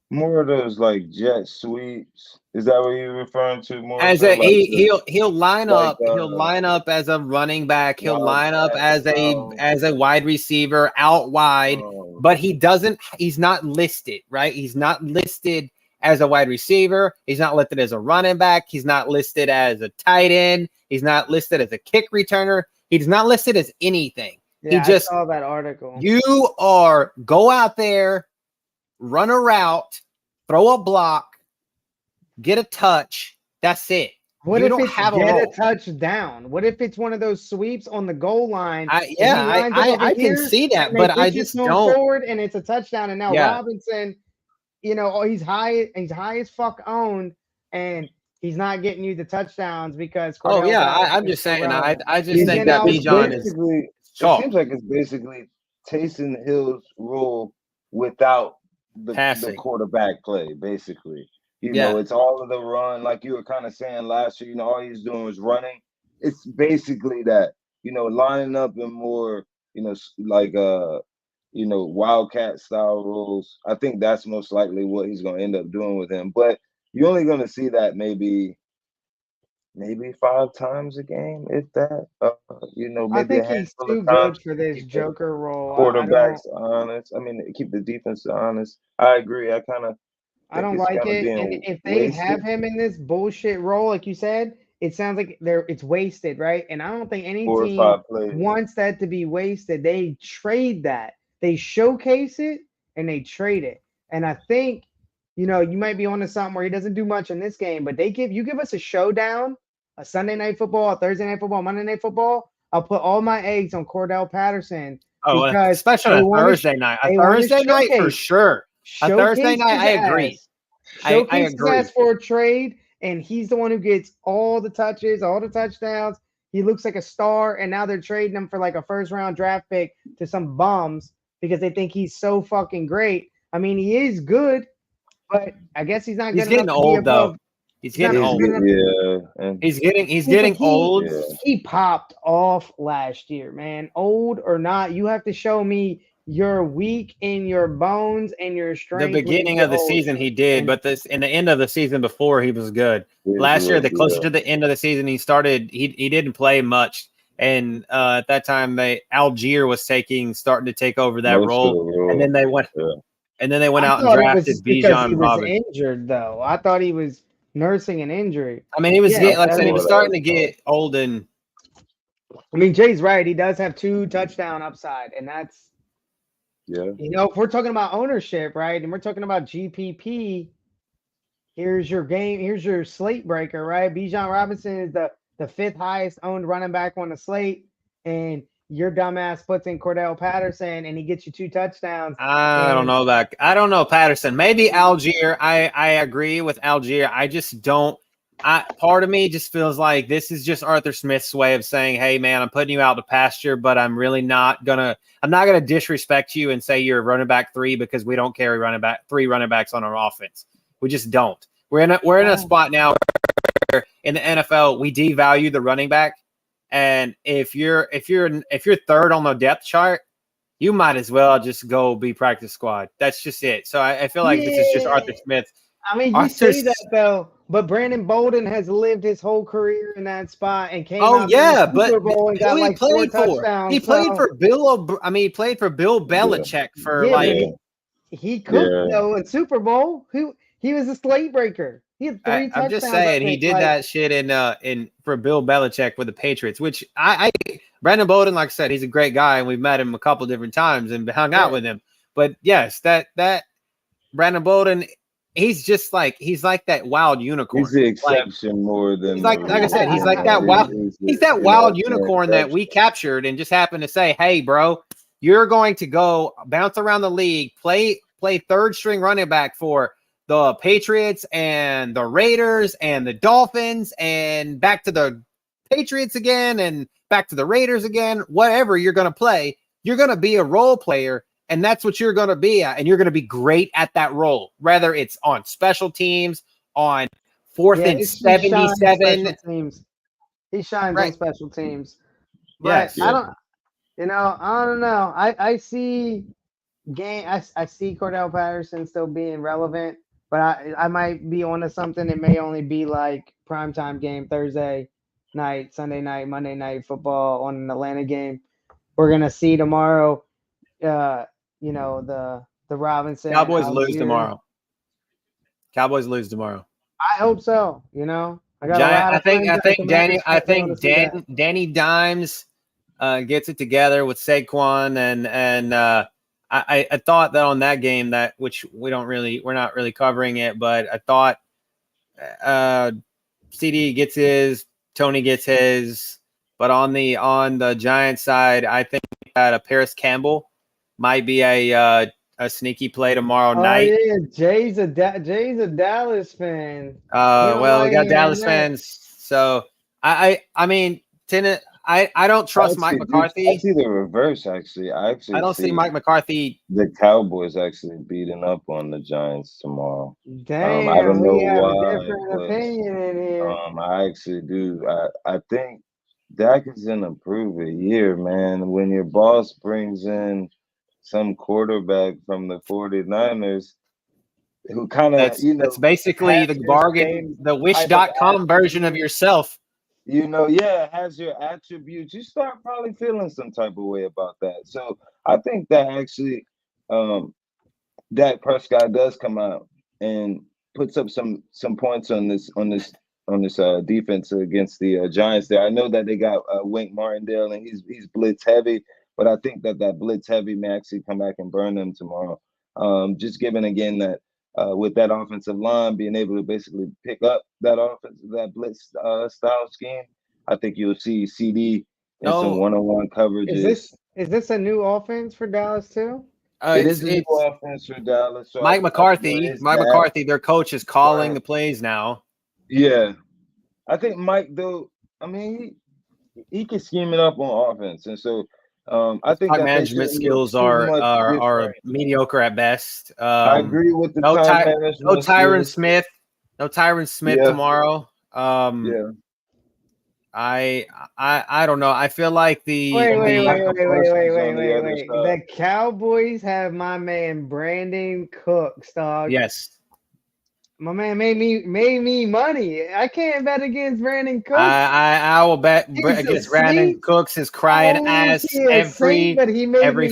More of those like jet sweeps. Is that what you're referring to? More as he'll line up. He'll line up as a running back. He'll line up as a wide receiver out wide. But he's not listed, right? He's not listed as a wide receiver. He's not listed as a running back. He's not listed as a tight end. He's not listed as a kick returner. He's not listed as anything. Yeah, I saw that article. Go out there, run a route, throw a block, get a touch. That's it. What if it's get a touchdown? What if it's one of those sweeps on the goal line? I can see that, but I just don't. Forward and it's a touchdown. And now Robinson, he's high as fuck owned, and he's not getting you the touchdowns because. I'm just saying. I just think that Bijan is. It seems like it's basically Taysom Hill's role without the quarterback play, basically. It's all of the run, like you were kind of saying last year. All he's doing was running. It's basically that, lining up in more, wildcat style roles. I think that's most likely what he's going to end up doing with him. But you're only going to see that maybe 5 times a game, if that. Maybe I think he's too good for this Joker role. Quarterbacks honest. I mean, keep the defense honest. I agree. I don't like it. And if they have him in this bullshit role, like you said, it sounds like it's wasted, right? And I don't think any team wants that to be wasted. They trade that. They showcase it and they trade it. And I think, you might be on to something where he doesn't do much in this game, but you give us a showdown, a Sunday night football, a Thursday night football, Monday night football. I'll put all my eggs on Cordell Patterson. Oh, especially a Thursday night. A Thursday night for sure. A Thursday night, I agree. I agree. Ask for a trade, and he's the one who gets all the touches, all the touchdowns. He looks like a star, and now they're trading him for like a first-round draft pick to some bums because they think he's so fucking great. I mean, he is good, but I guess he's not. He's getting old, though. He's getting old. He's getting old. Yeah. He popped off last year, man. Old or not, you have to show me you're weak in your bones and your strength. The beginning of the season he did, but in the end of the season before he was good. Last year, closer to the end of the season, he started. He didn't play much, and at that time, Algier was starting to take over that role, and then they went. Yeah. And then they went out and drafted Bijan Robinson. Injured though, I thought he was nursing an injury. I mean, he was getting, like I said, he was starting to get old. And I mean, Jay's right. He does have 2 touchdown upside, and that's if we're talking about ownership, right, and we're talking about GPP. Here's your game. Here's your slate breaker, right? Bijan Robinson is the 5th highest owned running back on the slate, and your dumbass puts in Cordell Patterson and he gets you 2 touchdowns. I don't know that. I don't know Patterson. Maybe Algier. I agree with Algier. I just don't part of me just feels like this is just Arthur Smith's way of saying, hey, man, I'm putting you out to pasture, but I'm really not going to – I'm not going to disrespect you and say you're running back 3 because we don't carry three running backs on our offense. We just don't. We're in a spot now where in the NFL we devalue the running back, and if you're third on the depth chart, you might as well just go be practice squad. That's just it. So I feel like this is just Arthur Smith. I mean, you say that though, but Brandon Bolden has lived his whole career in that spot and came out in the Super Bowl and got like 4 touchdowns. He played for Bill. He played for Bill Belichick he cooked though in Super Bowl. He was a slate breaker. He had 3 touchdowns. I'm just saying he did that shit in for Bill Belichick with the Patriots, which I Brandon Bolden, like I said, he's a great guy and we've met him a couple different times and hung out with him. But yes, that Brandon Bolden. He's like that wild unicorn. He's the exception more than like I said. He's like that wild. He's that wild unicorn that we captured and just happened to say, "Hey, bro, you're going to go bounce around the league, play third string running back for the Patriots and the Raiders and the Dolphins and back to the Patriots again and back to the Raiders again. Whatever you're going to play, you're going to be a role player." And that's what you're going to be at. And you're going to be great at that role, whether it's on special teams, on 4th and 77. He shines on special teams. But I don't know. I see I see Cordell Patterson still being relevant, but I might be onto something. It may only be like primetime game Thursday night, Sunday night, Monday night football on an Atlanta game. We're going to see tomorrow. The Robinson Cowboys lose tomorrow. I hope so. I think Danny Dimes gets it together with Saquon and I thought that on that game which we're not really covering it, but I thought CD gets his, Tony gets his, but on the Giants side, I think that Paris Campbell might be a sneaky play tomorrow night. Yeah, Jay's a Dallas fan. We got Dallas fans, so I don't trust Mike McCarthy. I see the reverse. Actually, I don't see Mike McCarthy. The Cowboys actually beating up on the Giants tomorrow. Damn, I don't know why. A different opinion in here. I actually do. I think Dak is in a proven year, man. When your boss brings in some quarterback from the 49ers who kind of, that's basically the bargain, the wish.com version of yourself. Has your attributes. You start probably feeling some type of way about that. So I think that actually Dak Prescott does come out and puts up some points on this defense against the Giants there. I know that they got Wink Martindale and he's blitz heavy. But I think that blitz heavy may actually come back and burn them tomorrow. Just given again that with that offensive line being able to basically pick up that blitz style scheme, I think you'll see CD in some one-on-one coverages. Is this a new offense for Dallas too? It is a new offense for Dallas. So Mike McCarthy, their coach is calling the plays now. Yeah, I think Mike though. I mean, he can scheme it up on offense, and so. I think time management skills are mediocre at best. I agree with the time management. No Tyron Smith. No Tyron Smith tomorrow. I don't know. I feel like wait. The Cowboys have my man Brandon Cooks, dog. Yes. My man made me money. I can't bet against Brandon Cooks. I will bet against Brandon Cooks is crying ass every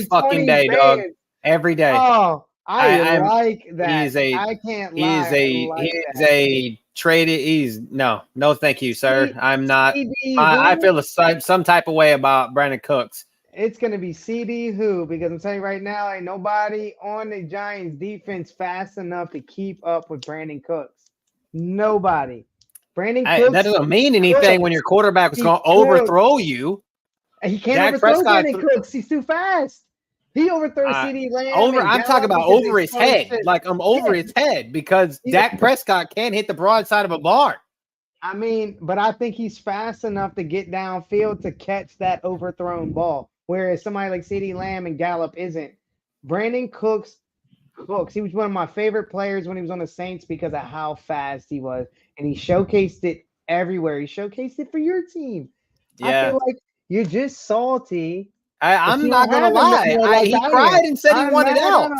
fucking day, dog. Every day. Oh, I like that. I can't lie. No, thank you, sir. I'm not. I feel some type of way about Brandon Cooks. It's going to be CD who, because I'm telling you right now, ain't nobody on the Giants defense fast enough to keep up with Brandon Cooks. Nobody. Brandon Cooks. That doesn't mean anything when your quarterback was going to overthrow you. He can't overthrow Brandon Cooks. He's too fast. He overthrows CD Lamb. I'm talking about over his head. Like I'm over his head because Dak Prescott can't hit the broadside of a barn. I mean, but I think he's fast enough to get downfield to catch that overthrown ball, whereas somebody like CeeDee Lamb and Gallup isn't. Brandon Cooks, he was one of my favorite players when he was on the Saints because of how fast he was, and he showcased it everywhere. He showcased it for your team. I Yeah. feel like you're just salty. I'm not gonna lie. He cried and said he wanted out.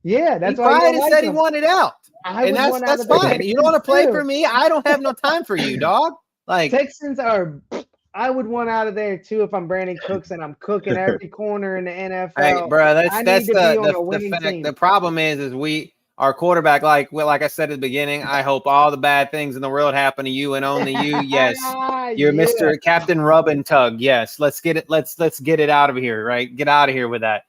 Yeah, that's he why cried and like said him. he wanted out. And that's fine. You don't want to play for me? I don't have no time for you, dog. Like Texans are. I would want out of there too if I'm Brandon Cooks and I'm cooking every corner in the NFL. Hey, bro, that's the fact. team. The problem is our quarterback, like I said at the beginning, I hope all the bad things in the world happen to you and only you. Yes, you're Mr. Captain Rub and Tug. Yes, let's get it. Let's get it out of here. Right, get out of here with that.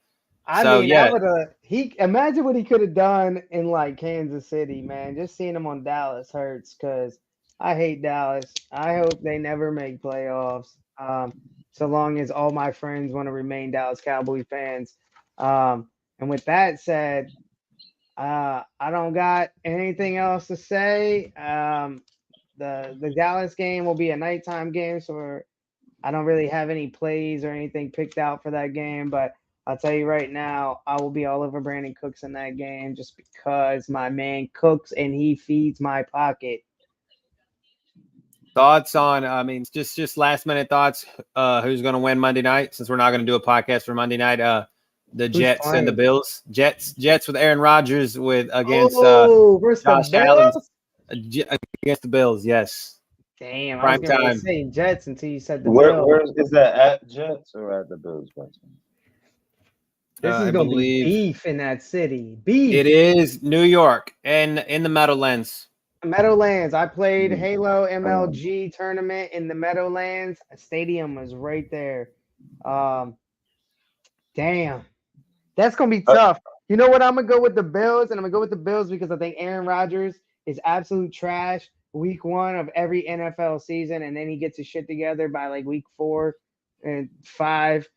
Imagine what he could have done in like Kansas City, man. Just seeing him on Dallas hurts because I hate Dallas. I hope they never make playoffs. So long as all my friends want to remain Dallas Cowboy fans. And with that said, I don't got anything else to say. The Dallas game will be a nighttime game, so I don't really have any plays or anything picked out for that game, but I'll tell you right now, I will be all over Brandon Cooks in that game just because my man cooks and he feeds my pocket. Thoughts on, just last minute thoughts. Who's going to win Monday night? Since we're not going to do a podcast for Monday night, the Jets and the Bills. Jets with Aaron Rodgers against Josh Allen against the Bills. Yes. Damn, prime I was time. Say Jets until you said the Bills. Where is that at Jets or at the Bills? This is going to be beef in that city. Beef. It is New York and in the Meadowlands. Meadowlands. I played Halo MLG tournament in the Meadowlands. A stadium was right there. Damn. That's going to be tough. You know what? I'm going to go with the Bills, and I'm going to go with the Bills because I think Aaron Rodgers is absolute trash week 1 of every NFL season, and then he gets his shit together by like week 4 and 5.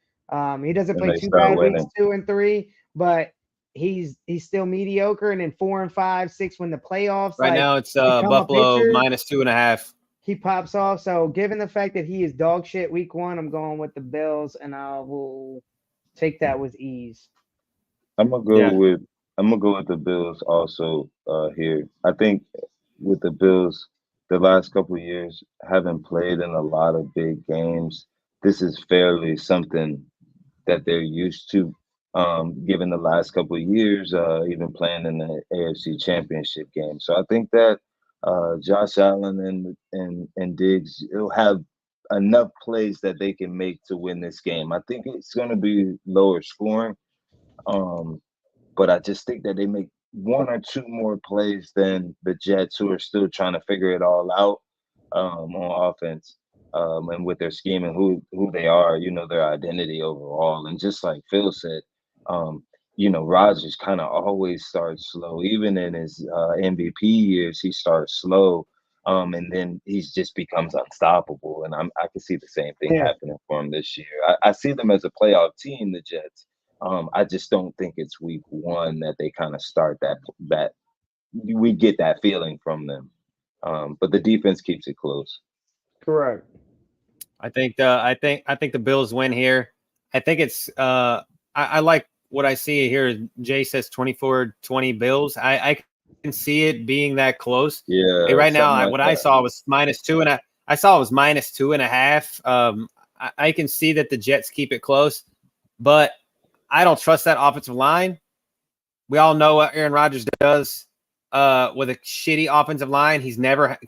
He doesn't play too bad weeks 2 and 3, but he's still mediocre. And then 4 and 5, 6 when the playoffs. Right now it's Buffalo -2.5. He pops off. So given the fact that he is dog shit week 1, I'm going with the Bills, and I will take that with ease. I'm gonna go with the Bills also here. I think with the Bills, the last couple of years, haven't played in a lot of big games. This is fairly something that they're used to, given the last couple of years, even playing in the AFC Championship game. So I think that Josh Allen and Diggs will have enough plays that they can make to win this game. I think it's going to be lower scoring, but I just think that they make 1 or 2 more plays than the Jets, who are still trying to figure it all out on offense. And with their scheme and who they are, their identity overall. And just like Phil said, Rodgers kind of always starts slow. Even in his MVP years, he starts slow, and then he just becomes unstoppable. And I can see the same thing happening for him this year. I see them as a playoff team, the Jets. I just don't think it's week 1 that they kind of start that we get that feeling from them. But the defense keeps it close. Correct. I think the Bills win here. I think it's I like what I see here. Jay says 24-20 Bills. I can see it being that close. Yeah. Right now, what I saw was -2, and I saw it was -2.5. I can see that the Jets keep it close, but I don't trust that offensive line. We all know what Aaron Rodgers does with a shitty offensive line. He's never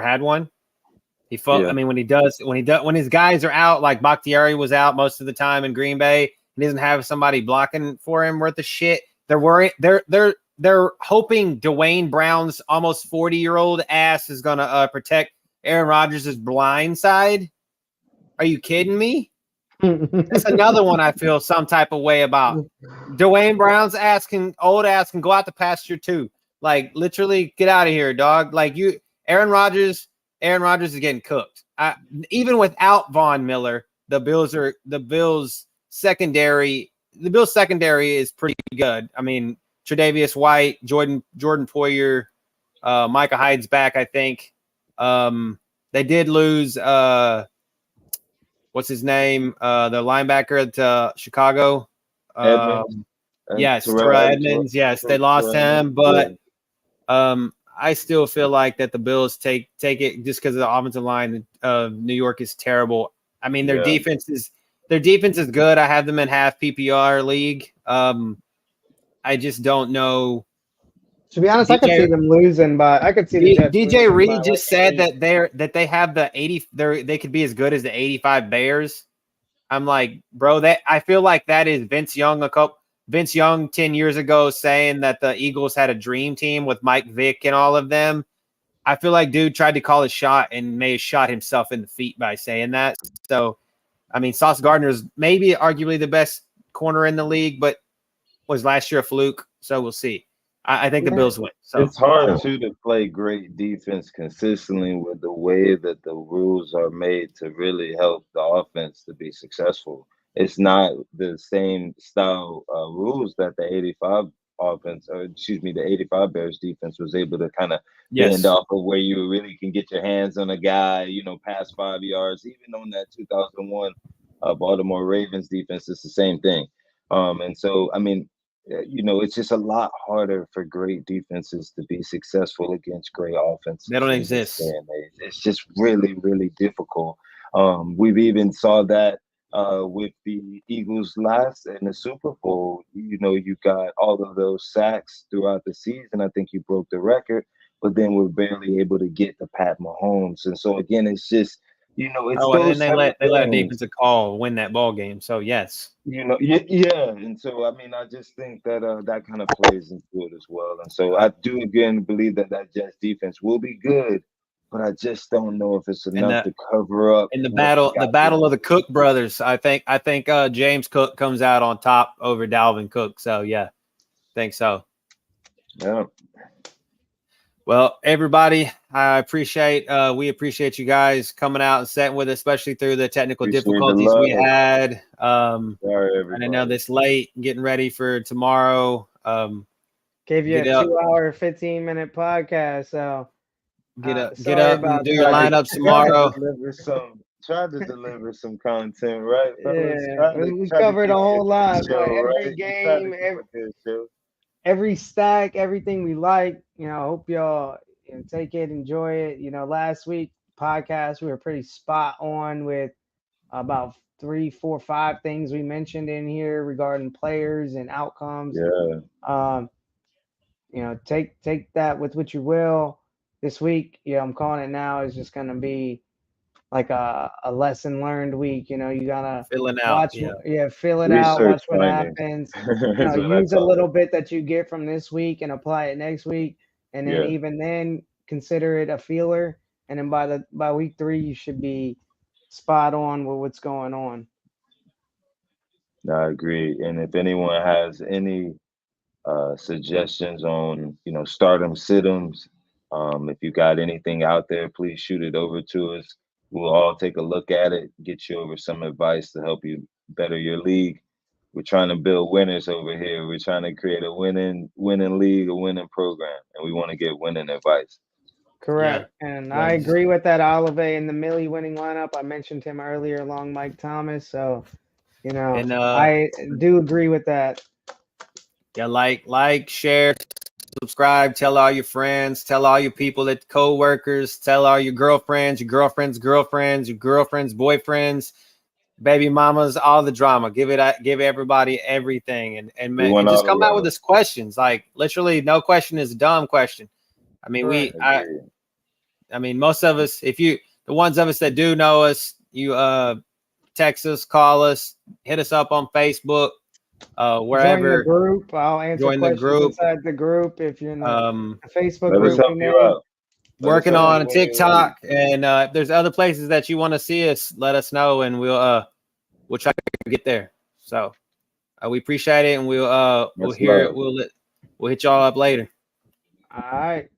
had one. I mean, when his guys are out, like Bakhtiari was out most of the time in Green Bay, he doesn't have somebody blocking for him worth of shit. They're worried. They're hoping Dwayne Brown's almost 40-year-old ass is gonna protect Aaron Rodgers' blind side. Are you kidding me? That's another one I feel some type of way about. Dwayne Brown's old ass can go out the pasture too. Like literally, get out of here, dog. Like Aaron Rodgers is getting cooked. Even without Von Miller, the Bills secondary is pretty good. I mean, Tre'Davious White, Jordan Poyer, Micah Hyde's back, I think. They did lose what's his name? The linebacker at Chicago. Edmonds. Yes, Terrell Edmonds. Yes, they lost him, but I still feel like that the Bills take it just because the offensive line of New York is terrible. I mean, their defense is good. I have them in half PPR league. I just don't know. To be honest, I could see them losing by. I could see the Jets. DJ Reed like just said that they have the 80. They could be as good as the 85 Bears. I'm like, bro, that I feel like that is Vince Young 10 years ago saying that the Eagles had a dream team with Mike Vick and all of them. I feel like dude tried to call a shot and may have shot himself in the feet by saying that. So, I mean, Sauce Gardner is maybe arguably the best corner in the league, but was last year a fluke. So we'll see. I think the Bills win. So it's hard too to play great defense consistently with the way that the rules are made to really help the offense to be successful. It's not the same style rules that the 85 offense, or excuse me, the 85 Bears defense was able to kind of bend off of, where you really can get your hands on a guy, past 5 yards. Even on that 2001 Baltimore Ravens defense, it's the same thing. And so, I mean, it's just a lot harder for great defenses to be successful against great offenses. They don't exist. It's just really, really difficult. We've even saw that with the Eagles last in the Super Bowl. You got all of those sacks throughout the season. I think you broke the record, but then we're barely able to get to Pat Mahomes. And so again, it's just it's and they let a defensive call win that ball game. So yes, and so I mean, I just think that that kind of plays into it as well. And so I do again believe that Jets defense will be good, but I just don't know if it's enough to cover up. In the battle of the Cook brothers, I think James Cook comes out on top over Dalvin Cook. So yeah, I think so. Yeah. Well, everybody, we appreciate you guys coming out and sitting with us, especially through the technical difficulties we had. Sorry, everybody. And I know this late, getting ready for tomorrow. Gave you a 2-hour, 15-minute podcast. So get up and do your lineups tomorrow. Try to deliver some content, right? Yeah, we covered a whole lot. Every game, every stack, everything we like. Hope y'all take it, enjoy it. Last week podcast we were pretty spot on with about 3, 4, 5 things we mentioned in here regarding players and outcomes. Take that with what you will. This week, I'm calling it now, is just gonna be like a lesson learned week. You gotta fill it out, watch what happens. Use a little bit that you get from this week and apply it next week, and then even then consider it a feeler. And then by week 3, you should be spot on with what's going on. I agree. And if anyone has any suggestions on stardom sit-ems, if you got anything out there, please shoot it over to us. We'll all take a look at it, get you over some advice to help you better your league. We're trying to build winners over here. We're trying to create a winning league, a winning program, and we want to get winning advice. Correct. Yeah. And I agree with that. Olive in the Millie winning lineup. I mentioned him earlier along Mike Thomas. So, I do agree with that. Yeah, like, share, subscribe, tell all your friends, tell all your people at co-workers, tell all your girlfriends, your girlfriends' boyfriends, baby mamas, all the drama. Give everybody everything, and just come out with us questions. Like literally, no question is a dumb question. I mean, I mean, most of us, the ones of us that do know us, you text us, call us, hit us up on Facebook. Wherever. Join the group. I'll answer questions inside the group. If you're in the Facebook group, help you out. Working on TikTok, and if there's other places that you want to see us, let us know, and we'll try to get there. So we appreciate it, and we'll hear it. We'll hit y'all up later. All right.